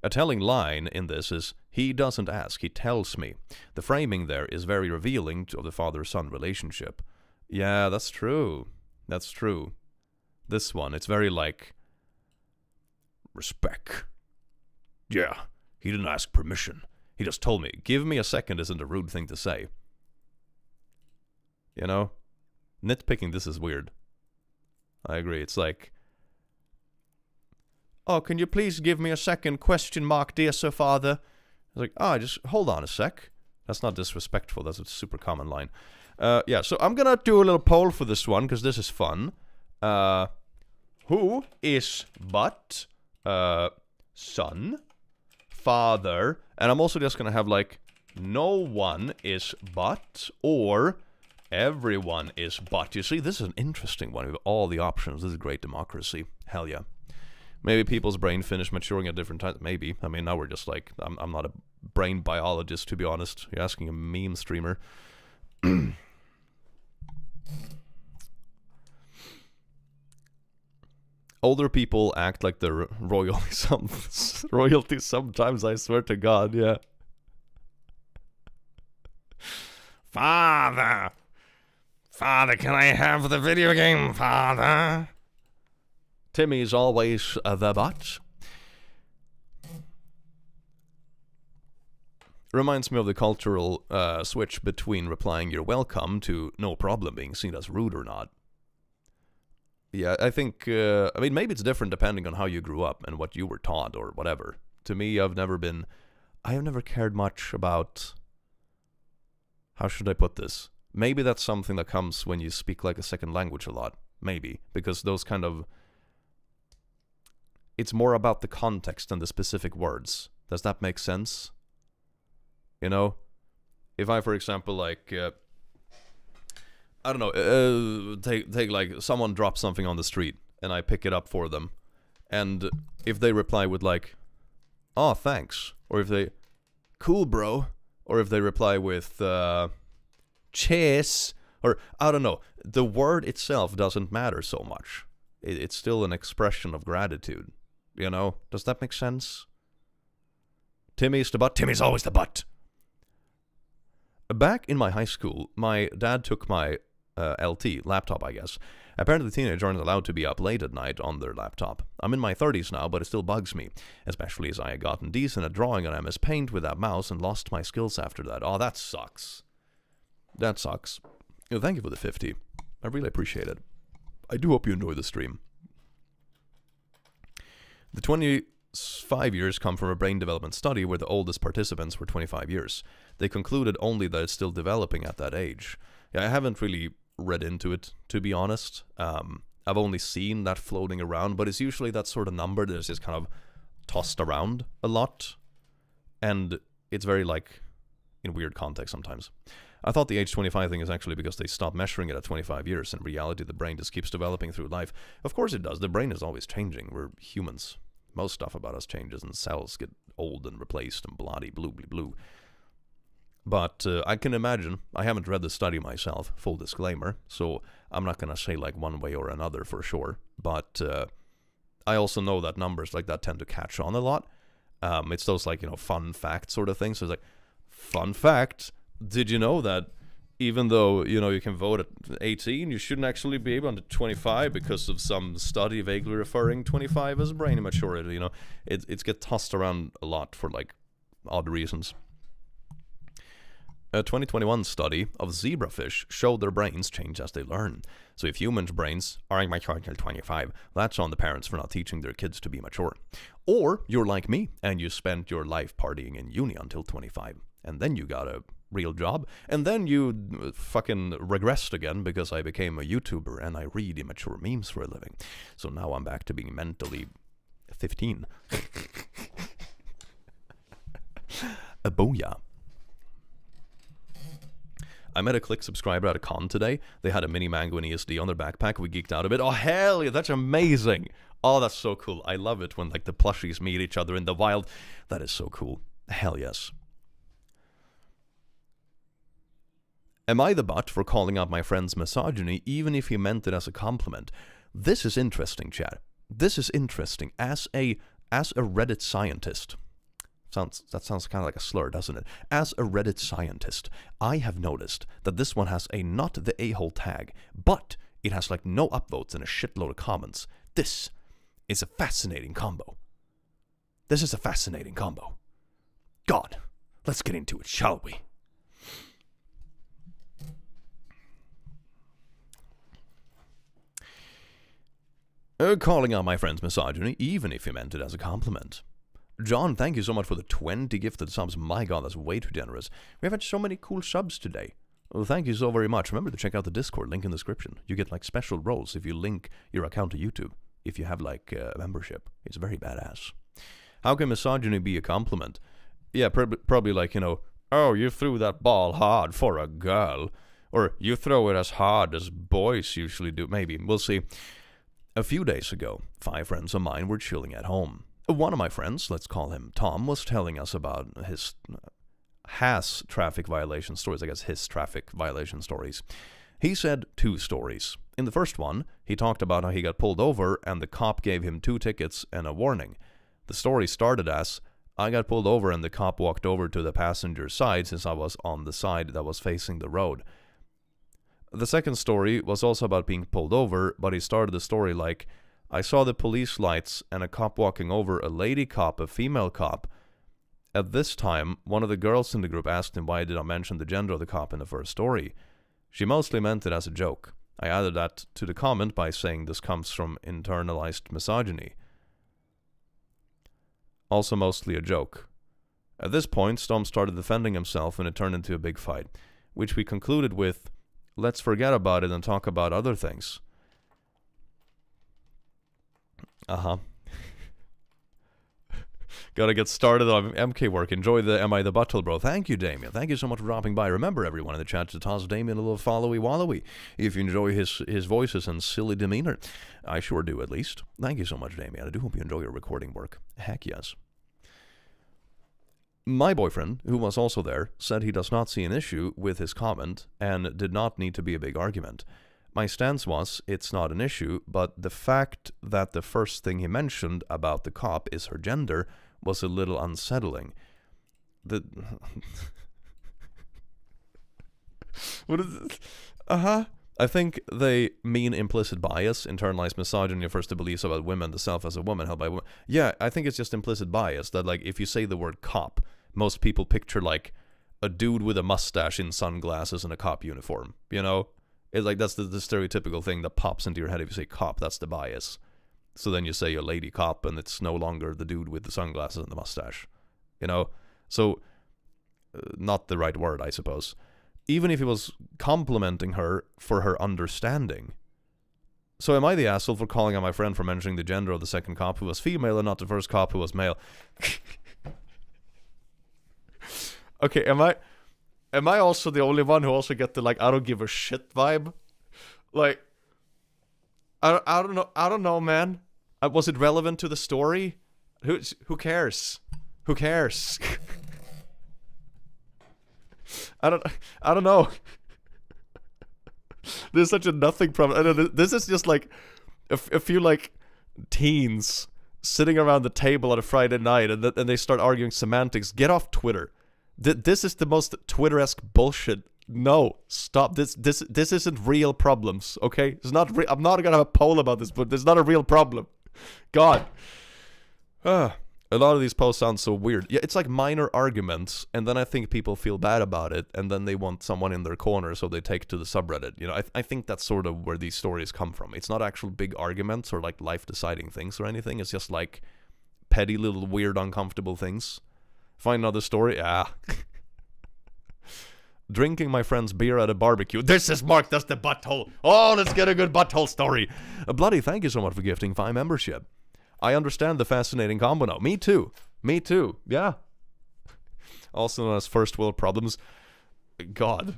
A telling line in this is, he doesn't ask, he tells me. The framing there is very revealing of the father-son relationship. Yeah, that's true. That's true. This one, it's very like, respect. Yeah, he didn't ask permission. He just told me. Give me a second isn't a rude thing to say. You know? Nitpicking this is weird. I agree. It's like, oh, can you please give me a second, ? Dear Sir Father? It's like, oh, just hold on a sec. That's not disrespectful. That's a super common line. Yeah, so I'm gonna do a little poll for this one, because this is fun. Who is but son, father, and I'm also just gonna have like, no one is but, or everyone is but. You see, this is an interesting one. We have all the options. This is great democracy. Hell yeah. Maybe people's brain finish maturing at different times. Maybe. I mean, now we're just like, I'm not a brain biologist, to be honest. You're asking a meme streamer. Older people act like they're royalty sometimes, I swear to God, yeah. Father! Father, can I have the video game, Father? Timmy's always the butt. Reminds me of the cultural switch between replying you're welcome to no problem being seen as rude or not. Yeah, I think, I mean, maybe it's different depending on how you grew up and what you were taught or whatever. To me, I have never cared much about, how should I put this? Maybe that's something that comes when you speak like a second language a lot. Maybe, because those kind of, it's more about the context than the specific words. Does that make sense? You know? If I, for example, like, I don't know, take like, someone drops something on the street, and I pick it up for them, and if they reply with like, oh, thanks, or if they, cool, bro, or if they reply with, cheers, or, I don't know, the word itself doesn't matter so much. It's still an expression of gratitude, you know? Does that make sense? Timmy's the butt. Timmy's always the butt. Back in my high school, my dad took my LT, laptop I guess. Apparently teenagers aren't allowed to be up late at night on their laptop. I'm in my 30s now, but it still bugs me, especially as I had gotten decent at drawing on MS Paint with that mouse and lost my skills after that. Oh, that sucks. That sucks. Thank you for the 50. I really appreciate it. I do hope you enjoy the stream. The 25 years come from a brain development study where the oldest participants were 25 years. They concluded only that it's still developing at that age. Yeah, I haven't really read into it, to be honest. I've only seen that floating around, but it's usually that sort of number that is just kind of tossed around a lot. And it's very, like, in weird context sometimes. I thought the age 25 thing is actually because they stopped measuring it at 25 years. In reality, the brain just keeps developing through life. Of course it does. The brain is always changing. We're humans. Most stuff about us changes, and cells get old and replaced and bloody blue, blue, blue. But I can imagine, I haven't read the study myself, full disclaimer, so I'm not going to say like one way or another for sure. But I also know that numbers like that tend to catch on a lot. It's those like, you know, fun fact sort of things. So it's like, fun fact, did you know that even though, you know, you can vote at 18, you shouldn't actually be able to 25 because of some study vaguely referring 25 as brain immaturity, you know? It's get tossed around a lot for like odd reasons. A 2021 study of zebrafish showed their brains change as they learn. So if humans' brains aren't mature until 25, that's on the parents for not teaching their kids to be mature. Or you're like me, and you spent your life partying in uni until 25, and then you got a real job. And then you fucking regressed again because I became a YouTuber and I read immature memes for a living. So now I'm back to being mentally 15. A booyah. I met a Click subscriber at a con today. They had a mini mango and ESD on their backpack. We geeked out a bit. Oh, hell yeah, that's amazing. Oh, that's so cool. I love it when like the plushies meet each other in the wild. That is so cool. Hell yes. Am I the butt for calling out my friend's misogyny even if he meant it as a compliment? This is interesting, Chad. This is interesting. As a Reddit scientist. That sounds kind of like a slur, doesn't it? As a Reddit scientist, I have noticed that this one has a not the a-hole tag, but it has like no upvotes and a shitload of comments. This is a fascinating combo. This is a fascinating combo. God, let's get into it, shall we? Calling out my friend's misogyny, even if he meant it as a compliment. John, thank you so much for the 20 gifted subs. My god, that's way too generous. We've had so many cool subs today. Well, thank you so very much. Remember to check out the Discord, link in the description. You get like special roles if you link your account to YouTube. If you have like a membership. It's very badass. How can misogyny be a compliment? Yeah, probably like, you know, oh, you threw that ball hard for a girl. Or you throw it as hard as boys usually do. Maybe, we'll see. A few days ago, 5 friends of mine were chilling at home. One of my friends, let's call him Tom, was telling us about his traffic violation stories, I guess his traffic violation stories. He said 2 stories. In the first one, he talked about how he got pulled over and the cop gave him 2 tickets and a warning. The story started as, I got pulled over and the cop walked over to the passenger side since I was on the side that was facing the road. The second story was also about being pulled over, but he started the story like, I saw the police lights and a cop walking over a lady cop, a female cop. At this time, one of the girls in the group asked him why did I mention the gender of the cop in the first story. She mostly meant it as a joke. I added that to the comment by saying this comes from internalized misogyny. Also mostly a joke. At this point, Storm started defending himself and it turned into a big fight, which we concluded with, let's forget about it and talk about other things. Gotta get started on MK work. Enjoy the Am I the Buttle, bro. Thank you, Damien. Thank you so much for dropping by. Remember, everyone in the chat, to toss Damien a little followy-wallowy if you enjoy his voices and silly demeanor. I sure do, at least. Thank you so much, Damien. I do hope you enjoy your recording work. Heck yes. My boyfriend, who was also there, said he does not see an issue with his comment and did not need to be a big argument. My stance was, it's not an issue, but the fact that the first thing he mentioned about the cop is her gender was a little unsettling. What is this? I think they mean implicit bias, internalized misogyny refers to beliefs about women, the self as a woman held by women. Yeah, I think it's just implicit bias, that like if you say the word cop, most people picture like a dude with a mustache in sunglasses and a cop uniform, you know? It's like that's the stereotypical thing that pops into your head if you say cop. That's the bias. So then you say a lady cop and it's no longer the dude with the sunglasses and the mustache. You know? So, not the right word, I suppose. Even if he was complimenting her for her understanding. So am I the asshole for calling out my friend for mentioning the gender of the second cop who was female and not the first cop who was male? Okay, am I also the only one who also get the like I don't give a shit vibe? Like I don't know, man. Was it relevant to the story? Who cares? Who cares? I don't know. There's such a nothing problem. I don't know, this is just like a few like teens sitting around the table on a Friday night and they start arguing semantics. Get off Twitter. This is the most Twitter-esque bullshit. No, stop. This isn't real problems, okay? It's not I'm not gonna have a poll about this, but it's not a real problem. God. A lot of these posts sound so weird. Yeah, it's like minor arguments, and then I think people feel bad about it, and then they want someone in their corner, so they take to the subreddit. You know, I think that's sort of where these stories come from. It's not actual big arguments or like life-deciding things or anything. It's just like petty little weird uncomfortable things. Find another story? drinking my friend's beer at a barbecue. This is marked as the butthole. Oh, let's get a good butthole story. Bloody, thank you so much for gifting 5 membership. I understand the fascinating combo now. Me too. Me too. Yeah. Also known as first world problems. God.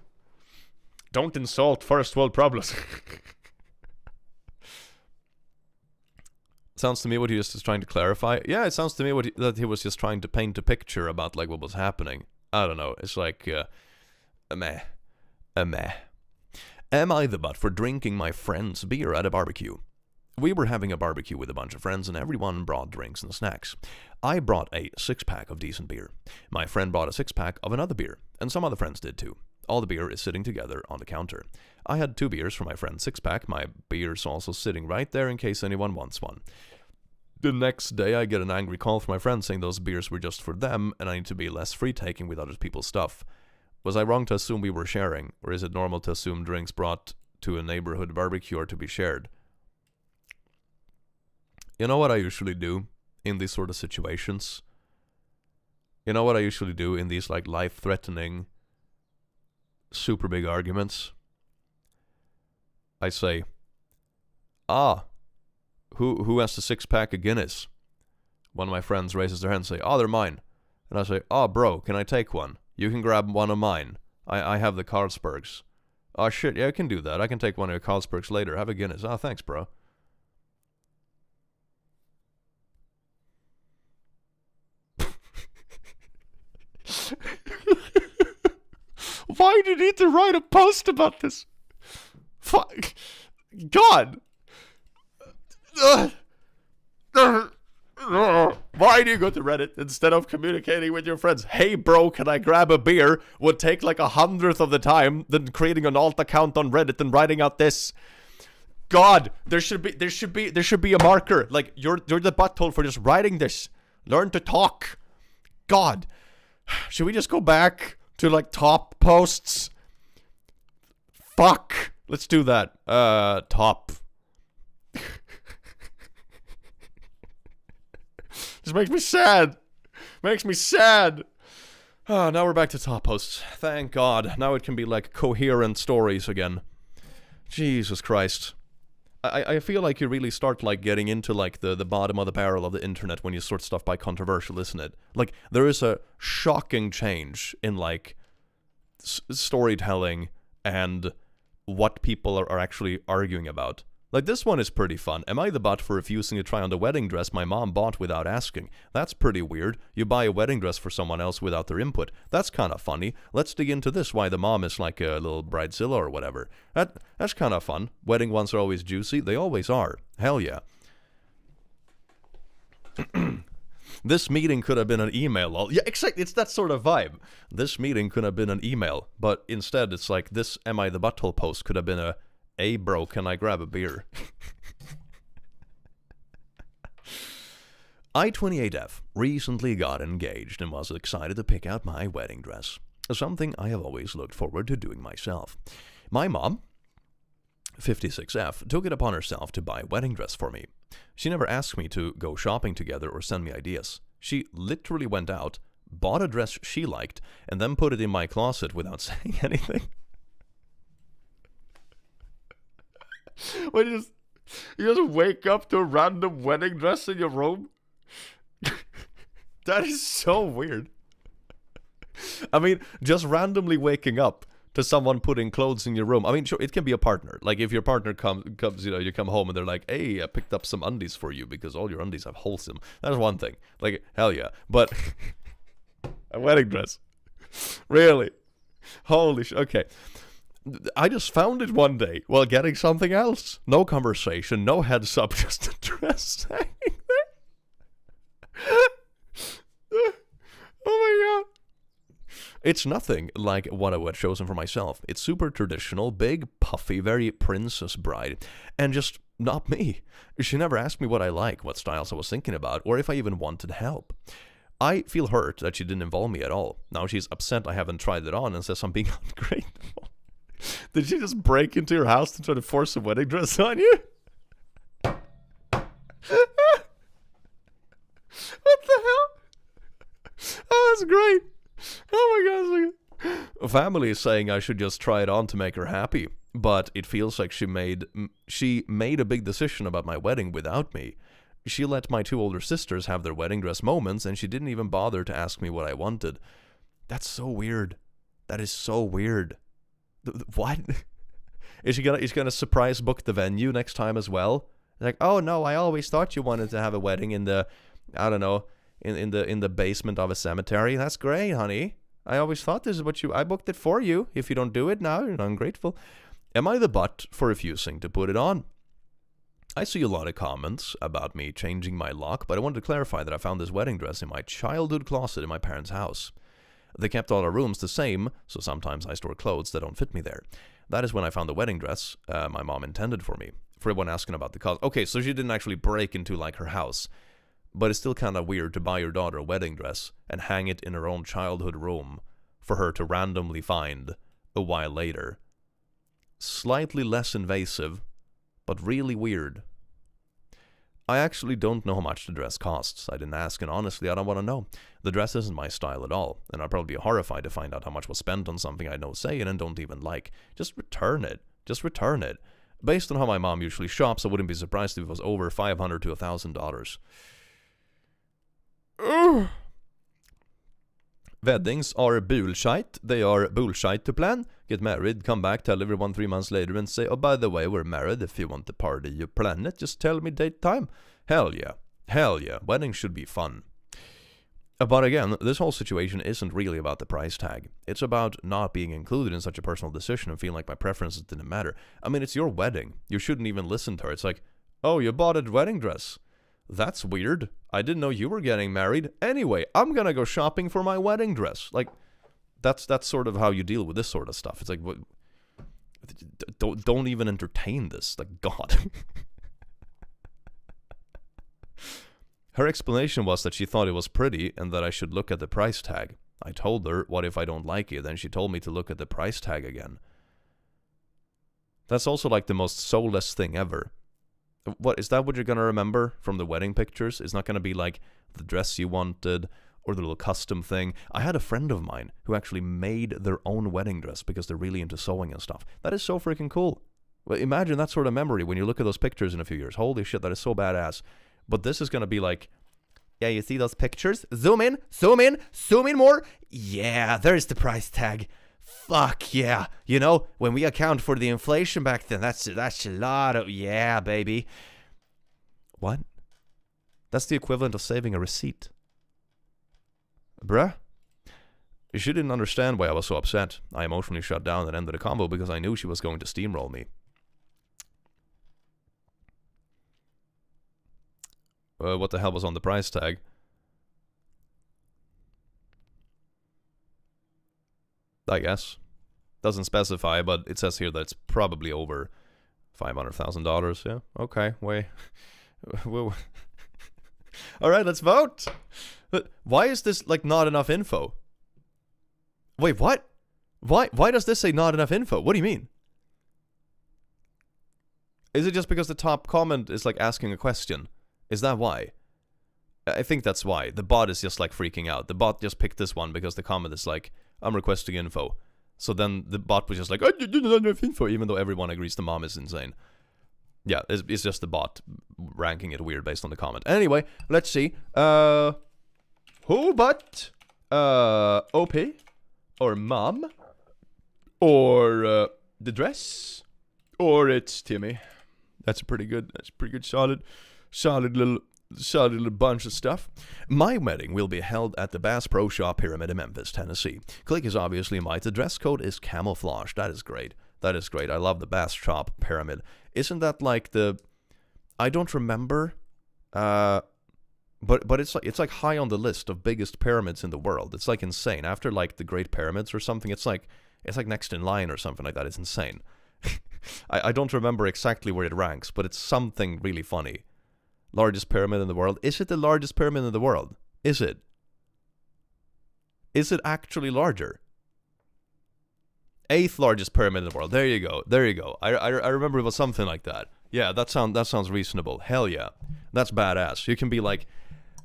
Don't insult first world problems. Sounds to me what he was just trying to clarify. Yeah, it sounds to me that he was just trying to paint a picture about like what was happening. I don't know. It's like meh. Am I the butt for drinking my friend's beer at a barbecue? We were having a barbecue with a bunch of friends and everyone brought drinks and snacks. I brought a 6-pack of decent beer. My friend brought a 6-pack of another beer, and some other friends did too. All the beer is sitting together on the counter. I had 2 beers for my friend's 6-pack. My beer's also sitting right there in case anyone wants one. The next day I get an angry call from my friend saying those beers were just for them and I need to be less free-taking with other people's stuff. Was I wrong to assume we were sharing, or is it normal to assume drinks brought to a neighborhood barbecue are to be shared? You know what I usually do in these sort of situations? You know what I usually do in these like life-threatening, super big arguments? I say, who has the 6-pack of Guinness? One of my friends raises their hand and say, they're mine. And I say, bro, can I take one? You can grab one of mine. I have the Carlsbergs. Oh shit, yeah, I can do that. I can take one of your Carlsbergs later. Have a Guinness. Thanks, bro. Why do you need to write a post about this? Fuck. God. Why do you go to Reddit instead of communicating with your friends? Hey bro, can I grab a beer? Would take like 100th of the time than creating an alt account on Reddit and writing out this. God, there should be a marker. Like you're the butthole for just writing this. Learn to talk. God. Should we just go back to like top posts? Fuck. Let's do that. Top. This makes me sad. Makes me sad. Now we're back to top posts. Thank God. Now it can be like coherent stories again. Jesus Christ. I feel like you really start like getting into like the bottom of the barrel of the internet when you sort stuff by controversial, isn't it? Like there is a shocking change in like storytelling and what people are actually arguing about. Like this one is pretty fun. Am I the butt for refusing to try on the wedding dress my mom bought without asking? That's pretty weird. You buy a wedding dress for someone else without their input. That's kind of funny. Let's dig into this, why the mom is like a little bridezilla or whatever. That's kind of fun. Wedding ones are always juicy. They always are. Hell yeah. This meeting could have been an email. Yeah, exactly. It's that sort of vibe. This meeting could have been an email, but instead it's like this Am I the Butthole post could have been a hey bro, can I grab a beer? I-28F recently got engaged and was excited to pick out my wedding dress. Something I have always looked forward to doing myself. My mom, 56F, took it upon herself to buy a wedding dress for me. She never asked me to go shopping together or send me ideas. She literally went out, bought a dress she liked, and then put it in my closet without saying anything. When you just wake up to a random wedding dress in your room? That is so weird. I mean, just randomly waking up to someone putting clothes in your room. I mean, sure, it can be a partner. Like, if your partner comes, you know, you come home and they're like, hey, I picked up some undies for you because all your undies have holes in them. That's one thing. Like, hell yeah. But a wedding dress. Really? Holy shit. Okay. I just found it one day while getting something else. No conversation, no heads up, just a dress hanging there. Oh my god. It's nothing like what I had chosen for myself. It's super traditional, big, puffy, very Princess Bride, and just not me. She never asked me what I like, what styles I was thinking about, or if I even wanted help. I feel hurt that she didn't involve me at all. Now she's upset I haven't tried it on and says I'm being ungrateful. Did she just break into your house to try to force a wedding dress on you? What the hell? Oh, that's great. Oh my gosh. Family is saying I should just try it on to make her happy, but it feels like she made a big decision about my wedding without me. She let my 2 older sisters have their wedding dress moments, and she didn't even bother to ask me what I wanted. That's so weird. That is so weird. What? Is she gonna surprise book the venue next time as well? Like, oh no, I always thought you wanted to have a wedding in the, I don't know, in the basement of a cemetery. That's great, honey. I always thought this is what I booked it for you. If you don't do it now, you're ungrateful. Am I the butt for refusing to put it on? I see a lot of comments about me changing my lock, but I wanted to clarify that I found this wedding dress in my childhood closet in my parents' house. They kept all our rooms the same, so sometimes I store clothes that don't fit me there. That is when I found the wedding dress my mom intended for me. For everyone asking about the cause. Okay, so she didn't actually break into like her house. But it's still kind of weird to buy your daughter a wedding dress and hang it in her own childhood room for her to randomly find a while later. Slightly less invasive, but really weird. I actually don't know how much the dress costs. I didn't ask, and honestly, I don't want to know. The dress isn't my style at all, and I'd probably be horrified to find out how much was spent on something I had no say in and don't even like. Just return it. Just return it. Based on how my mom usually shops, I wouldn't be surprised if it was over $500 to $1,000. Weddings are bullshit. They are bullshit to plan. Get married, come back, tell everyone 3 months later and say, oh, by the way, we're married. If you want the party, you plan it. Just tell me date, time. Hell yeah. Hell yeah. Weddings should be fun. But again, this whole situation isn't really about the price tag. It's about not being included in such a personal decision and feeling like my preferences didn't matter. I mean, it's your wedding. You shouldn't even listen to her. It's like, oh, you bought a wedding dress. That's weird. I didn't know you were getting married. Anyway, I'm gonna go shopping for my wedding dress. Like, that's sort of how you deal with this sort of stuff. It's like, what? Don't even entertain this. Like, God. Her explanation was that she thought it was pretty and that I should look at the price tag. I told her, what if I don't like it? Then she told me to look at the price tag again. That's also like the most soulless thing ever. What is that what you're going to remember from the wedding pictures? It's not going to be like the dress you wanted or the little custom thing. I had a friend of mine who actually made their own wedding dress because they're really into sewing and stuff. That is so freaking cool. Well, imagine that sort of memory when you look at those pictures in a few years. Holy shit, that is so badass. But this is going to be like, yeah, you see those pictures? Zoom in, zoom in, zoom in more. Yeah, there's the price tag. Fuck yeah. You know, when we account for the inflation back then, that's a lot of, yeah, baby. What? That's the equivalent of saving a receipt. Bruh? She didn't understand why I was so upset. I emotionally shut down and ended the combo because I knew she was going to steamroll me. What the hell was on the price tag? I guess. Doesn't specify, but it says here that it's probably over $500,000. Yeah, okay, wait. Alright, let's vote! Why is this, like, not enough info? Wait, what? Why does this say not enough info? What do you mean? Is it just because the top comment is, like, asking a question? Is that why? I think that's why. The bot is just, like, freaking out. The bot just picked this one because the comment is like, I'm requesting info. So then the bot was just like, oh, you didn't have enough info, even though everyone agrees the mom is insane. Yeah, it's just the bot ranking it weird based on the comment. Anyway, let's see. Who but OP? Or mom? Or the dress? Or it's Timmy? That's pretty good solid little bunch of stuff. My wedding will be held at the Bass Pro Shop Pyramid in Memphis, Tennessee. Click is obviously mine. The dress code is camouflage. That is great. That is great. I love the Bass Shop Pyramid. Isn't that like the... I don't remember. But it's like high on the list of biggest pyramids in the world. It's like insane. After like the Great Pyramids or something, it's like next in line or something like that. It's insane. I don't remember exactly where it ranks, but it's something really funny. Largest pyramid in the world. Is it the largest pyramid in the world? Is it? Is it actually larger? 8th largest pyramid in the world. There you go. There you go. I remember it was something like that. Yeah, that sounds reasonable. Hell yeah. That's badass. You can be like,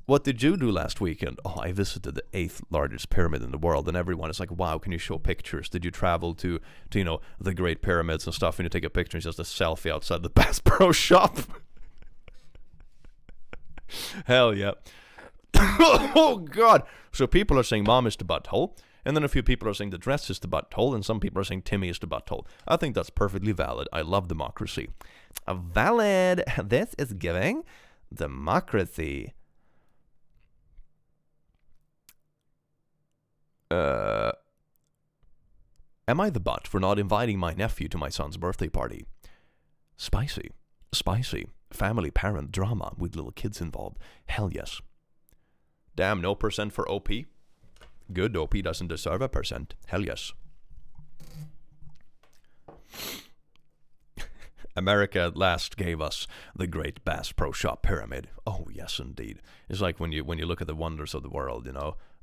What did you do last weekend? Oh, I visited the 8th largest pyramid in the world, and everyone is like, wow, can you show pictures? Did you travel to the Great Pyramids and stuff, and you take a picture and just a selfie outside the Bass Pro Shop? Hell yeah. Oh, God. So people are saying mom is the butthole, and then a few people are saying the dress is the butthole, and some people are saying Timmy is the butthole. I think that's perfectly valid. I love democracy. Valid. This is giving democracy. Am I the butt for not inviting my nephew to my son's birthday party? Spicy. Family parent drama with little kids involved. Hell yes. Damn, no percent for OP. Good, OP doesn't deserve a percent. Hell yes. America at last gave us the great Bass Pro Shop pyramid. Oh yes, indeed. It's like when you look at the wonders of the world,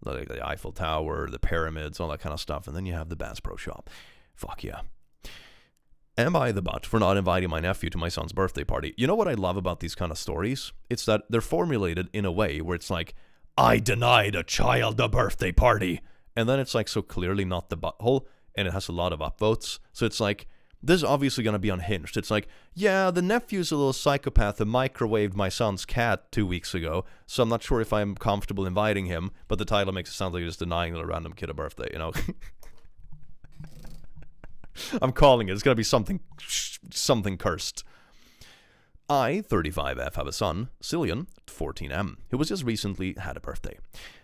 like the Eiffel Tower, the pyramids, all that kind of stuff, and then you have the Bass Pro Shop. Fuck yeah. Am I the butt for not inviting my nephew to my son's birthday party? You know what I love about these kind of stories? It's that they're formulated in a way where it's like, I denied a child a birthday party. And then it's like so clearly not the butthole, and it has a lot of upvotes. So it's like, this is obviously going to be unhinged. It's like, yeah, the nephew's a little psychopath who microwaved my son's cat 2 weeks ago, so I'm not sure if I'm comfortable inviting him, but the title makes it sound like you're just denying a random kid a birthday, I'm calling it. It's going to be something cursed. I, 35F, have a son, Cillian, 14M, who was just recently had a birthday.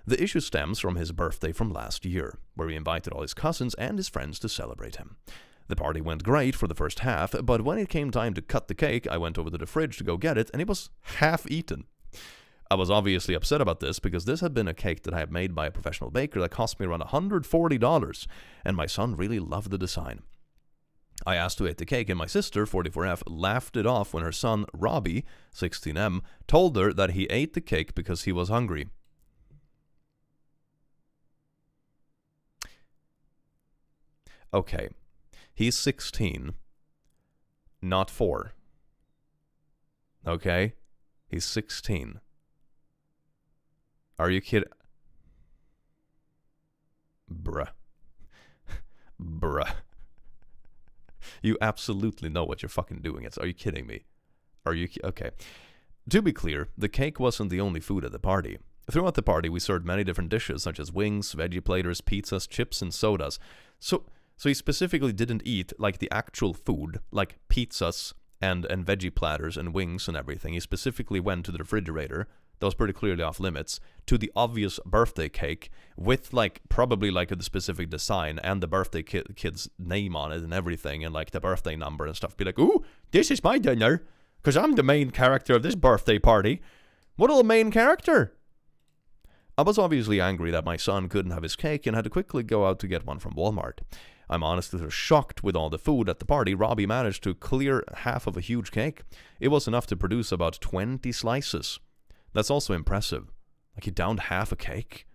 The issue stems from his birthday from last year, where he invited all his cousins and his friends to celebrate him. The party went great for the first half, but when it came time to cut the cake, I went over to the fridge to go get it, and it was half eaten. I was obviously upset about this because this had been a cake that I had made by a professional baker that cost me around $140, and my son really loved the design. I asked to eat the cake, and my sister, 44F, laughed it off when her son, Robbie, 16M, told her that he ate the cake because he was hungry. Okay, he's 16, not 4. Okay? He's 16. Are you kidding? Bruh. You absolutely know what you're fucking doing. Are you kidding me? Okay. To be clear, the cake wasn't the only food at the party. Throughout the party, we served many different dishes, such as wings, veggie platters, pizzas, chips, and sodas. So he specifically didn't eat, like, the actual food, like pizzas and veggie platters and wings and everything. He specifically went to the refrigerator, that was pretty clearly off limits, to the obvious birthday cake with, like, probably, like, the specific design and the birthday kid's name on it and everything, and, like, the birthday number and stuff. Be like, ooh, this is my dinner, because I'm the main character of this birthday party. What a little main character! I was obviously angry that my son couldn't have his cake and had to quickly go out to get one from Walmart. I'm honestly shocked with all the food at the party. Robbie managed to clear half of a huge cake. It was enough to produce about 20 slices. That's also impressive. Like, he downed half a cake?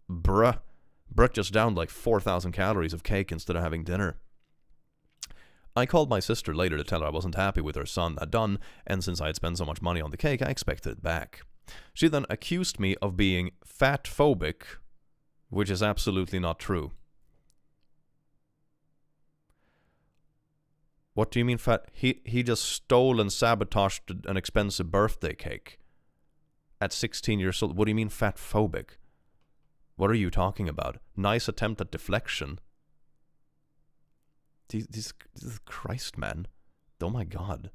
Bruh just downed like 4,000 calories of cake instead of having dinner. I called my sister later to tell her I wasn't happy with her son had done, and since I had spent so much money on the cake, I expected it back. She then accused me of being fat-phobic, which is absolutely not true. What do you mean fat? He just stole and sabotaged an expensive birthday cake. At 16 years old, what do you mean fat-phobic? What are you talking about? Nice attempt at deflection. This Christ, man. Oh my god.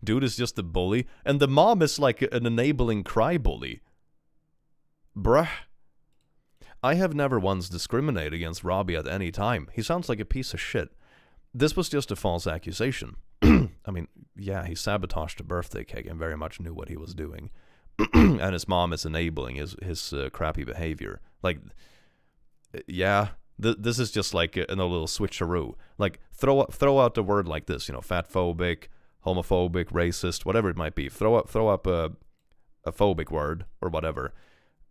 Dude is just a bully, and the mom is like an enabling cry bully. Bruh. I have never once discriminated against Robbie at any time. He sounds like a piece of shit. This was just a false accusation. I mean, yeah, he sabotaged a birthday cake and very much knew what he was doing. And his mom is enabling his crappy behavior. Like, yeah, this is just like a little switcheroo. Like, throw out a word like this, fat-phobic, homophobic, racist, whatever it might be. Throw up a phobic word or whatever.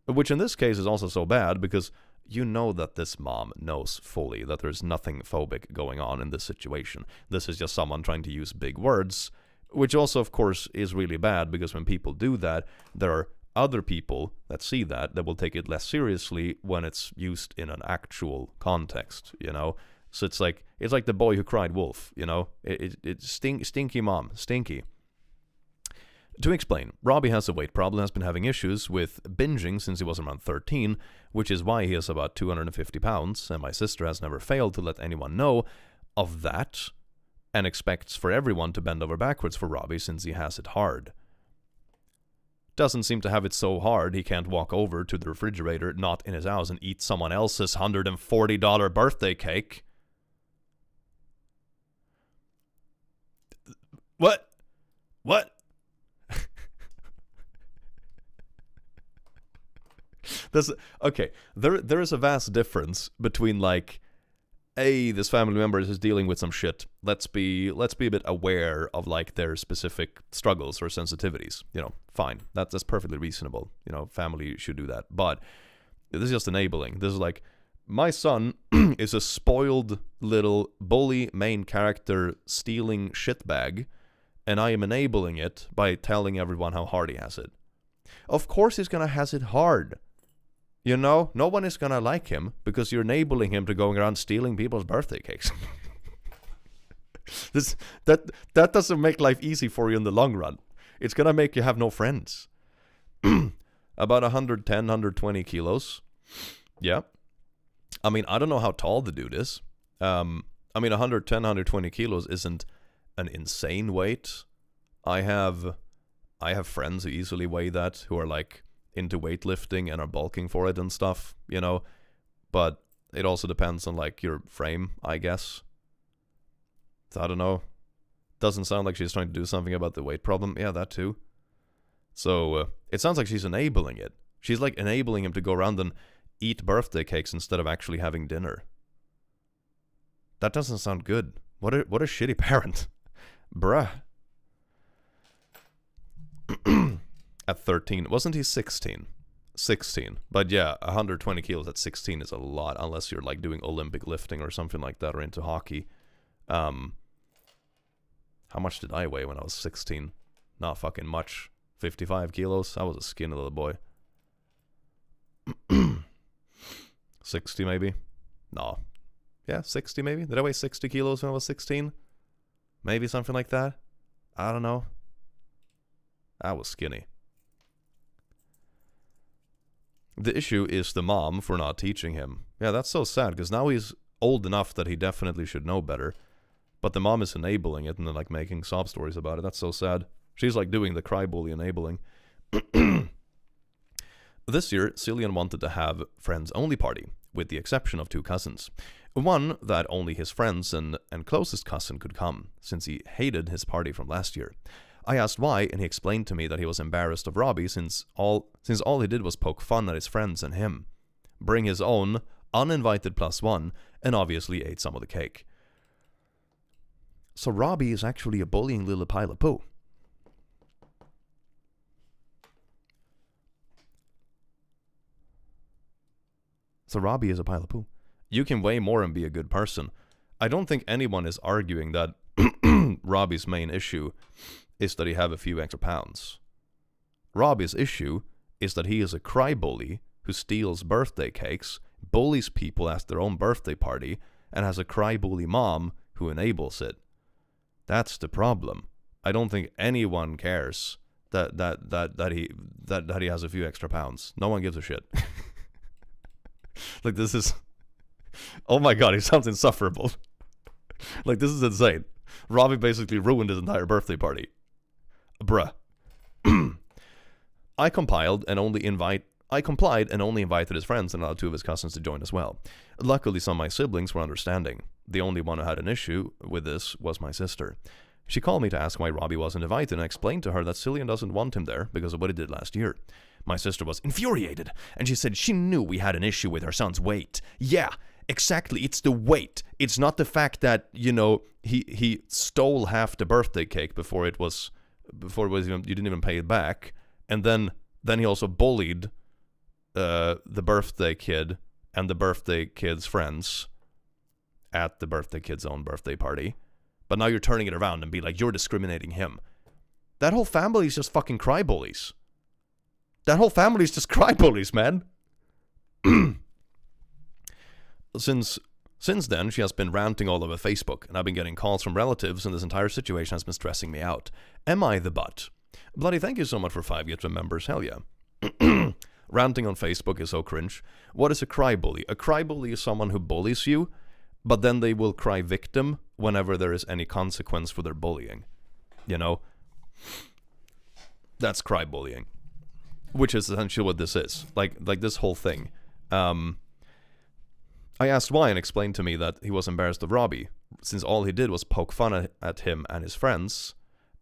Which in this case is also so bad because you know that this mom knows fully that there's nothing phobic going on in this situation. This is just someone trying to use big words Which also, of course, is really bad, because when people do that, there are other people that see that will take it less seriously when it's used in an actual context, you know? So it's like the boy who cried wolf, you know? It's stinky mom, stinky. To explain, Robbie has a weight problem, has been having issues with binging since he was around 13, which is why he is about 250 pounds, and my sister has never failed to let anyone know of that, and expects for everyone to bend over backwards for Robbie since he has it hard. Doesn't seem to have it so hard he can't walk over to the refrigerator, not in his house, and eat someone else's $140 birthday cake. What? Okay, there is a vast difference between, like, hey, this family member is dealing with some shit. Let's be a bit aware of, like, their specific struggles or sensitivities. You know, fine. That's perfectly reasonable. You know, family should do that. But this is just enabling. This is like, my son is a spoiled little bully main character stealing shitbag, and I am enabling it by telling everyone how hard he has it. Of course he's gonna has it hard. You know, no one is gonna like him because you're enabling him to go around stealing people's birthday cakes. That doesn't make life easy for you in the long run. It's gonna make you have no friends. About 110, 120 kilos. Yeah. I mean, I don't know how tall the dude is. I mean, 110, 120 kilos isn't an insane weight. I have friends who easily weigh that, who are like into weightlifting and are bulking for it and stuff, you know. But it also depends on, like, your frame, I guess. So I don't know. Doesn't sound like she's trying to do something about the weight problem. Yeah, that too. So it sounds like she's enabling it. She's like enabling him to go around and eat birthday cakes instead of actually having dinner. That doesn't sound good. What a shitty parent. Bruh. At 13. Wasn't he 16? 16. But yeah, 120 kilos at 16 is a lot, unless you're like doing Olympic lifting or something like that, or into hockey. How much did I weigh when I was 16? Not fucking much. 55 kilos. I was a skinny little boy. 60 maybe? No. Yeah, 60 maybe? Did I weigh 60 kilos when I was 16? Maybe something like that? I don't know. I was skinny. The issue is the mom for not teaching him. Yeah, that's so sad, because now he's old enough that he definitely should know better. But the mom is enabling it and then, like, making sob stories about it. That's so sad. She's like doing the cry bully enabling. This year, Cillian wanted to have friends-only party, with the exception of 2 cousins. One that only his friends and closest cousin could come, since he hated his party from last year. I asked why, and he explained to me that he was embarrassed of Robbie since all he did was poke fun at his friends and him. Bring his own, uninvited +1, and obviously ate some of the cake. So Robbie is actually a bullying little pile of poo. So Robbie is a pile of poo. You can weigh more and be a good person. I don't think anyone is arguing that Robbie's main issue is that he have a few extra pounds. Robbie's issue is that he is a cry bully who steals birthday cakes, bullies people at their own birthday party, and has a cry bully mom who enables it. That's the problem. I don't think anyone cares that he has a few extra pounds. No one gives a shit. Like, this is... Oh my god, he sounds insufferable. Like, this is insane. Robbie basically ruined his entire birthday party. Bruh. I complied and only invited his friends and allowed 2 of his cousins to join as well. Luckily, some of my siblings were understanding. The only one who had an issue with this was my sister. She called me to ask why Robbie wasn't invited, and I explained to her that Cillian doesn't want him there because of what he did last year. My sister was infuriated, and she said she knew we had an issue with her son's weight. Yeah, exactly, it's the weight. It's not the fact that, you know, he stole half the birthday cake before it was even, you didn't even pay it back, and then he also bullied the birthday kid and the birthday kid's friends at the birthday kid's own birthday party. But now you're turning it around and be like, you're discriminating him. that whole family is just fucking cry bullies. That whole family is just cry bullies, man. Since then, she has been ranting all over Facebook, and I've been getting calls from relatives, and this entire situation has been stressing me out. Am I the butt? Bloody thank you so much for 5 Gitva members, hell yeah. Ranting on Facebook is so cringe. What is a cry bully? A cry bully is someone who bullies you, but then they will cry victim whenever there is any consequence for their bullying. You know? That's cry bullying. Which is essentially what this is. Like this whole thing. I asked why and explained to me that he was embarrassed of Robbie, since all he did was poke fun at him and his friends,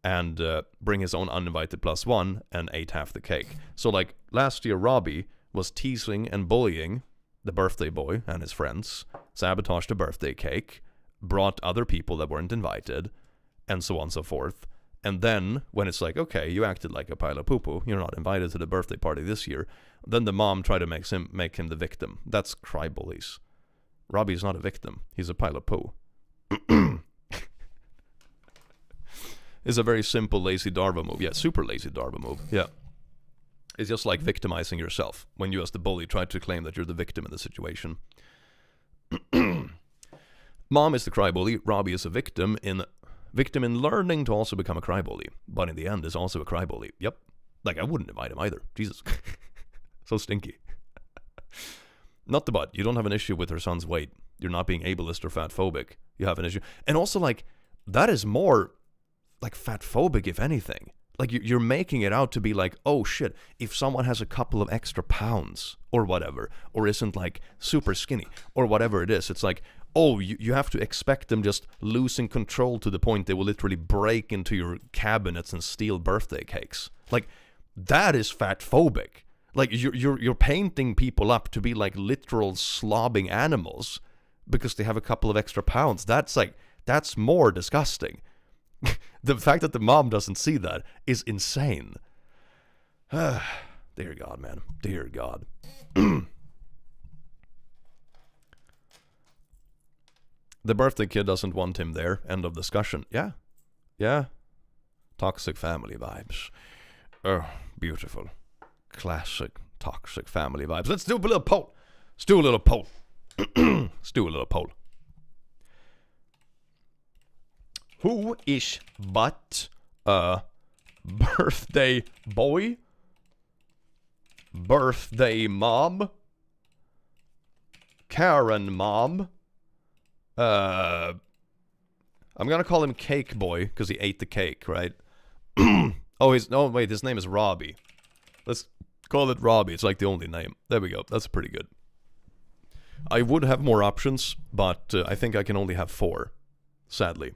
and bring his own uninvited +1 and ate half the cake. So like last year Robbie was teasing and bullying the birthday boy and his friends, sabotaged the birthday cake, brought other people that weren't invited, and so on and so forth. And then when it's like, okay, you acted like a pile of poo-poo, you're not invited to the birthday party this year, then the mom tried to make him the victim. That's cry bullies. Robbie's not a victim. He's a pile of poo. It's a very simple lazy Darva move. Yeah, super lazy Darva move. Yeah. It's just like victimizing yourself when you as the bully try to claim that you're the victim in the situation. Mom is the cry bully. Robbie is a victim in learning to also become a cry bully. But in the end is also a cry bully. Yep. Like I wouldn't invite him either. Jesus. So stinky. Not the butt. You don't have an issue with her son's weight. You're not being ableist or fatphobic. You have an issue. And also, like, that is more, like, fatphobic, if anything. Like, you're making it out to be like, oh, shit, if someone has a couple of extra pounds or whatever, or isn't, like, super skinny or whatever it is, it's like, oh, you have to expect them just losing control to the point they will literally break into your cabinets and steal birthday cakes. Like, that is fatphobic. Like, you're painting people up to be like literal slobbing animals because they have a couple of extra pounds. That's more disgusting. The fact that the mom doesn't see that is insane. Dear God, man. Dear God. The birthday kid doesn't want him there. End of discussion. Yeah. Yeah. Toxic family vibes. Oh, beautiful. Classic toxic family vibes. Let's do a little poll. Let's do a little poll. Let's do a little poll. Who is but a birthday boy? Birthday mom? Karen mom? I'm gonna call him Cake Boy because he ate the cake, right? Wait, his name is Robbie. Let's call it Robbie. It's like the only name. There we go. That's pretty good. I would have more options, but I think I can only have 4. Sadly.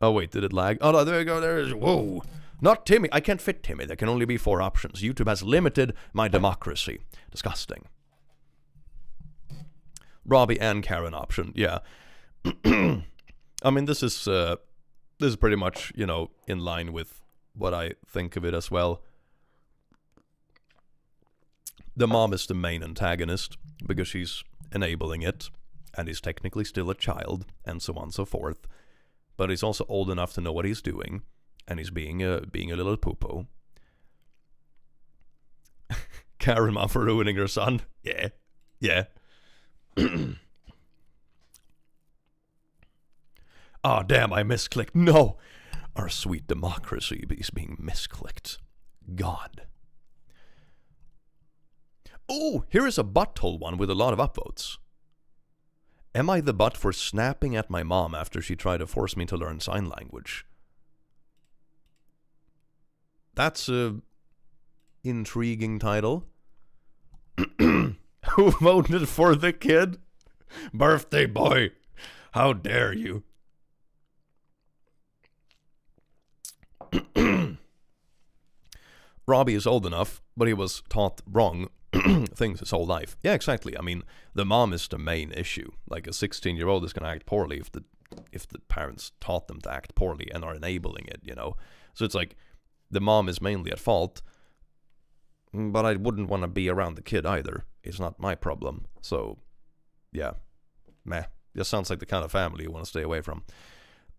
Oh, wait. Did it lag? Oh, no. There we go. There is. Whoa. Not Timmy. I can't fit Timmy. There can only be 4 options. YouTube has limited my democracy. Disgusting. Robbie and Karen option. Yeah. I mean, this is pretty much, you know, in line with what I think of it as well. The mom is the main antagonist because she's enabling it, and he's technically still a child, and so on and so forth. But he's also old enough to know what he's doing, and he's being a little poo-poo. Karen mom for ruining her son. Yeah. Yeah. Oh, damn, I misclicked. No! Our sweet democracy is being misclicked. God. Oh, here is a butthole one with a lot of upvotes. Am I the butt for snapping at my mom after she tried to force me to learn sign language? That's a intriguing title. Who voted for the kid? Birthday boy. How dare you? Robbie is old enough, but he was taught wrong things his whole life. Yeah, exactly. I mean, the mom is the main issue. Like a 16-year-old is going to act poorly if the parents taught them to act poorly and are enabling it, you know. So it's like the mom is mainly at fault, but I wouldn't want to be around the kid either. It's not my problem. So, yeah. Meh. Just sounds like the kind of family you want to stay away from.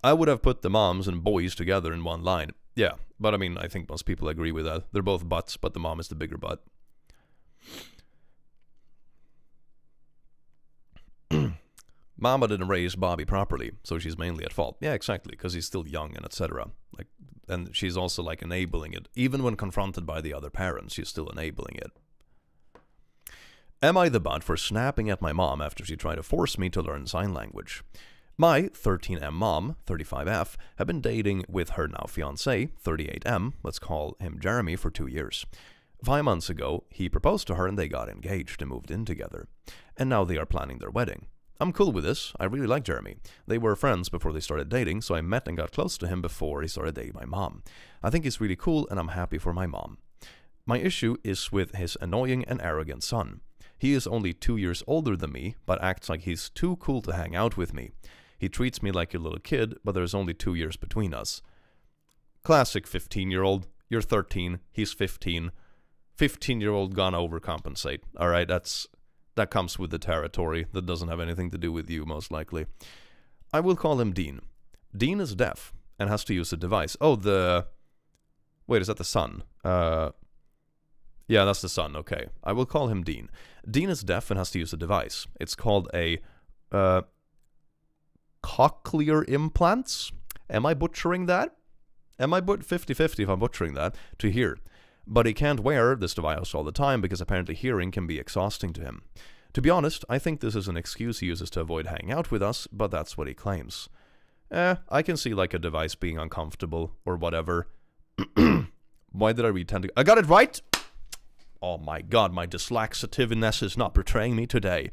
I would have put the moms and boys together in one line. Yeah, but I mean, I think most people agree with that. They're both butts, but the mom is the bigger butt. Mama didn't raise Bobby properly, so she's mainly at fault. Yeah, exactly, because he's still young and etc. Like, and she's also like enabling it. Even when confronted by the other parents, she's still enabling it. Am I the butt for snapping at my mom after she tried to force me to learn sign language? My 13M mom, 35F, have been dating with her now fiancé, 38M, let's call him Jeremy, for 2 years. 5 months ago, he proposed to her and they got engaged and moved in together. And now they are planning their wedding. I'm cool with this. I really like Jeremy. They were friends before they started dating, so I met and got close to him before he started dating my mom. I think he's really cool and I'm happy for my mom. My issue is with his annoying and arrogant son. He is only 2 years older than me, but acts like he's too cool to hang out with me. He treats me like a little kid, but there's only 2 years between us. Classic 15-year-old. You're 13, he's 15. 15-year-old gonna overcompensate. Alright, that comes with the territory. That doesn't have anything to do with you, most likely. I will call him Dean. Dean is deaf and has to use a device. Oh, wait, is that the son? Yeah, that's the son, okay. I will call him Dean. Dean is deaf and has to use a device. It's called a cochlear implants. Am I butchering that? 50-50 if I'm butchering that, to hear. But he can't wear this device all the time because apparently hearing can be exhausting to him. To be honest, I think this is an excuse he uses to avoid hanging out with us, but that's what he claims. I can see like a device being uncomfortable or whatever. Why did I read 10 to... I got it right! Oh my god, my dyslexitiveness is not betraying me today.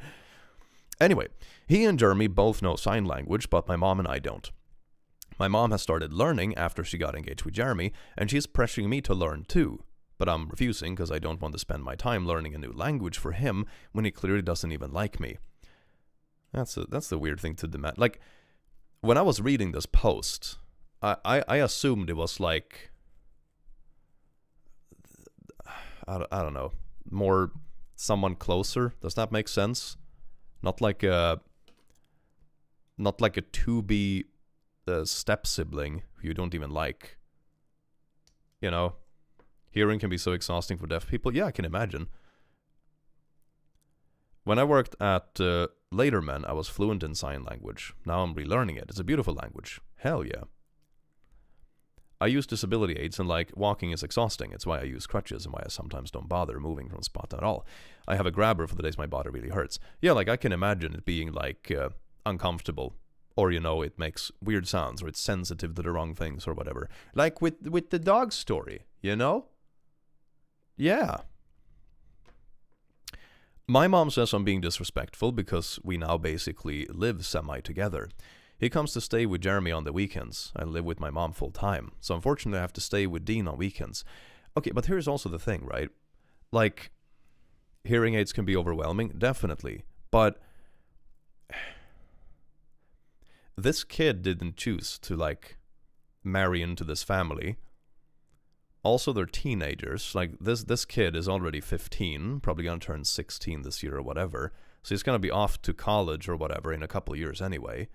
Anyway, he and Jeremy both know sign language, but my mom and I don't. My mom has started learning after she got engaged with Jeremy, and she's pressuring me to learn too. But I'm refusing because I don't want to spend my time learning a new language for him when he clearly doesn't even like me. That's the weird thing to demand. Like, when I was reading this post, I assumed it was like, I don't know, more someone closer. Does that make sense? Not like a to-be step-sibling who you don't even like. You know? Hearing can be so exhausting for deaf people. Yeah, I can imagine. When I worked at Laterman, I was fluent in sign language. Now I'm relearning it. It's a beautiful language. Hell yeah. I use disability aids and like walking is exhausting. It's why I use crutches and why I sometimes don't bother moving from spot at all. I have a grabber for the days my body really hurts. Yeah, like I can imagine it being like uncomfortable. Or, you know, it makes weird sounds or it's sensitive to the wrong things or whatever. Like with the dog story, you know? Yeah. My mom says I'm being disrespectful because we now basically live semi-together. He comes to stay with Jeremy on the weekends. I live with my mom full time. So unfortunately I have to stay with Dean on weekends. Okay, but here's also the thing, right? Like, hearing aids can be overwhelming, definitely. But this kid didn't choose to, like, marry into this family. Also, they're teenagers. Like, this kid is already 15, probably gonna turn 16 this year or whatever. So he's gonna be off to college or whatever in a couple of years anyway.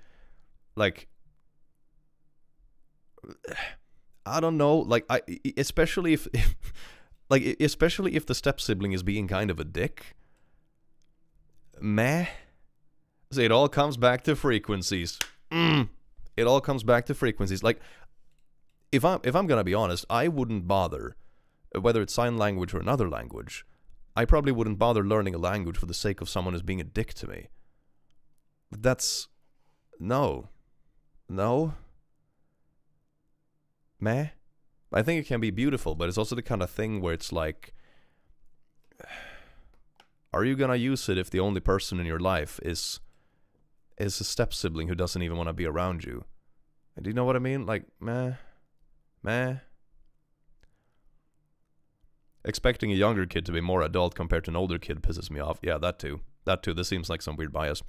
Like, I don't know. Like, especially if the step-sibling is being kind of a dick. Meh. So it all comes back to frequencies. It all comes back to frequencies. Like, if I'm gonna be honest, I wouldn't bother, whether it's sign language or another language. I probably wouldn't bother learning a language for the sake of someone who's being a dick to me. That's no. Meh. I think it can be beautiful, but it's also the kind of thing where it's like, are you gonna use it if the only person in your life is a step-sibling who doesn't even want to be around you? Do you know what I mean? Like, meh. Expecting a younger kid to be more adult compared to an older kid pisses me off. Yeah, that too. This seems like some weird bias.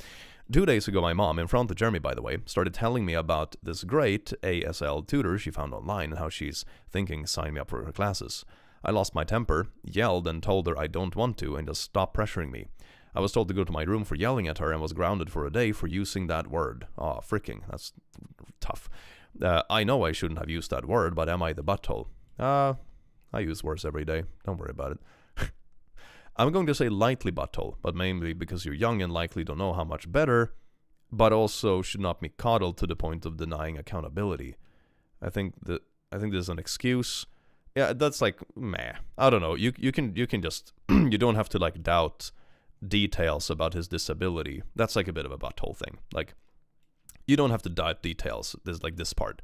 2 days ago, my mom, in front of Jeremy by the way, started telling me about this great ASL tutor she found online and how she's thinking sign me up for her classes. I lost my temper, yelled and told her I don't want to and just stop pressuring me. I was told to go to my room for yelling at her and was grounded for a day for using that word. Aw, freaking, that's tough. I know I shouldn't have used that word, but am I the butthole? I use words every day. Don't worry about it. I'm going to say lightly butthole, but mainly because you're young and likely don't know how much better, but also should not be coddled to the point of denying accountability. I think there's an excuse. Yeah, that's like meh. I don't know. You can just you don't have to like doubt details about his disability. That's like a bit of a butthole thing. Like you don't have to doubt details. There's like this part.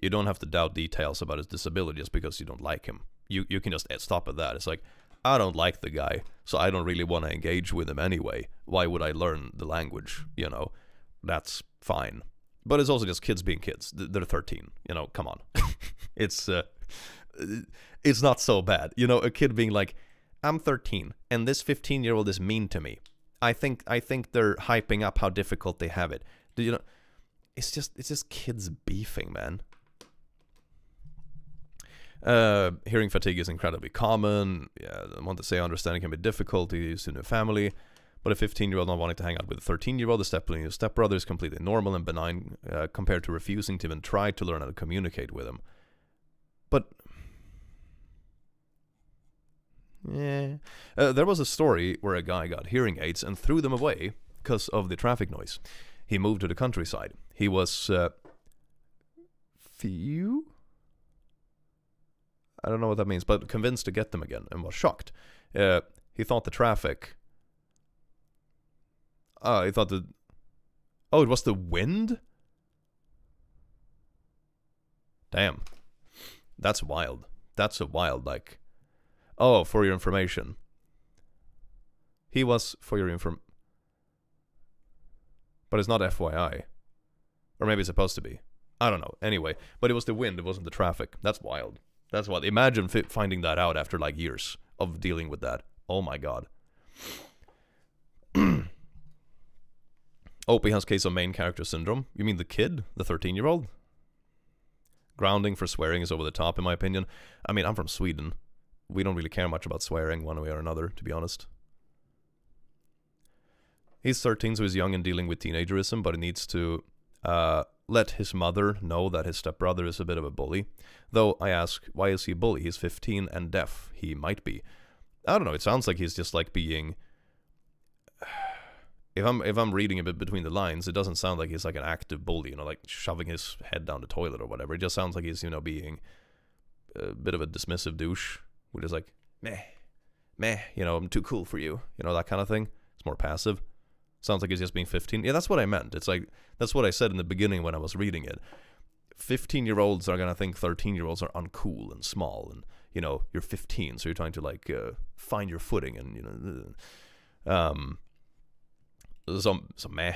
You don't have to doubt details about his disability just because you don't like him. You can just stop at that. It's like, I don't like the guy, so I don't really want to engage with him anyway. Why would I learn the language? You know, that's fine. But it's also just kids being kids. They're 13. You know, come on. It's not so bad. You know, a kid being like, I'm 13, and this 15-year-old is mean to me. I think they're hyping up how difficult they have it. Do you know? It's just kids beefing, man. Hearing fatigue is incredibly common. Yeah, I want to say understanding can be difficult to use in a family, but a 15-year-old not wanting to hang out with a 13-year-old, a stepbrother is completely normal and benign compared to refusing to even try to learn how to communicate with him. But yeah, there was a story where a guy got hearing aids and threw them away because of the traffic noise. He moved to the countryside. He was I don't know what that means, but convinced to get them again and was shocked. He thought the traffic... he thought the... Oh, it was the wind? Damn. That's wild. That's a wild, like... Oh, for your information. He was for your But it's not FYI. Or maybe it's supposed to be. I don't know. Anyway, but it was the wind, it wasn't the traffic. That's wild. That's wild. Imagine finding that out after like years of dealing with that. Oh my god. Opie has case of main character syndrome. You mean the kid? The 13-year-old? Grounding for swearing is over the top in my opinion. I mean, I'm from Sweden. We don't really care much about swearing one way or another, to be honest. He's 13, so he's young and dealing with teenagerism, but he needs to let his mother know that his stepbrother is a bit of a bully. Though I ask, why is he a bully? He's 15 and deaf. He might be. I don't know, it sounds like he's just like being... If I'm reading a bit between the lines, it doesn't sound like he's like an active bully, you know, like shoving his head down the toilet or whatever. It just sounds like he's, you know, being a bit of a dismissive douche, which is like, meh, you know, I'm too cool for you, you know, that kind of thing. It's more passive. Sounds like he's just being 15. Yeah, that's what I meant. It's like, that's what I said in the beginning when I was reading it. 15-year-olds are going to think 13-year-olds are uncool and small, and, you know, you're 15, so you're trying to, like, find your footing, and, you know, so meh.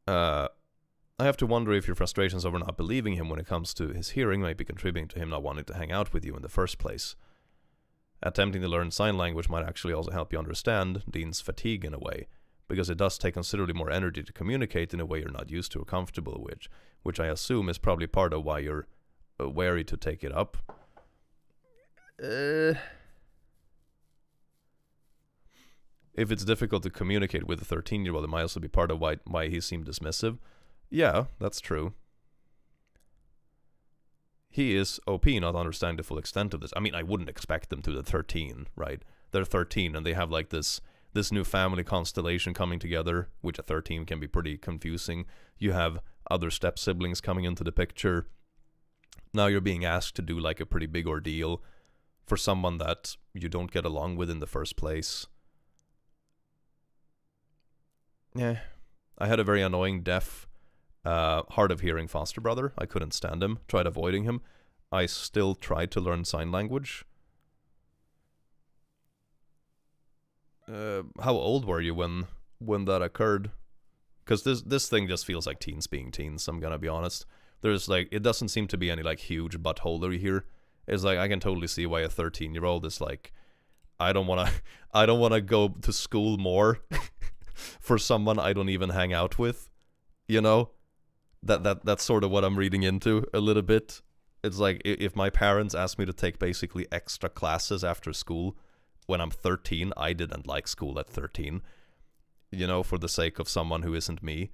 I have to wonder if your frustrations over not believing him when it comes to his hearing might be contributing to him not wanting to hang out with you in the first place. Attempting to learn sign language might actually also help you understand Dean's fatigue in a way, because it does take considerably more energy to communicate in a way you're not used to or comfortable with, which I assume is probably part of why you're wary to take it up. If it's difficult to communicate with a 13-year-old, it might also be part of why he seemed dismissive. Yeah, that's true. He is OP not understanding the full extent of this. I mean, I wouldn't expect them to. They're 13, right? They're 13, and they have like this new family constellation coming together, which at 13 can be pretty confusing. You have other step-siblings coming into the picture. Now you're being asked to do like a pretty big ordeal for someone that you don't get along with in the first place. Yeah. I had a very annoying deaf, hard of hearing foster brother. I couldn't stand him. Tried avoiding him. I still tried to learn sign language. How old were you when that occurred? Because this thing just feels like teens being teens, I'm gonna be honest. There's like, it doesn't seem to be any like huge buttholery here. It's like, I can totally see why a 13-year-old is like, I don't wanna go to school more for someone I don't even hang out with, you know? That's sort of what I'm reading into a little bit. It's like, if my parents asked me to take basically extra classes after school when I'm 13, I didn't like school at 13, you know, for the sake of someone who isn't me,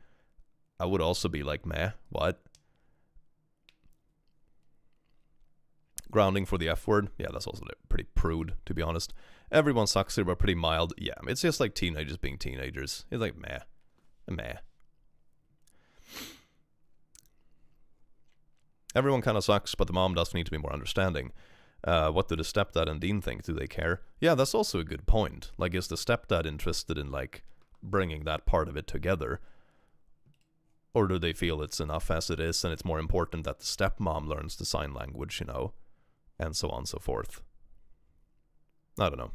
I would also be like, meh, what? Grounding for the F word. Yeah, that's also pretty prude, to be honest. Everyone sucks here, but pretty mild. Yeah, it's just like teenagers being teenagers. It's like meh. Meh. Everyone kind of sucks, but the mom does need to be more understanding. What do the stepdad and Dean think? Do they care? Yeah, that's also a good point. Like, is the stepdad interested in, like, bringing that part of it together? Or do they feel it's enough as it is, and it's more important that the stepmom learns the sign language, you know? And so on and so forth. I don't know.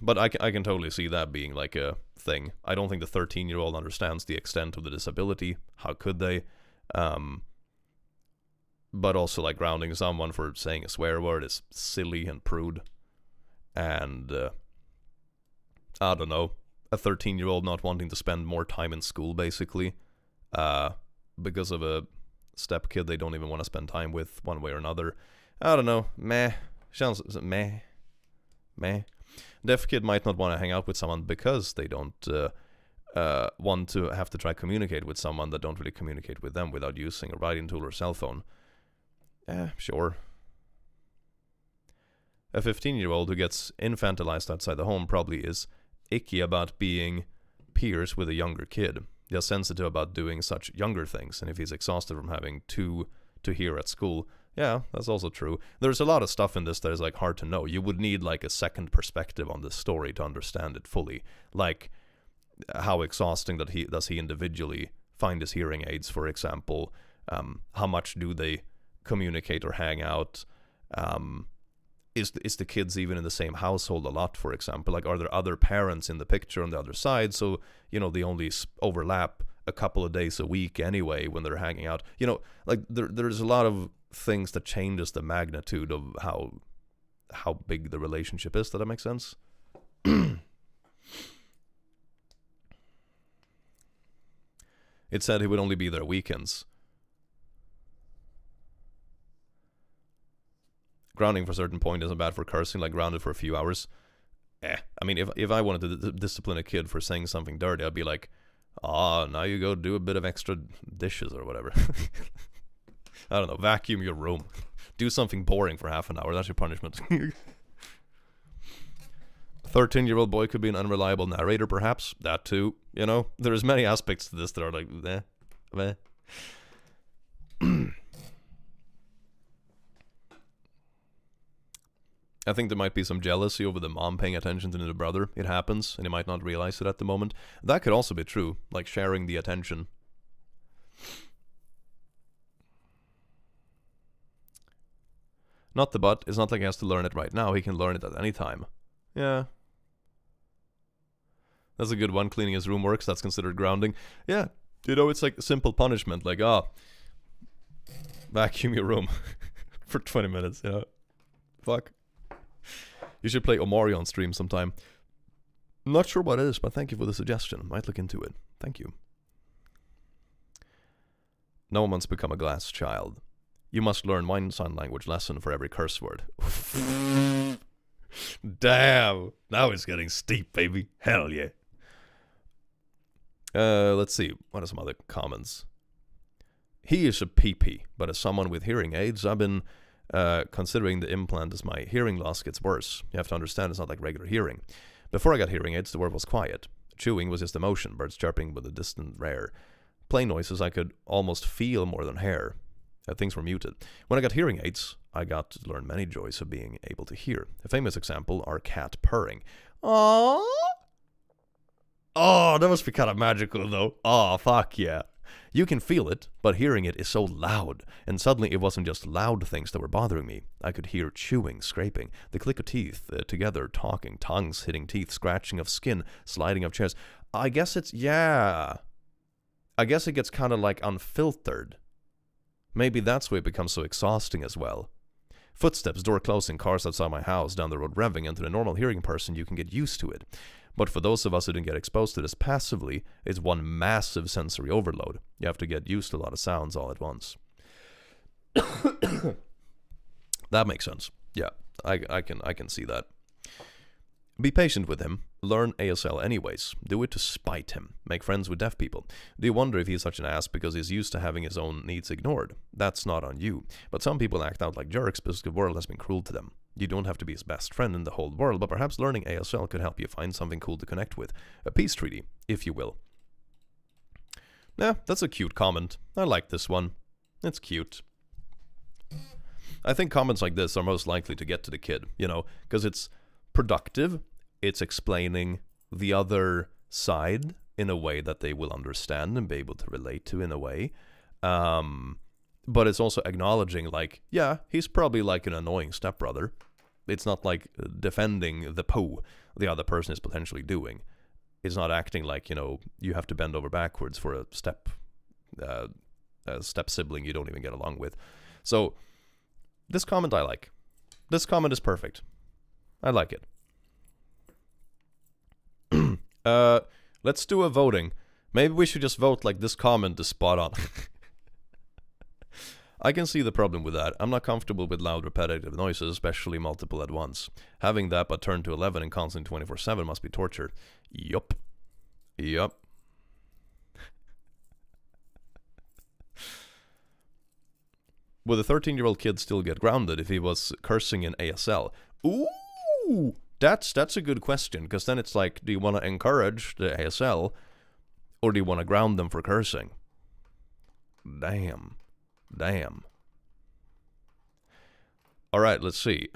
But I can totally see that being, like, a thing. I don't think the 13-year-old understands the extent of the disability. How could they? But also, like, grounding someone for saying a swear word is silly and prude. And, I don't know, a 13-year-old not wanting to spend more time in school, basically, because of a step kid they don't even want to spend time with one way or another. I don't know, meh. Sounds meh. Deaf kid might not want to hang out with someone because they don't want to have to try communicate with someone that don't really communicate with them without using a writing tool or cell phone. Sure. A 15-year-old who gets infantilized outside the home probably is icky about being peers with a younger kid. They're sensitive about doing such younger things, and if he's exhausted from having two to hear at school, yeah, that's also true. There's a lot of stuff in this that is, like, hard to know. You would need, like, a second perspective on this story to understand it fully. Like, how exhausting does he individually find his hearing aids, for example? How much do they communicate or hang out? Is the kids even in the same household a lot, for example? Like, are there other parents in the picture on the other side? So, you know, they only overlap a couple of days a week anyway when they're hanging out. You know, like, there's a lot of things that changes the magnitude of how big the relationship is. Does that make sense? It said he would only be there weekends. Grounding for a certain point isn't bad for cursing, like grounded for a few hours. I mean, if I wanted to discipline a kid for saying something dirty, I'd be like, now you go do a bit of extra dishes or whatever. I don't know, vacuum your room. Do something boring for half an hour. That's your punishment. 13-year-old boy could be an unreliable narrator, perhaps. That too. You know, there's many aspects to this that are like, meh. I think there might be some jealousy over the mom paying attention to the brother. It happens, and he might not realize it at the moment. That could also be true, like sharing the attention. Not the but. It's not like he has to learn it right now. He can learn it at any time. Yeah. That's a good one. Cleaning his room works. That's considered grounding. Yeah. You know, it's like simple punishment. Like, vacuum your room for 20 minutes, you know. Fuck. You should play Omari on stream sometime. Not sure what it is, but thank you for the suggestion. Might look into it. Thank you. No one wants to become a glass child. You must learn one sign language lesson for every curse word. Damn. Now it's getting steep, baby. Hell yeah. Let's see. What are some other comments? He is a PP, but as someone with hearing aids, I've been considering the implant as my hearing loss gets worse. You have to understand it's not like regular hearing. Before I got hearing aids, the world was quiet. Chewing was just emotion, birds chirping with a distant rare. Plain noises I could almost feel more than hear. Things were muted. When I got hearing aids, I got to learn many joys of being able to hear. A famous example are cat purring. Aww. Oh, that must be kind of magical though. Oh, fuck yeah. You can feel it, but hearing it is so loud. And suddenly it wasn't just loud things that were bothering me. I could hear chewing, scraping, the click of teeth together, talking, tongues hitting teeth, scratching of skin, sliding of chairs. I guess it gets kind of like unfiltered. Maybe that's why it becomes so exhausting as well. Footsteps, door closing, cars outside my house, down the road revving, and to the normal hearing person you can get used to it. But for those of us who didn't get exposed to this passively, it's one massive sensory overload. You have to get used to a lot of sounds all at once. That makes sense. Yeah, I can see that. Be patient with him. Learn ASL anyways. Do it to spite him. Make friends with deaf people. Do you wonder if he's such an ass because he's used to having his own needs ignored? That's not on you. But some people act out like jerks because the world has been cruel to them. You don't have to be his best friend in the whole world, but perhaps learning ASL could help you find something cool to connect with. A peace treaty, if you will. Yeah, that's a cute comment. I like this one. It's cute. I think comments like this are most likely to get to the kid, you know, because it's productive, it's explaining the other side in a way that they will understand and be able to relate to in a way. But it's also acknowledging, like, yeah, he's probably like an annoying stepbrother. It's not like defending the poo the other person is potentially doing. It's not acting like, you know, you have to bend over backwards for a step sibling you don't even get along with. So this comment I like. This comment is perfect. I like it. Let's do a voting. Maybe we should just vote like this comment is spot on. I can see the problem with that. I'm not comfortable with loud repetitive noises, especially multiple at once. Having that but turn to 11 and constant 24/7 must be torture. Yup. Yup. Would a 13-year-old kid still get grounded if he was cursing in ASL? Ooh, that's a good question, because then it's like, do you want to encourage the ASL, or do you want to ground them for cursing? Damn. All right, let's see.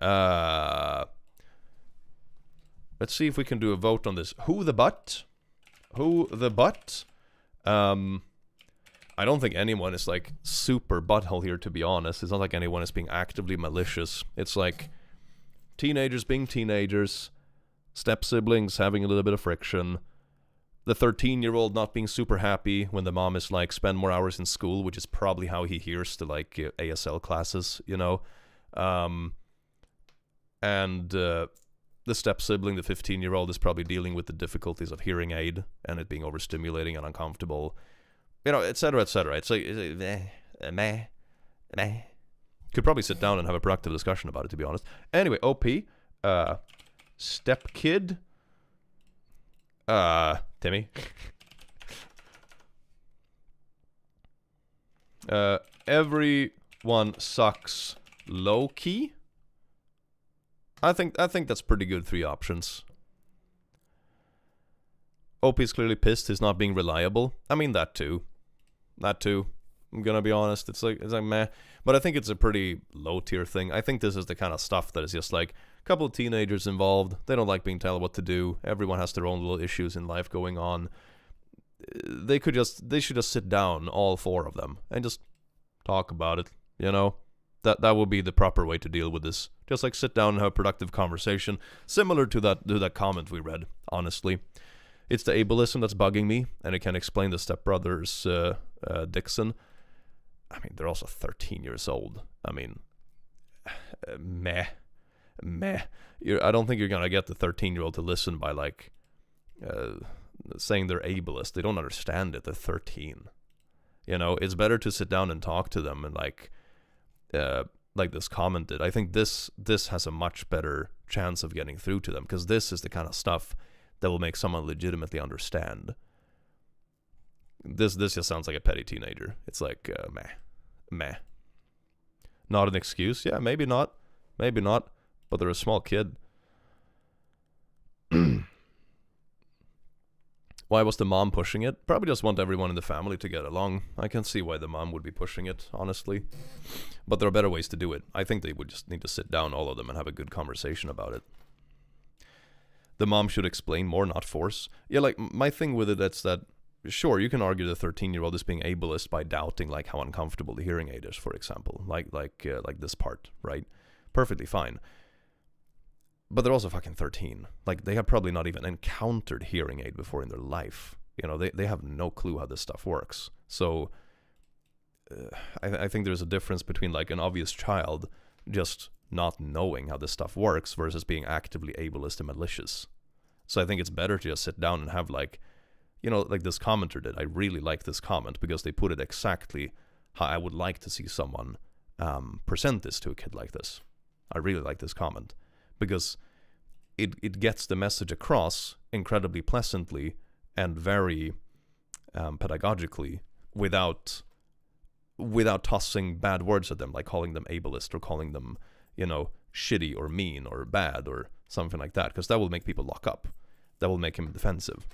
Let's see if we can do a vote on this. Who the butt? I don't think anyone is like super butthole here, to be honest. It's not like anyone is being actively malicious. It's like teenagers being teenagers, step siblings having a little bit of friction, the 13-year-old not being super happy when the mom is like, spend more hours in school, which is probably how he hears the like ASL classes, you know. And the step sibling, the 15-year-old, is probably dealing with the difficulties of hearing aid and it being overstimulating and uncomfortable. You know, etc., etc. It's like, meh. Could probably sit down and have a productive discussion about it, to be honest. Anyway, OP, step kid, Timmy. Everyone sucks low key. I think that's pretty good 3 options. OP is clearly pissed he's not being reliable. I mean, that too. I'm gonna be honest. It's like meh. But I think it's a pretty low tier thing. I think this is the kind of stuff that is just like a couple of teenagers involved. They don't like being told what to do. Everyone has their own little issues in life going on. They should just sit down, all 4 of them, and just talk about it. You know, that would be the proper way to deal with this. Just like sit down and have a productive conversation, similar to that comment we read. Honestly. It's the ableism that's bugging me, and it can explain the stepbrothers, Dixon. I mean, they're also 13 years old. I mean, meh. I don't think you're gonna get the 13-year-old to listen by like saying they're ableist. They don't understand it. They're 13. You know, it's better to sit down and talk to them and like this comment did. I think this has a much better chance of getting through to them, because this is the kind of stuff that will make someone legitimately understand. This just sounds like a petty teenager. It's like, meh. Not an excuse? Yeah, maybe not. But they're a small kid. Why was the mom pushing it? Probably just want everyone in the family to get along. I can see why the mom would be pushing it, honestly. But there are better ways to do it. I think they would just need to sit down, all of them, and have a good conversation about it. The mom should explain more, not force. Yeah, like, my thing with it, that's that, sure, you can argue the 13-year-old is being ableist by doubting, like, how uncomfortable the hearing aid is, for example. Like this part, right? Perfectly fine. But they're also fucking 13. Like, they have probably not even encountered hearing aid before in their life. You know, they have no clue how this stuff works. So, I think there's a difference between, like, an obvious child just not knowing how this stuff works versus being actively ableist and malicious. So I think it's better to just sit down and have, like, you know, like this commenter did. I really like this comment because they put it exactly how I would like to see someone present this to a kid like this. I really like this comment because it gets the message across incredibly pleasantly and very pedagogically without tossing bad words at them, like calling them ableist or calling them, shitty or mean or bad or something like that, because that will make people lock up. That will make him defensive.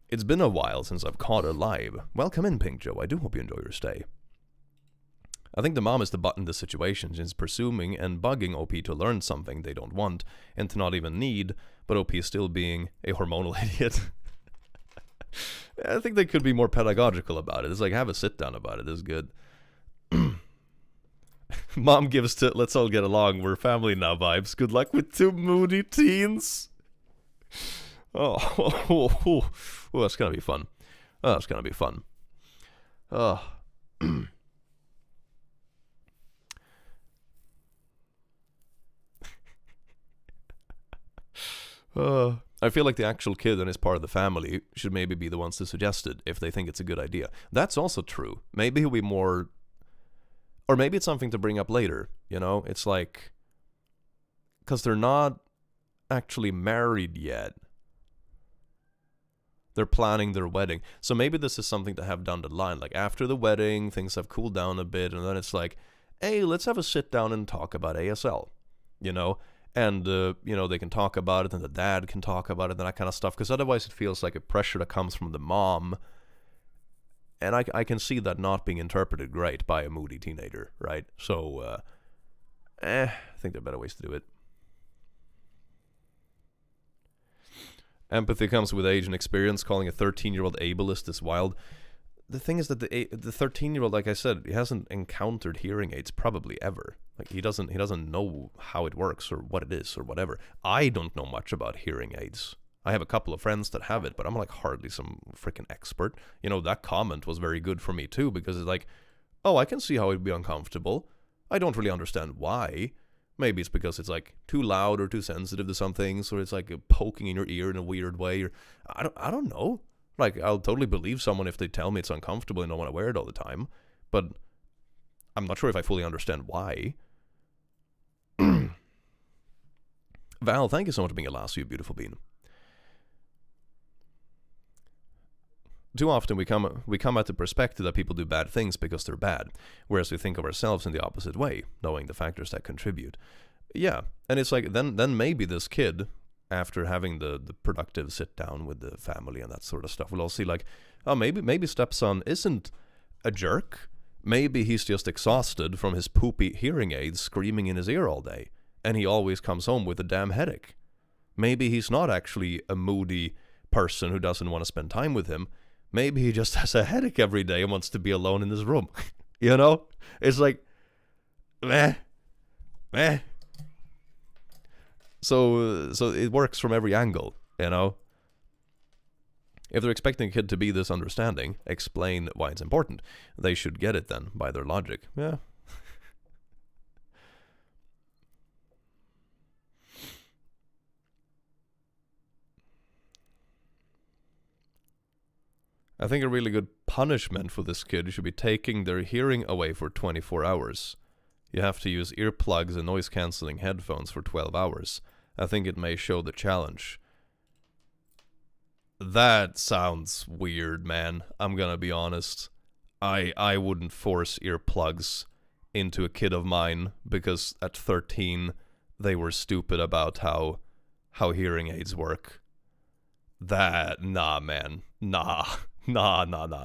It's been a while since I've caught her live. Welcome in, Pink Joe. I do hope you enjoy your stay. I think the mom is the butt in this situation, since presuming and bugging OP to learn something they don't want and to not even need, but OP is still being a hormonal idiot. I think they could be more pedagogical about it. It's like, have a sit down about it. This is good. Mom gives to let's all get along, we're family now vibes. Good luck with 2 moody teens. Oh, that's gonna be fun. That's gonna be fun. I feel like the actual kid and his part of the family should maybe be the ones to suggest it if they think it's a good idea. That's also true. Maybe he'll be more... Or maybe it's something to bring up later, It's like... Because they're not actually married yet. They're planning their wedding. So maybe this is something to have down the line. Like, after the wedding, things have cooled down a bit, and then it's like, hey, let's have a sit down and talk about ASL, And, they can talk about it, and the dad can talk about it, and that kind of stuff. Because otherwise it feels like a pressure that comes from the mom. And I can see that not being interpreted great by a moody teenager, right? So, I think there are better ways to do it. Empathy comes with age and experience. Calling a 13-year-old ableist is wild. The thing is that the 13-year-old, like I said, he hasn't encountered hearing aids probably ever. Like, he doesn't know how it works or what it is or whatever. I don't know much about hearing aids. I have a couple of friends that have it, but I'm like hardly some freaking expert. That comment was very good for me too, because it's like, oh, I can see how it'd be uncomfortable. I don't really understand why. Maybe it's because it's like too loud or too sensitive to some things, or it's like poking in your ear in a weird way, or I don't know. Like, I'll totally believe someone if they tell me it's uncomfortable and don't want to wear it all the time, but I'm not sure if I fully understand why. Val, thank you so much for being a lasso, you beautiful bean. Too often we come at the perspective that people do bad things because they're bad, whereas we think of ourselves in the opposite way, knowing the factors that contribute. Yeah, and it's like, then maybe this kid, after having the productive sit down with the family and that sort of stuff, will all see like, oh, maybe stepson isn't a jerk. Maybe he's just exhausted from his poopy hearing aids screaming in his ear all day, and he always comes home with a damn headache. Maybe he's not actually a moody person who doesn't want to spend time with him. Maybe he just has a headache every day and wants to be alone in his room. It's like, meh. So it works from every angle, If they're expecting a kid to be this understanding, explain why it's important. They should get it then, by their logic. Yeah. I think a really good punishment for this kid should be taking their hearing away for 24 hours. You have to use earplugs and noise-canceling headphones for 12 hours. I think it may show the challenge. That sounds weird, man. I'm gonna be honest. I wouldn't force earplugs into a kid of mine because at 13 they were stupid about how hearing aids work. Nah, man. Nah. That's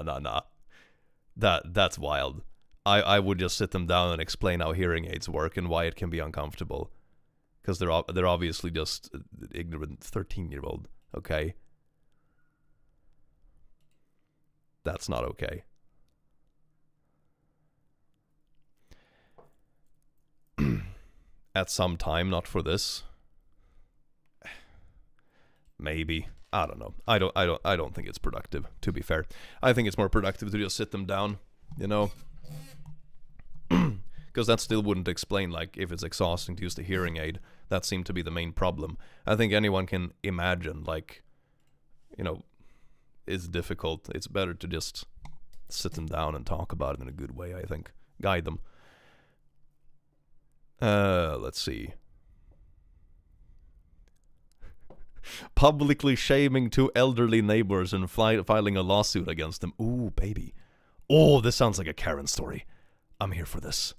wild. I would just sit them down and explain how hearing aids work and why it can be uncomfortable. Because they're obviously just ignorant 13-year-old, okay? That's not okay. At some time, not for this. Maybe. I don't know. I don't think it's productive, to be fair. I think it's more productive to just sit them down, Because that still wouldn't explain, like, if it's exhausting to use the hearing aid. That seemed to be the main problem. I think anyone can imagine, like, it's difficult. It's better to just sit them down and talk about it in a good way, I think. Guide them. Let's see. Publicly shaming two elderly neighbors and filing a lawsuit against them. Ooh, baby. Oh, this sounds like a Karen story. I'm here for this.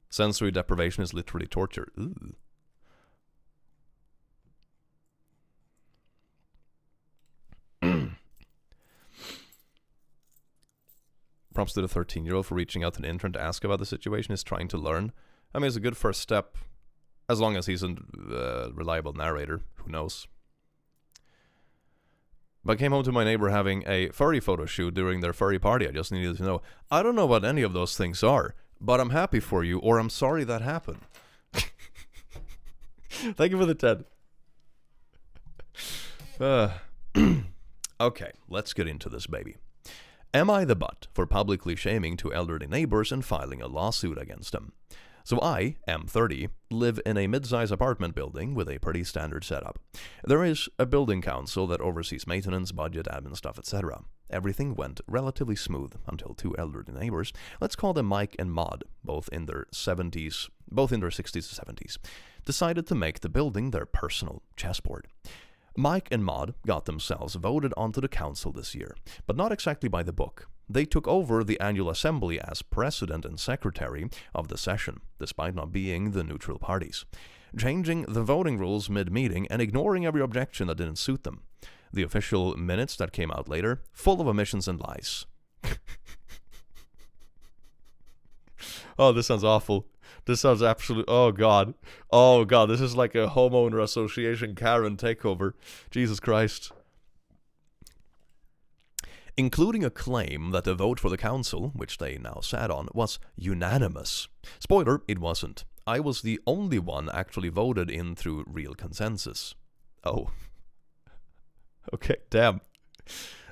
Sensory deprivation is literally torture. Ooh. Props to the 13-year-old for reaching out to an intern to ask about the situation. He's trying to learn. I mean, it's a good first step. As long as he's a reliable narrator. Who knows? But I came home to my neighbor having a furry photo shoot during their furry party. I just needed to know. I don't know what any of those things are, but I'm happy for you, or I'm sorry that happened. Thank you for the 10. Okay, let's get into this, baby. Am I the butt for publicly shaming two elderly neighbors and filing a lawsuit against them? So I, am 30, live in a mid-size apartment building with a pretty standard setup. There is a building council that oversees maintenance, budget, admin stuff, etc. Everything went relatively smooth until two elderly neighbors, let's call them Mike and Maud, both in their 60s to 70s, decided to make the building their personal chessboard. Mike and Maud got themselves voted onto the council this year, but not exactly by the book. They took over the annual assembly as president and secretary of the session, despite not being the neutral parties, changing the voting rules mid-meeting and ignoring every objection that didn't suit them. The official minutes that came out later, full of omissions and lies. Oh, this sounds awful. This sounds absolute. Oh god, this is like a homeowner association Karen takeover. Jesus Christ. Including a claim that the vote for the council, which they now sat on, was unanimous. Spoiler, it wasn't. I was the only one actually voted in through real consensus. Oh. Okay, damn.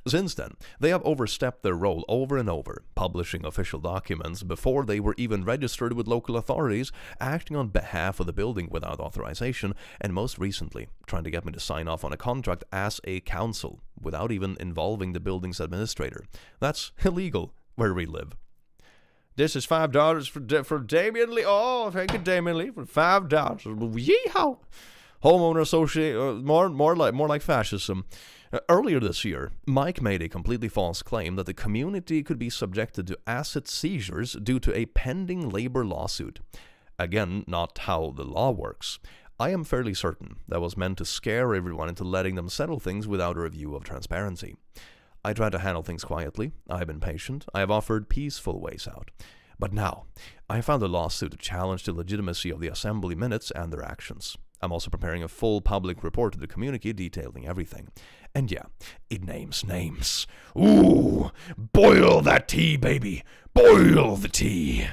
Since then, they have overstepped their role over and over, publishing official documents before they were even registered with local authorities, acting on behalf of the building without authorization, and most recently, trying to get me to sign off on a contract as a council, without even involving the building's administrator. That's illegal where we live. This is $5 for Damien Lee. Oh, thank you, Damien Lee, for $5. Yeehaw! Homeowner association, more like fascism. Earlier this year, Mike made a completely false claim that the community could be subjected to asset seizures due to a pending labor lawsuit. Again, not how the law works. I am fairly certain that was meant to scare everyone into letting them settle things without a review of transparency. I tried to handle things quietly. I have been patient. I have offered peaceful ways out. But now, I found a lawsuit to challenge the legitimacy of the assembly minutes and their actions. I'm also preparing a full public report to the community detailing everything. And yeah, it names names. Ooh, boil that tea, baby. Boil the tea.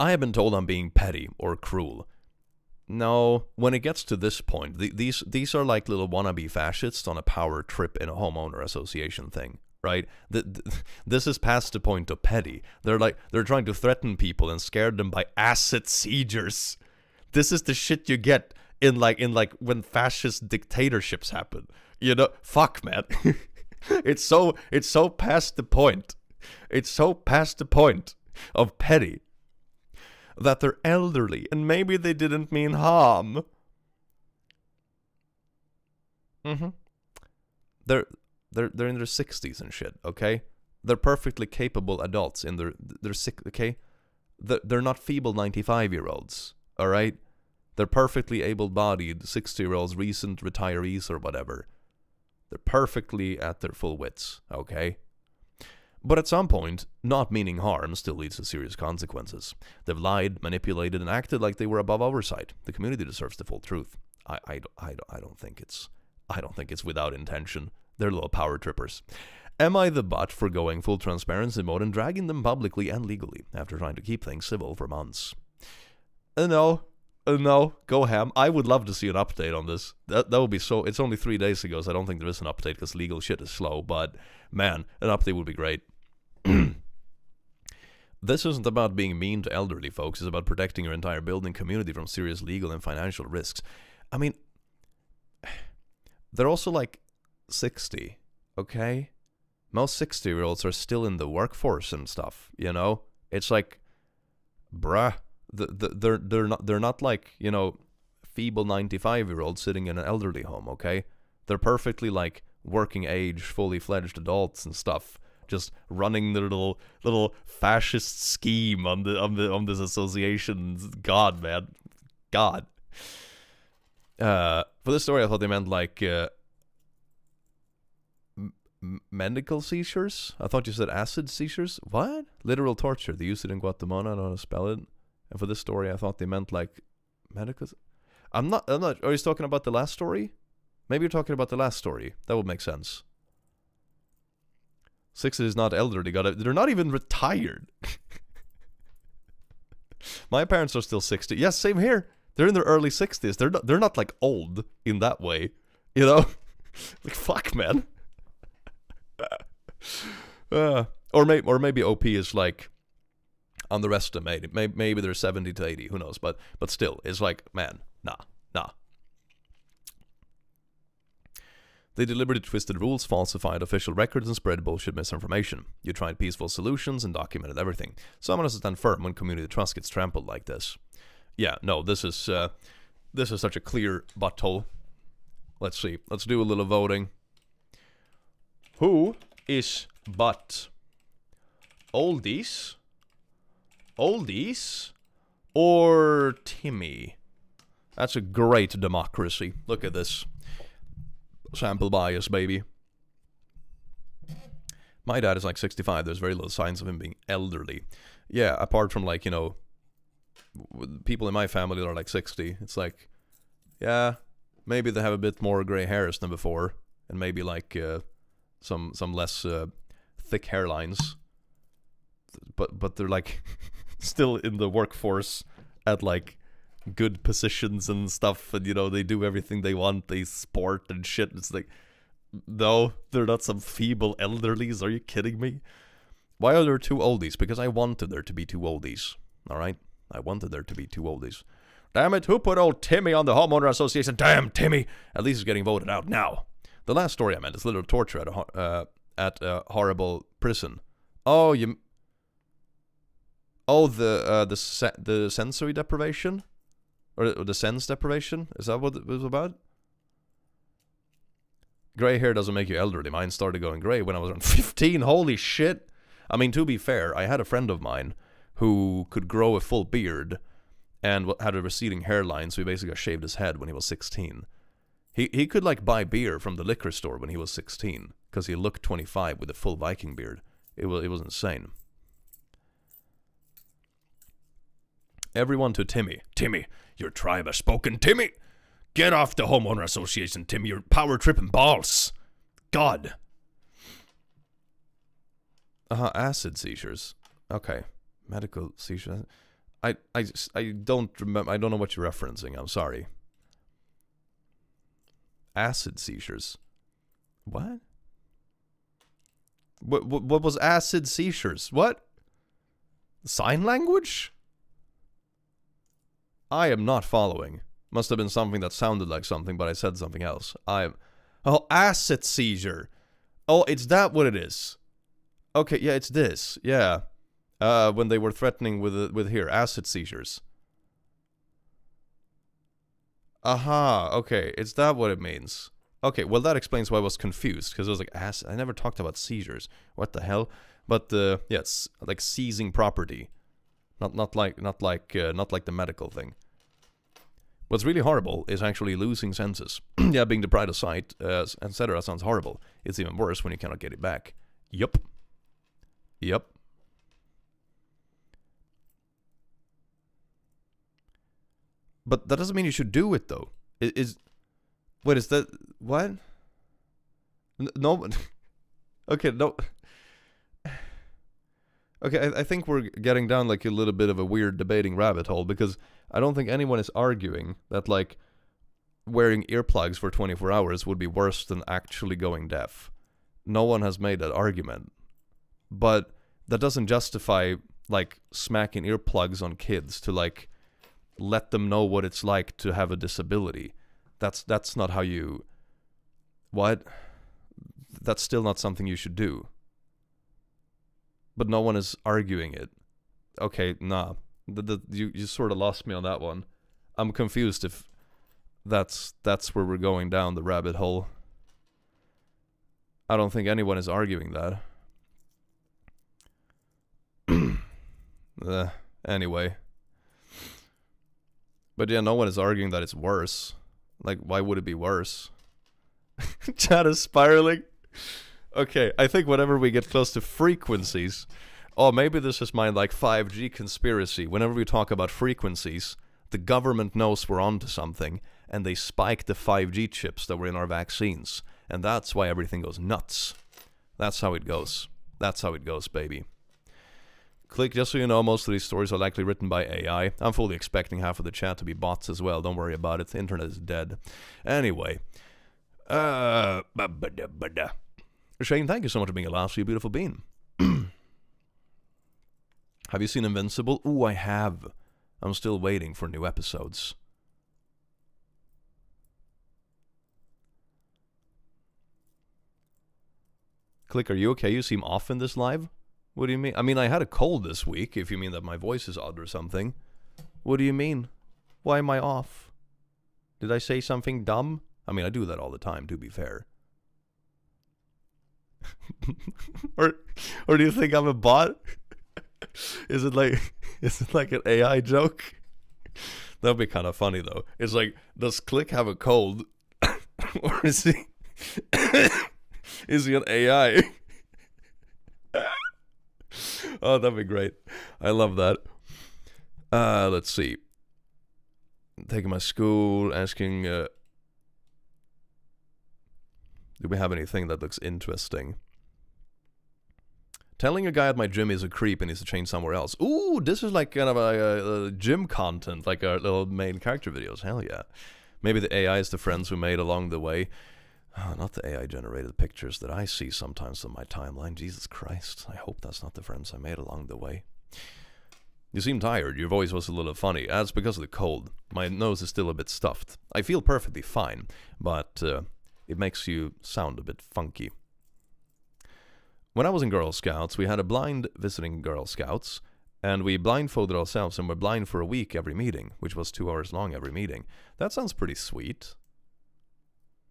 I have been told I'm being petty or cruel. No, when it gets to this point, these are like little wannabe fascists on a power trip in a homeowner association thing, right? This is past the point of petty. They're trying to threaten people and scare them by asset seizures. This is the shit you get in like when fascist dictatorships happen. You know, fuck, man. It's so past the point. It's so past the point of petty that they're elderly and maybe they didn't mean harm. They're in their 60s and shit, okay? They're perfectly capable adults in their sick, okay? They're not feeble 95-year-olds, all right? They're perfectly able-bodied 60-year-olds, recent retirees or whatever. They're perfectly at their full wits, okay? But at some point, not meaning harm still leads to serious consequences. They've lied, manipulated, and acted like they were above oversight. The community deserves the full truth. I don't think it's without intention. They're little power trippers. Am I the butt for going full transparency mode and dragging them publicly and legally after trying to keep things civil for months? No, go ham. I would love to see an update on this. That would be so. It's only 3 days ago, so I don't think there is an update because legal shit is slow. But man, an update would be great. This isn't about being mean to elderly folks. It's about protecting your entire building community from serious legal and financial risks. I mean, they're also like 60, okay? Most 60-year-olds are still in the workforce and stuff, you know? It's like, bruh, they're not like, you know, feeble 95-year-olds sitting in an elderly home, okay? They're perfectly like working age, fully fledged adults and stuff, just running their little fascist scheme on this association. God, man, God. For this story, I thought they meant like medical seizures. I thought you said acid seizures. What? Literal torture. They used it in Guatemala. I don't know how to spell it. And for this story, I thought they meant like medical. I'm not. Are you talking about the last story? Maybe you're talking about the last story. That would make sense. 60 is not elderly. They're not even retired. My parents are still 60. Yes, same here. They're in their early 60s. They're not like old in that way, you know. Like fuck, man. Or maybe OP is like underestimated. Maybe they're 70 to 80. Who knows? But still, it's like, man, nah. They deliberately twisted rules, falsified official records, and spread bullshit misinformation. You tried peaceful solutions and documented everything. Someone has to stand firm when community trust gets trampled like this. Yeah, no, this is such a clear butthole. Let's see. Let's do a little voting. Who is but oldies, or Timmy? That's a great democracy. Look at this. Sample bias, baby. My dad is like 65. There's very little signs of him being elderly. Yeah, apart from like, you know, people in my family that are like 60. It's like, yeah, maybe they have a bit more gray hairs than before, and maybe like some less thick hairlines. But they're like still in the workforce at like good positions and stuff, and you know, they do everything they want, they sport and shit. It's like, no, they're not some feeble elderlies. Are you kidding me? Why are there two oldies? Because I wanted there to be two oldies. Alright? I wanted there to be two oldies. Damn it, who put old Timmy on the homeowner association? Damn Timmy! At least he's getting voted out now. The last story I meant is literal torture at a horrible prison. Oh, the sensory deprivation? Or the sense deprivation? Is that what it was about? Gray hair doesn't make you elderly. Mine started going gray when I was around 15. Holy shit. I mean, to be fair, I had a friend of mine who could grow a full beard and had a receding hairline, so he basically shaved his head when he was 16. He could like buy beer from the liquor store when he was 16 because he looked 25 with a full Viking beard. It was insane. Everyone to Timmy. Timmy, your tribe has spoken. Timmy, get off the homeowner association. Timmy, you're power tripping balls. God. Acid seizures. Okay, medical seizures. I don't remember. I don't know what you're referencing. I'm sorry. Acid seizures. What? What was acid seizures? What? Sign language? I am not following. Must have been something that sounded like something, but I said something else. Oh, acid seizure. Oh, it's that what it is. Okay, yeah, it's this. Yeah. When they were threatening with here, acid seizures. Aha, okay, it's that what it means. Okay, well that explains why I was confused, because I was like, acid. I never talked about seizures. What the hell? But yeah, it's like seizing property. Not like the medical thing. What's really horrible is actually losing senses. Yeah, being deprived of sight, etc. sounds horrible. It's even worse when you cannot get it back. Yup. But that doesn't mean you should do it, though. Wait, is that... What? No... Okay, no... Okay, I think we're getting down like a little bit of a weird debating rabbit hole, because I don't think anyone is arguing that, like, wearing earplugs for 24 hours would be worse than actually going deaf. No one has made that argument. But that doesn't justify, like, smacking earplugs on kids to, like, let them know what it's like to have a disability. That's not how you... What? That's still not something you should do. But no one is arguing it. Okay, nah. You sort of lost me on that one. I'm confused if that's where we're going down the rabbit hole. I don't think anyone is arguing that. Anyway. But yeah, no one is arguing that it's worse. Like, why would it be worse? Chat is spiraling. Okay, I think whenever we get close to frequencies... Oh, maybe this is my, like, 5G conspiracy. Whenever we talk about frequencies, the government knows we're onto something, and they spike the 5G chips that were in our vaccines. And that's why everything goes nuts. That's how it goes. That's how it goes, baby. Click, just so you know, most of these stories are likely written by AI. I'm fully expecting half of the chat to be bots as well. Don't worry about it. The internet is dead. Anyway. Shane, thank you so much for being a laugh, you beautiful bean. Have you seen Invincible? Ooh, I have. I'm still waiting for new episodes. Click, are you okay? You seem off in this live? What do you mean? I mean, I had a cold this week, if you mean that my voice is odd or something. What do you mean? Why am I off? Did I say something dumb? I mean, I do that all the time, to be fair. or do you think I'm a bot? Is it like an AI joke? That'd be kind of funny though. It's like, does Click have a cold? Or is he an AI? Oh, that'd be great. I love that. Let's see. Taking my school, asking, do we have anything that looks interesting? Telling a guy at my gym he's a creep and needs to change somewhere else. Ooh, this is like kind of a gym content, like our little main character videos. Hell yeah. Maybe the AI is the friends we made along the way. Oh, not the AI-generated pictures that I see sometimes on my timeline. Jesus Christ. I hope that's not the friends I made along the way. You seem tired. Your voice was a little funny. That's because of the cold. My nose is still a bit stuffed. I feel perfectly fine, but it makes you sound a bit funky. When I was in Girl Scouts, we had a blind visiting Girl Scouts, and we blindfolded ourselves and were blind for a week every meeting, which was 2 hours long every meeting. That sounds pretty sweet.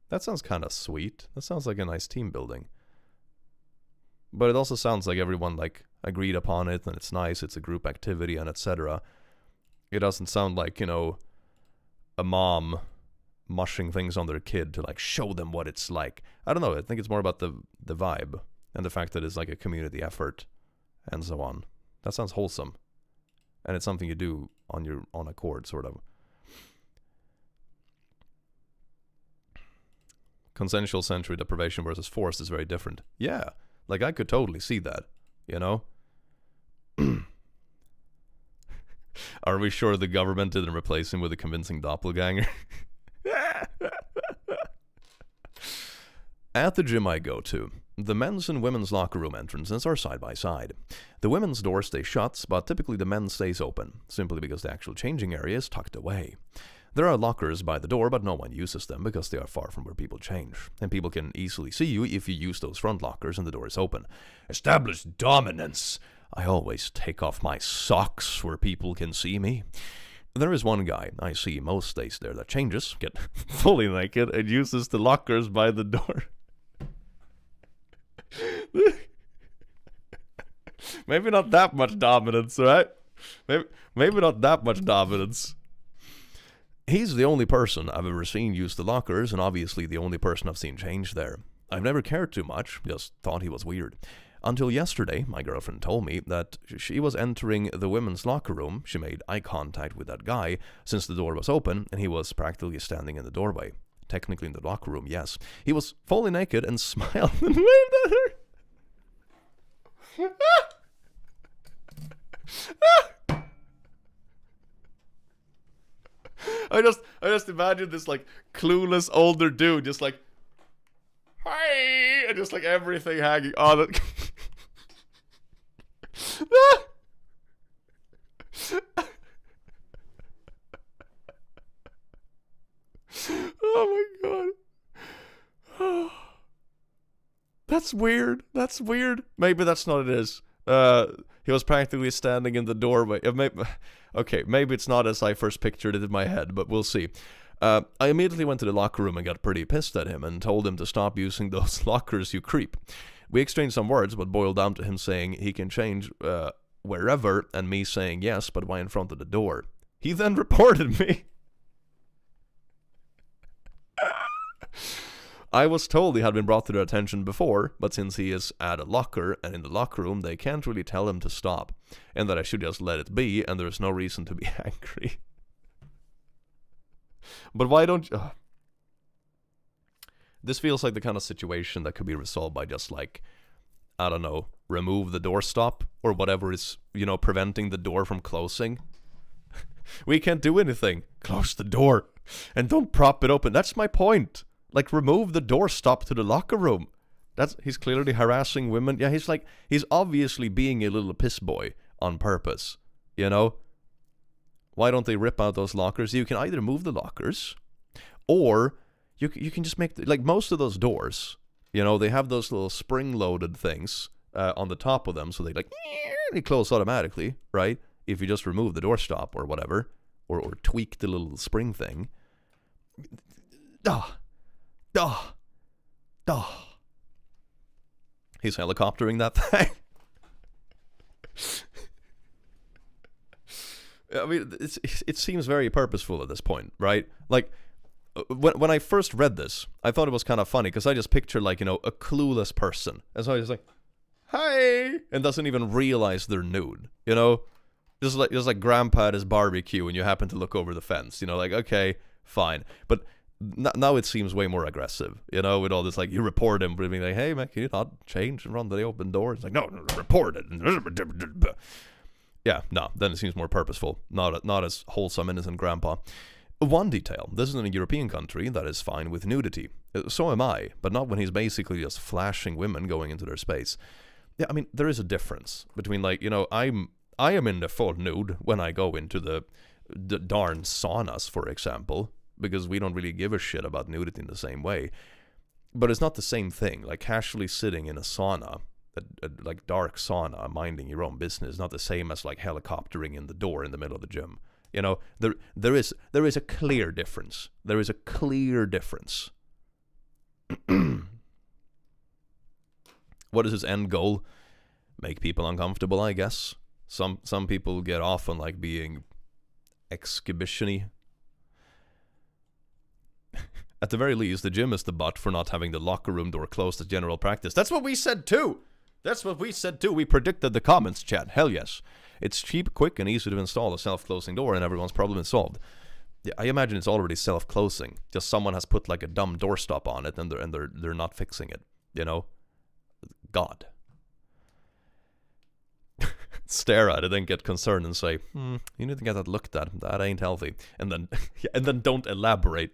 That sounds kind of sweet. That sounds like a nice team building. But it also sounds like everyone like agreed upon it, and it's nice, it's a group activity, and etc. It doesn't sound like, you know, a mom mushing things on their kid to like show them what it's like. I don't know, I think it's more about the vibe. And the fact that it's like a community effort, and so on. That sounds wholesome. And it's something you do on your own accord, sort of. Consensual sensory deprivation versus forced is very different. Yeah, like I could totally see that, you know? Are we sure the government didn't replace him with a convincing doppelganger? At the gym I go to, the men's and women's locker room entrances are side by side. The women's door stays shut, but typically the men's stays open, simply because the actual changing area is tucked away. There are lockers by the door, but no one uses them because they are far from where people change, and people can easily see you if you use those front lockers and the door is open. Establish dominance! I always take off my socks where people can see me. There is one guy I see most days there that changes, get fully naked, and uses the lockers by the door. Maybe not that much dominance, right? Maybe not that much dominance. He's the only person I've ever seen use the lockers, and obviously the only person I've seen change there. I've never cared too much, just thought he was weird. Until yesterday, my girlfriend told me that she was entering the women's locker room. She made eye contact with that guy since the door was open, and he was practically standing in the doorway. Technically in the locker room, yes. He was fully naked and smiled and waved at her. I just imagine this like clueless older dude just like, hi, and just like everything hanging on it. Oh my god. That's weird. Maybe that's not what it is. He was practically standing in the doorway. Okay, maybe it's not as I first pictured it in my head, but we'll see. I immediately went to the locker room and got pretty pissed at him and told him to stop using those lockers, you creep. We exchanged some words, but boiled down to him saying he can change wherever, and me saying yes, but why in front of the door? He then reported me. I was told he had been brought to their attention before, but since he is at a locker and in the locker room, they can't really tell him to stop, and that I should just let it be, and there's no reason to be angry. But why don't you... This feels like the kind of situation that could be resolved by just like, I don't know, remove the doorstop, or whatever is, preventing the door from closing. We can't do anything. Close the door, and don't prop it open. That's my point. Like, remove the doorstop to the locker room. He's clearly harassing women. Yeah, he's obviously being a little piss boy on purpose, Why don't they rip out those lockers? You can either move the lockers, or you can just make, like most of those doors, they have those little spring-loaded things on the top of them, so they close automatically, right? If you just remove the doorstop or whatever, or tweak the little spring thing. He's helicoptering that thing. I mean, it seems very purposeful at this point, right? Like, when I first read this, I thought it was kind of funny, because I just pictured, like, a clueless person. And so I was like, hi! And doesn't even realize they're nude, Just like grandpa at his barbecue and you happen to look over the fence, like, okay, fine. But now it seems way more aggressive, with all this, like, you report him, but being like, hey, man, can you not change in front of the open door? It's like, no, report it. Yeah, no, then it seems more purposeful, not as wholesome, innocent grandpa. One detail, this is in a European country that is fine with nudity. So am I, but not when he's basically just flashing women going into their space. Yeah, I mean, there is a difference between, like, I am in the full nude when I go into the darn saunas, for example, because we don't really give a shit about nudity in the same way. But it's not the same thing. Like, casually sitting in a sauna, like dark sauna, minding your own business, not the same as like helicoptering in the door in the middle of the gym. There is a clear difference. There is a clear difference. What is his end goal? Make people uncomfortable, I guess. Some people get off on like being exhibition-y. At the very least, the gym is the butt for not having the locker room door closed as general practice. That's what we said too! We predicted the comments, chat. Hell yes. It's cheap, quick, and easy to install a self-closing door, and everyone's problem is solved. Yeah, I imagine it's already self-closing. Just someone has put like a dumb doorstop on it, and they're not fixing it. God. Stare at it and get concerned and say, you need to get that looked at. That ain't healthy. And then don't elaborate.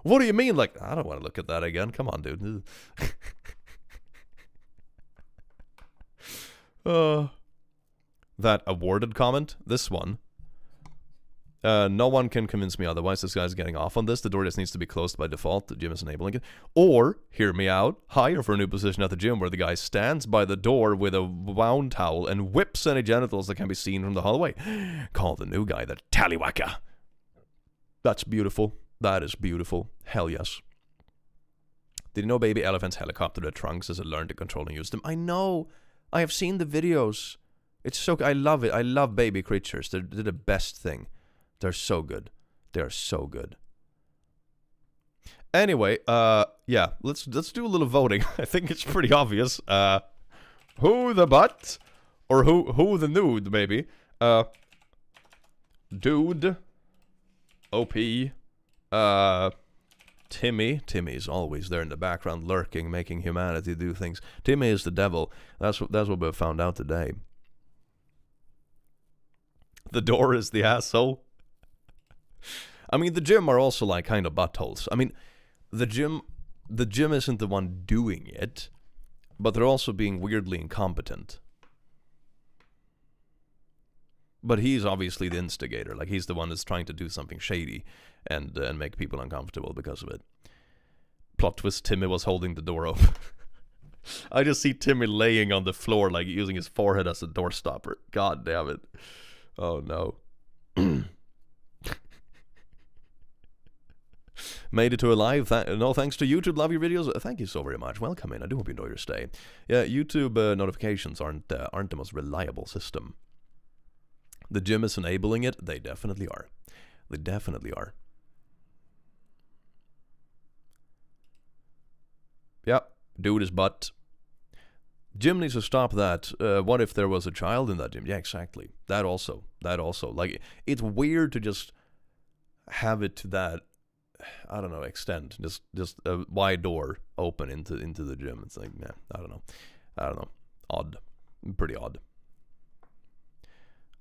What do you mean? Like, I don't want to look at that again. Come on, dude. That awarded comment, this one. No one can convince me otherwise. This guy's getting off on this. The door just needs to be closed by default. The gym is enabling it. Or, hear me out, hire for a new position at the gym where the guy stands by the door with a wound towel and whips any genitals that can be seen from the hallway. Call the new guy the Tallywhacker. That's beautiful. That is beautiful. Hell yes. Did you know baby elephants helicopter their trunks as they learn to control and use them? I know. I have seen the videos. It's so... I love it. I love baby creatures. They're the best thing. They're so good. They're so good. Anyway, yeah, let's do a little voting. I think it's pretty obvious. Who the butt? Or who the nude, maybe. Dude. OP. Timmy. Timmy's always there in the background, lurking, making humanity do things. Timmy is the devil. That's what we found out today. The door is the asshole. I mean, the gym are also like kind of buttholes. I mean, the gym isn't the one doing it, but they're also being weirdly incompetent. But he's obviously the instigator. Like, he's the one that's trying to do something shady and make people uncomfortable because of it. Plot twist, Timmy was holding the door open. I just see Timmy laying on the floor, like using his forehead as a door stopper. God damn it. Oh no. Made it to a live. No thanks to YouTube. Love your videos. Thank you so very much. Welcome in. I do hope you enjoy your stay. Yeah, YouTube notifications aren't the most reliable system. The gym is enabling it. They definitely are. They definitely are. Yep. Dude is butt. Gym needs to stop that. What if there was a child in that gym? Yeah, exactly. That also. Like, it's weird to just have it to that, I don't know, extent. Just a wide door open into the gym. It's like, yeah, I don't know. Odd. Pretty odd.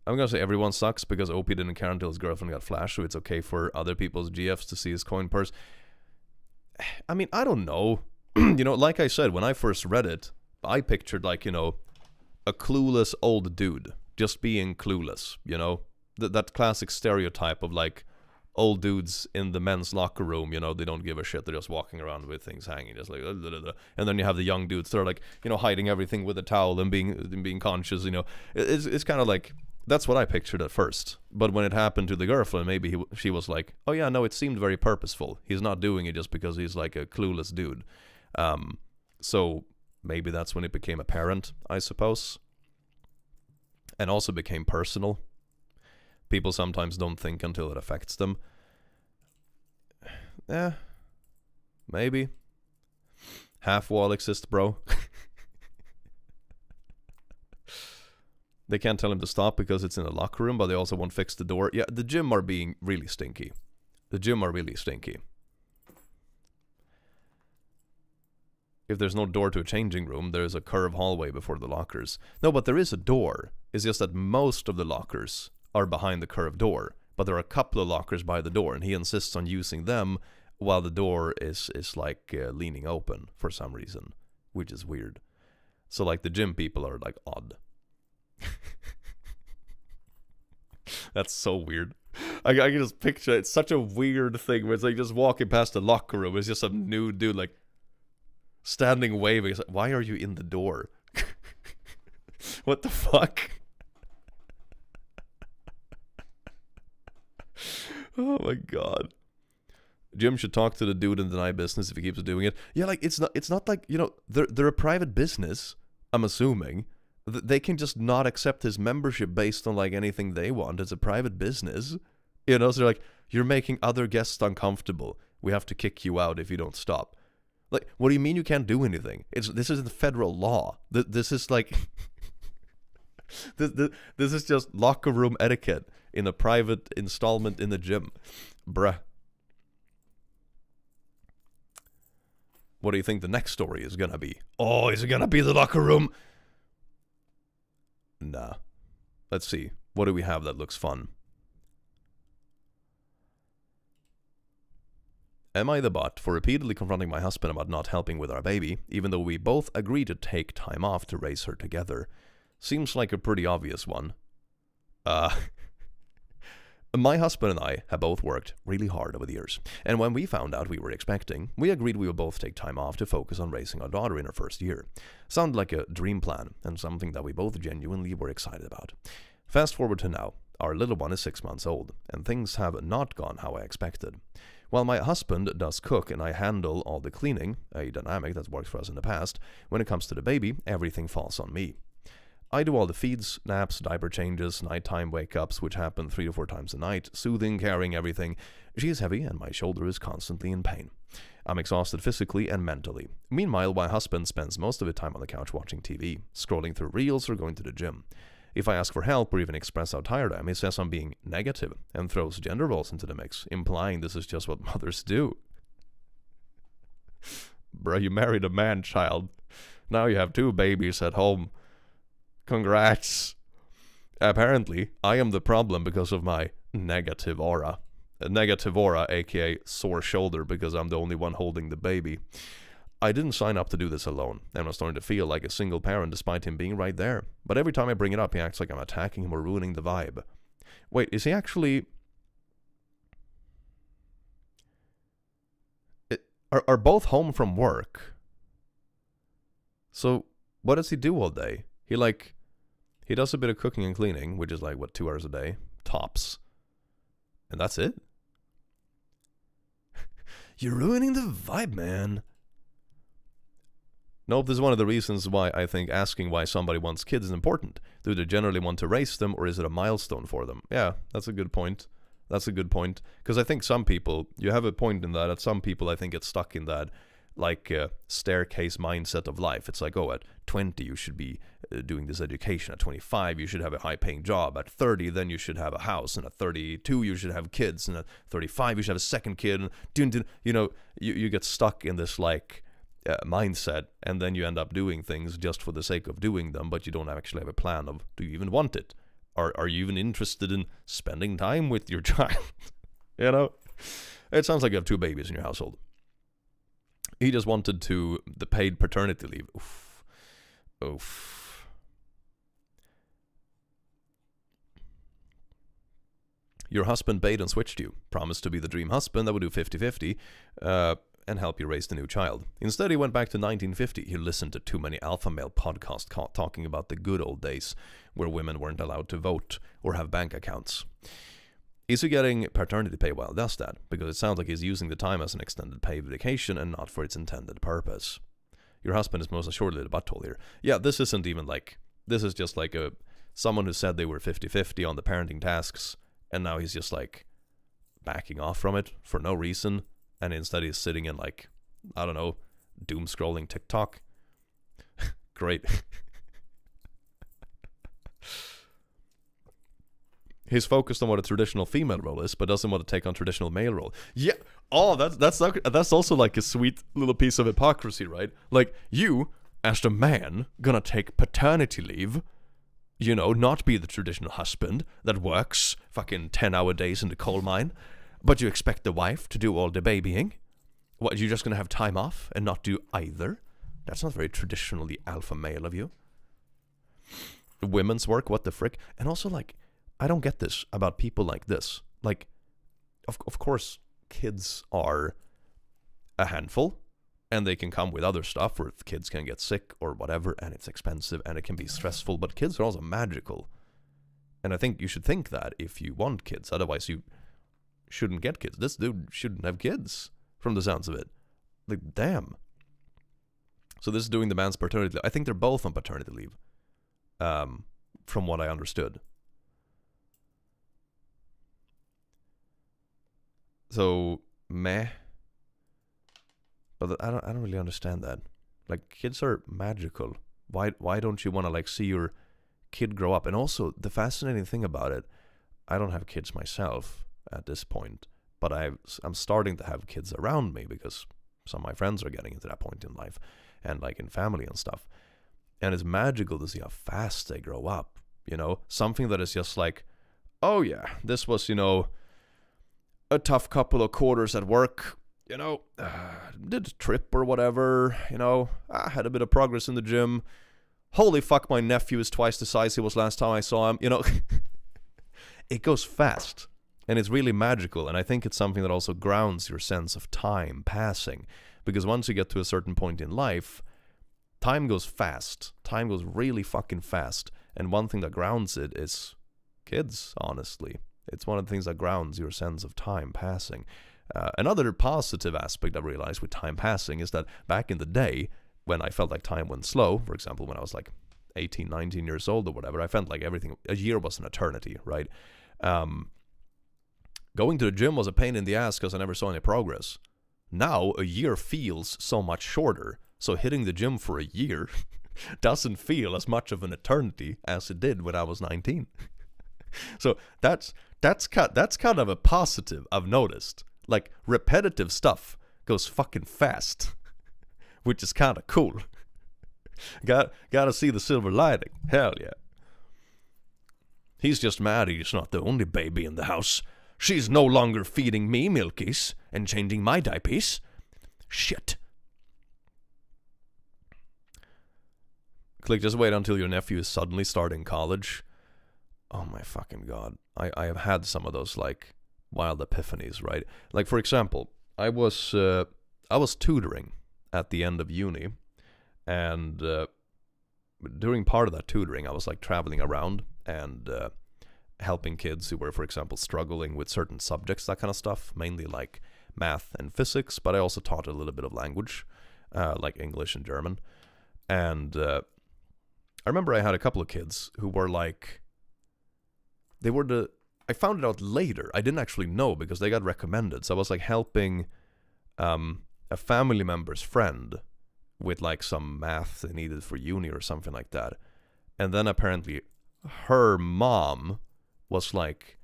I'm gonna say everyone sucks because OP didn't care until his girlfriend got flashed, so it's okay for other people's GFs to see his coin purse. I mean, I don't know. You know, like I said, when I first read it, I pictured, like, you know, a clueless old dude just being clueless, you know? That classic stereotype of, like, old dudes in the men's locker room, you know, they don't give a shit, they're just walking around with things hanging, just like, and then you have the young dudes, they're like, you know, hiding everything with a towel and being conscious, you know. It's kind of like, that's what I pictured at first. But when it happened to the girlfriend, maybe she was like, oh yeah, no, it seemed very purposeful. He's not doing it just because he's like a clueless dude. So maybe that's when it became apparent, I suppose. And also became personal. People sometimes don't think until it affects them. Yeah. Maybe. Half wall exists, bro. They can't tell him to stop because it's in a locker room, but they also won't fix the door. Yeah, the gym are being really stinky. The gym are really stinky. If there's no door to a changing room, there's a curved hallway before the lockers. No, but there is a door. It's just that most of the lockers are behind the curved door. But there are a couple of lockers by the door, and he insists on using them while the door is like leaning open for some reason, which is weird. So like the gym people are like odd. That's so weird. I can just picture it. It's such a weird thing where it's like just walking past the locker room. It's just some new dude like standing waving. It's like, why are you in the door? What the fuck? Oh my god. Jim should talk to the dude and deny business if he keeps doing it. Yeah, like it's not like, you know, they're a private business, I'm assuming. They can just not accept his membership based on like anything they want. It's a private business. You know, so they're like, you're making other guests uncomfortable. We have to kick you out if you don't stop. Like, what do you mean you can't do anything? This isn't federal law. This is like this is just locker room etiquette in a private installment in the gym. Bruh. What do you think the next story is gonna be? Oh, is it gonna be the locker room? Nah. Let's see. What do we have that looks fun? Am I the butt for repeatedly confronting my husband about not helping with our baby, even though we both agreed to take time off to raise her together? Seems like a pretty obvious one. My husband and I have both worked really hard over the years, and when we found out we were expecting, we agreed we would both take time off to focus on raising our daughter in her first year. Sounded like a dream plan, and something that we both genuinely were excited about. Fast forward to now, our little one is 6 months old, and things have not gone how I expected. While my husband does cook and I handle all the cleaning, a dynamic that's worked for us in the past, when it comes to the baby, everything falls on me. I do all the feeds, naps, diaper changes, nighttime wake-ups, which happen 3 to 4 times a night, soothing, carrying everything. She is heavy and my shoulder is constantly in pain. I'm exhausted physically and mentally. Meanwhile, my husband spends most of his time on the couch watching TV, scrolling through reels or going to the gym. If I ask for help or even express how tired I am, he says I'm being negative and throws gender roles into the mix, implying this is just what mothers do. Bruh, you married a man-child. Now you have 2 babies at home. Congrats. Apparently, I am the problem because of my negative aura. A negative aura, aka sore shoulder, because I'm the only one holding the baby. I didn't sign up to do this alone, and I'm starting to feel like a single parent despite him being right there. But every time I bring it up, he acts like I'm attacking him or ruining the vibe. Wait, is he actually... Are both home from work? So what does he do all day? He does a bit of cooking and cleaning, which is like, what, 2 hours a day? Tops. And that's it? You're ruining the vibe, man. Nope, this is one of the reasons why I think asking why somebody wants kids is important. Do they generally want to raise them, or is it a milestone for them? Yeah, that's a good point. That's a good point. Because I think some people, you have a point in that some people, I think, get stuck in that like staircase mindset of life. It's like, oh, at 20 you should be doing this education. At 25 you should have a high-paying job. At 30 then you should have a house. And at 32 you should have kids. And at 35 you should have a second kid. And you get stuck in this like mindset, and then you end up doing things just for the sake of doing them, but you don't actually have a plan of, do you even want it? Are you even interested in spending time with your child? It sounds like you have 2 babies in your household. He just wanted the paid paternity leave. Oof. Your husband bait and switched you. Promised to be the dream husband that would do 50-50 and help you raise the new child. Instead, he went back to 1950. He listened to too many alpha male podcasts talking about the good old days where women weren't allowed to vote or have bank accounts. Is he getting paternity pay while he does that? Because it sounds like he's using the time as an extended paid vacation and not for its intended purpose. Your husband is most assuredly the butthole here. Yeah, this isn't even like, this is just like someone who said they were 50-50 on the parenting tasks, and now he's just like backing off from it for no reason, and instead he's sitting in like, I don't know, doom scrolling TikTok. Great. He's focused on what a traditional female role is, but doesn't want to take on traditional male role. Yeah. Oh, that's also like a sweet little piece of hypocrisy, right? Like, you, as the man, gonna take paternity leave, not be the traditional husband that works fucking 10-hour days in the coal mine, but you expect the wife to do all the babying? What, you just gonna have time off and not do either? That's not very traditionally alpha male of you. Women's work, what the frick? And also, like, I don't get this about people like this. Like, of course, kids are a handful, and they can come with other stuff, or if kids can get sick or whatever, and it's expensive, and it can be stressful, but kids are also magical. And I think you should think that if you want kids, otherwise you shouldn't get kids. This dude shouldn't have kids, from the sounds of it. Like, damn. So this is doing the man's paternity leave. I think they're both on paternity leave, from what I understood. So, meh. But I don't really understand that. Like, kids are magical. Why don't you want to, like, see your kid grow up? And also, the fascinating thing about it, I don't have kids myself at this point, but I'm starting to have kids around me because some of my friends are getting into that point in life, and like in family and stuff. And it's magical to see how fast they grow up, Something that is just like, oh yeah, this was, a tough couple of quarters at work, did a trip or whatever, I had a bit of progress in the gym. Holy fuck, my nephew is twice the size he was last time I saw him, It goes fast, and it's really magical, and I think it's something that also grounds your sense of time passing, because once you get to a certain point in life, time goes fast. Time goes really fucking fast, and one thing that grounds it is kids, honestly. It's one of the things that grounds your sense of time passing. Another positive aspect I realized with time passing is that back in the day, when I felt like time went slow, for example, when I was like 18, 19 years old or whatever, I felt like a year was an eternity, right? Going to the gym was a pain in the ass because I never saw any progress. Now, a year feels so much shorter, so hitting the gym for a year doesn't feel as much of an eternity as it did when I was 19. So that's kind of a positive I've noticed. Like, repetitive stuff goes fucking fast, which is kind of cool. Gotta see the silver lining. Hell yeah. He's just mad he's not the only baby in the house. She's no longer feeding me milkies and changing my diapers. Shit. Click, just wait until your nephew is suddenly starting college. Oh my fucking god. I have had some of those, like, wild epiphanies, right? Like, for example, I was tutoring at the end of uni, And during part of that tutoring, I was like traveling around and helping kids who were, for example, struggling with certain subjects, that kind of stuff, mainly like math and physics, but I also taught a little bit of language, like English and German. And I remember I had a couple of kids who were like, I found it out later. I didn't actually know because they got recommended. So I was like helping a family member's friend with like some math they needed for uni or something like that. And then apparently her mom was like,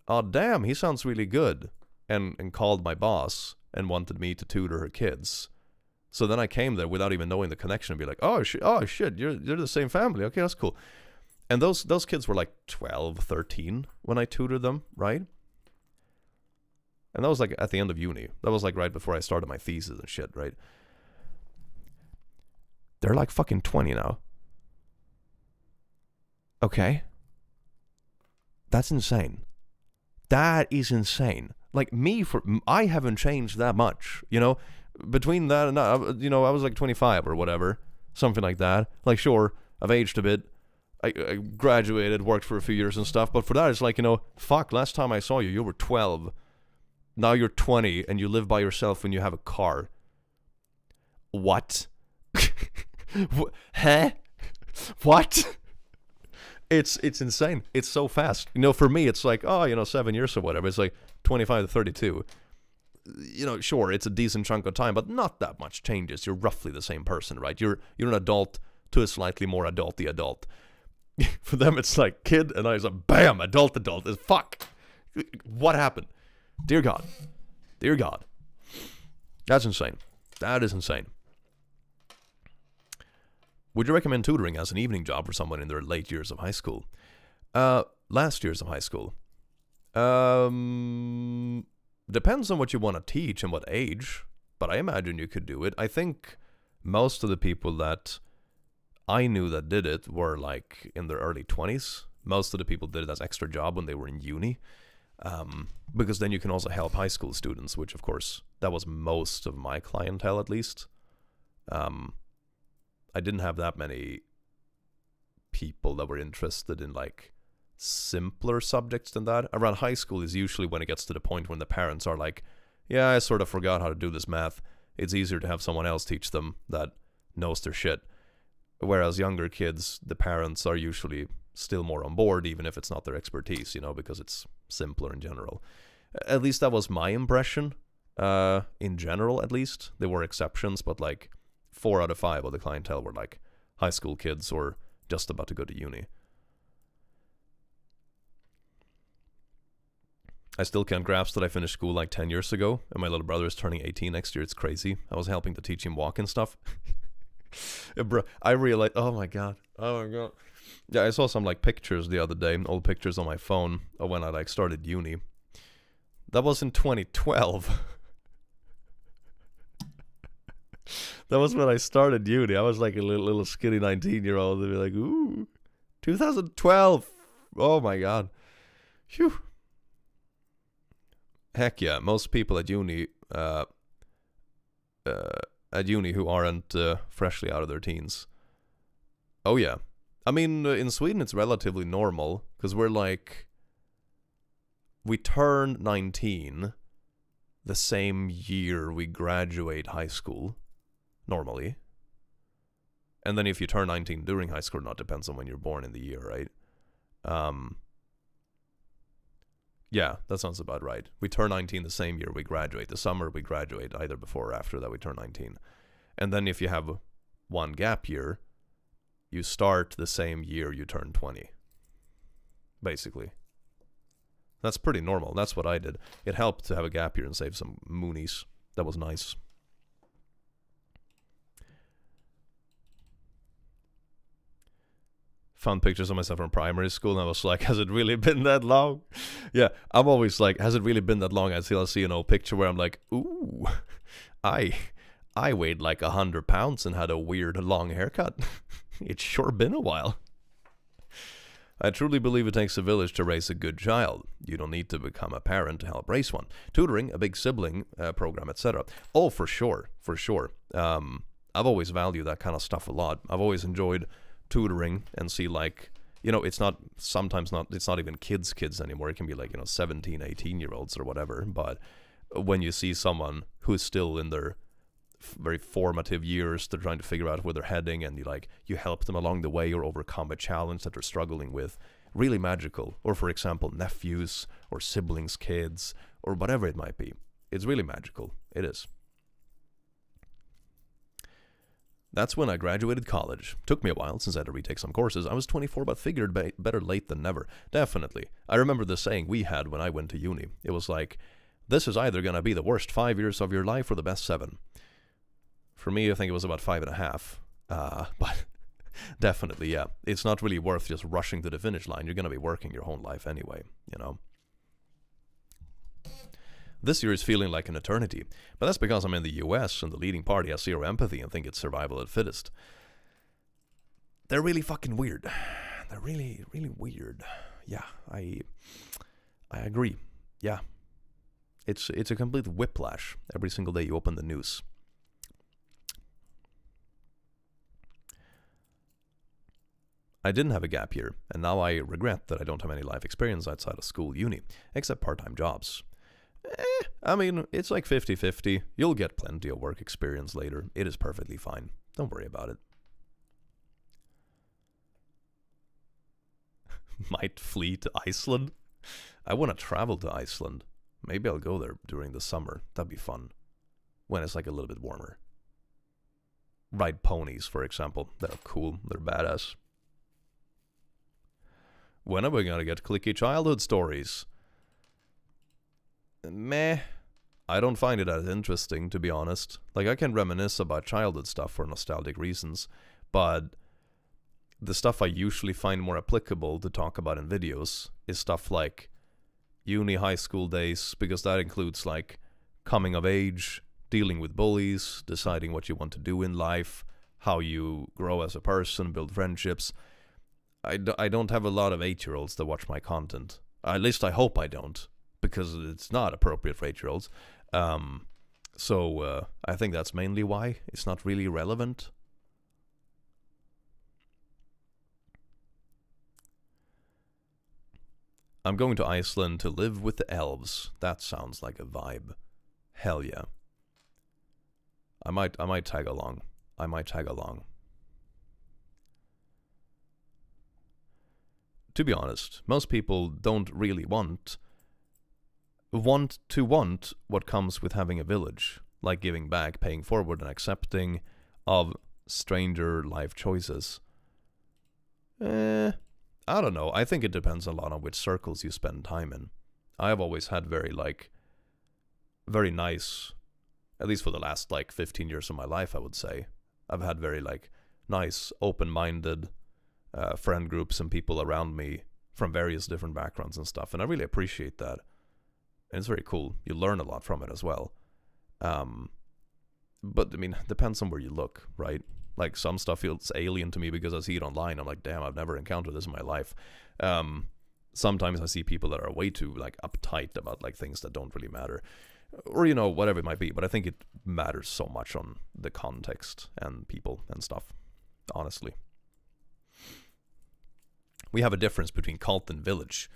oh damn, he sounds really good, and called my boss and wanted me to tutor her kids. So then I came there without even knowing the connection and be like, oh shit, you're the same family. Okay, that's cool. And those kids were like 12, 13 when I tutored them, right? And that was like at the end of uni. That was like right before I started my thesis and shit, right? They're like fucking 20 now. Okay. That's insane. That is insane. Like I haven't changed that much, you know? Between that and that, you know, I was like 25 or whatever. Something like that. Like, sure, I've aged a bit. I graduated, worked for a few years and stuff. But for that, it's like, you know, fuck, last time I saw you, you were 12. Now you're 20 and you live by yourself and you have a car. What? Huh? What? It's insane. It's so fast. You know, for me, it's like, 7 years or whatever. It's like 25 to 32. You know, sure, it's a decent chunk of time, but not that much changes. You're roughly the same person, right? You're an adult to a slightly more adulty adult. For them, it's like kid, and I was like, bam, adult. It's fuck. What happened? Dear God. That's insane. That is insane. Would you recommend tutoring as an evening job for someone in their late years of high school? Last years of high school. Depends on what you want to teach and what age, but I imagine you could do it. I think most of the people that I knew that did it were like in their early 20s. Most of the people did it as extra job when they were in uni. Because then you can also help high school students, which of course, that was most of my clientele at least. I didn't have that many people that were interested in like simpler subjects than that. Around high school is usually when it gets to the point when the parents are like, yeah, I sort of forgot how to do this math. It's easier to have someone else teach them that knows their shit. Whereas younger kids, the parents are usually still more on board, even if it's not their expertise, you know, because it's simpler in general. At least that was my impression, in general at least. There were exceptions, but like 4 out of 5 of the clientele were like high school kids or just about to go to uni. I still can't grasp that I finished school like 10 years ago, and my little brother is turning 18 next year. It's crazy. I was helping to teach him walk and stuff. Bro, I realized, oh my god. Yeah, I saw some like pictures the other day, old pictures on my phone of when I like started uni. That was in 2012. That was when I started uni. I was like a little skinny 19-year-old. They'd be like, ooh, 2012. Oh my god. Phew. Heck yeah, most people at uni who aren't freshly out of their teens. Oh yeah. I mean, in Sweden it's relatively normal, because we turn 19 the same year we graduate high school, normally. And then if you turn 19 during high school, it depends on when you're born in the year, right? Yeah, that sounds about right. We turn 19 the same year we graduate. The summer we graduate, either before or after that we turn 19. And then if you have one gap year, you start the same year you turn 20. Basically. That's pretty normal. That's what I did. It helped to have a gap year and save some moonies. That was nice. Found pictures of myself from primary school, and I was like, has it really been that long? Yeah, I'm always like, has it really been that long? Until I see an old picture where I'm like, ooh, I weighed like 100 pounds and had a weird long haircut. It's sure been a while. I truly believe it takes a village to raise a good child. You don't need to become a parent to help raise one. Tutoring, a big sibling program, etc. Oh, for sure. I've always valued that kind of stuff a lot. I've always enjoyed tutoring and see like, it's not even kids anymore. It can be like, 17, 18-year-olds or whatever. But when you see someone who's still in their very formative years, they're trying to figure out where they're heading, and you help them along the way or overcome a challenge that they're struggling with, really magical. Or for example, nephews or siblings, kids, or whatever it might be. It's really magical. It is. That's when I graduated college. Took me a while since I had to retake some courses. I was 24, but figured better late than never. Definitely. I remember the saying we had when I went to uni. It was like, this is either going to be the worst 5 years of your life or the best 7. For me, I think it was about 5.5. But definitely, yeah. It's not really worth just rushing to the finish line. You're going to be working your whole life anyway, This year is feeling like an eternity, but that's because I'm in the US and the leading party has zero empathy and think it's survival of the fittest. They're really fucking weird. They're really, really weird. Yeah, I agree. Yeah. It's a complete whiplash every single day you open the news. I didn't have a gap year, and now I regret that I don't have any life experience outside of school, uni, except part-time jobs. It's like 50-50. You'll get plenty of work experience later. It is perfectly fine. Don't worry about it. Might flee to Iceland. I want to travel to Iceland. Maybe I'll go there during the summer. That'd be fun. When it's like a little bit warmer. Ride ponies, for example. They're cool. They're badass. When are we gonna get clicky childhood stories? Meh. I don't find it as interesting, to be honest. Like, I can reminisce about childhood stuff for nostalgic reasons, but the stuff I usually find more applicable to talk about in videos is stuff like uni, high school days, because that includes like coming of age, dealing with bullies, deciding what you want to do in life, how you grow as a person, build friendships. I don't have a lot of 8-year-olds that watch my content. At least I hope I don't, because it's not appropriate for 8-year-olds. So I think that's mainly why it's not really relevant. I'm going to Iceland to live with the elves. That sounds like a vibe. Hell yeah. I might tag along. I might tag along. To be honest, most people don't really want what comes with having a village, like giving back, paying forward, and accepting of stranger life choices. I don't know. I think it depends a lot on which circles you spend time in. I have always had very nice, at least for the last 15 years of my life, I would say. I've had very nice, open-minded friend groups and people around me from various different backgrounds and stuff, and I really appreciate that. And it's very cool. You learn a lot from it as well. But depends on where you look, right? Like, some stuff feels alien to me because I see it online. I'm like, damn, I've never encountered this in my life. Sometimes I see people that are way too uptight about things that don't really matter, or whatever it might be. But I think it matters so much on the context and people and stuff, honestly. We have a difference between cult and village.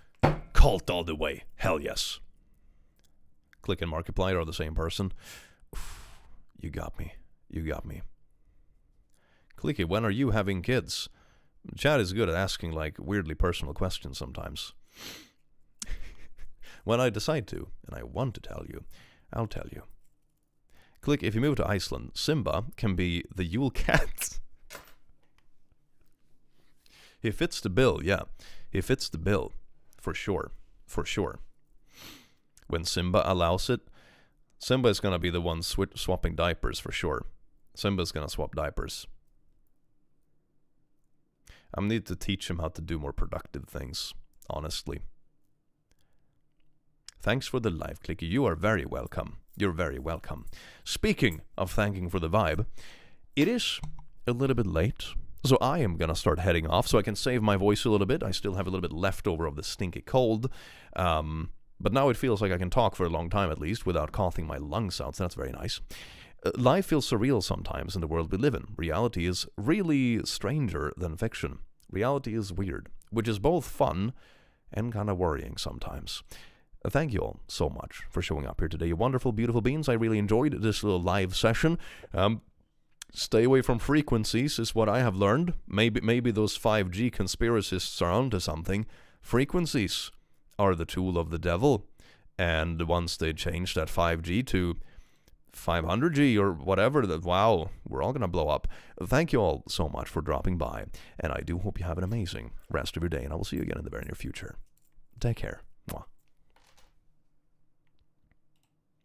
Cult all the way. Hell yes. Click and Markiplier are the same person. Oof, you got me. You got me. Clicky, when are you having kids? Chad is good at asking weirdly personal questions sometimes. When I decide to, and I want to tell you, I'll tell you. Click, if you move to Iceland, Simba can be the Yule cat. He fits the bill, yeah. He fits the bill. For sure. For sure. When Simba allows it, Simba is going to be the one swapping diapers for sure. Simba's going to swap diapers. I need to teach him how to do more productive things, honestly. Thanks for the live, Clicky. You are very welcome. You're very welcome. Speaking of thanking for the vibe, it is a little bit late, so I am going to start heading off so I can save my voice a little bit. I still have a little bit left over of the stinky cold, but now it feels like I can talk for a long time at least without coughing my lungs out, so that's very nice. Life feels surreal sometimes in the world we live in. Reality is really stranger than fiction. Reality is weird, which is both fun and kind of worrying sometimes. Thank you all so much for showing up here today, you wonderful, beautiful beings. I really enjoyed this little live session. Stay away from frequencies is what I have learned. Maybe those 5G conspiracists are onto something. Frequencies are the tool of the devil. And once they change that 5G to 500G or whatever, wow, we're all going to blow up. Thank you all so much for dropping by. And I do hope you have an amazing rest of your day. And I will see you again in the very near future. Take care. Mwah.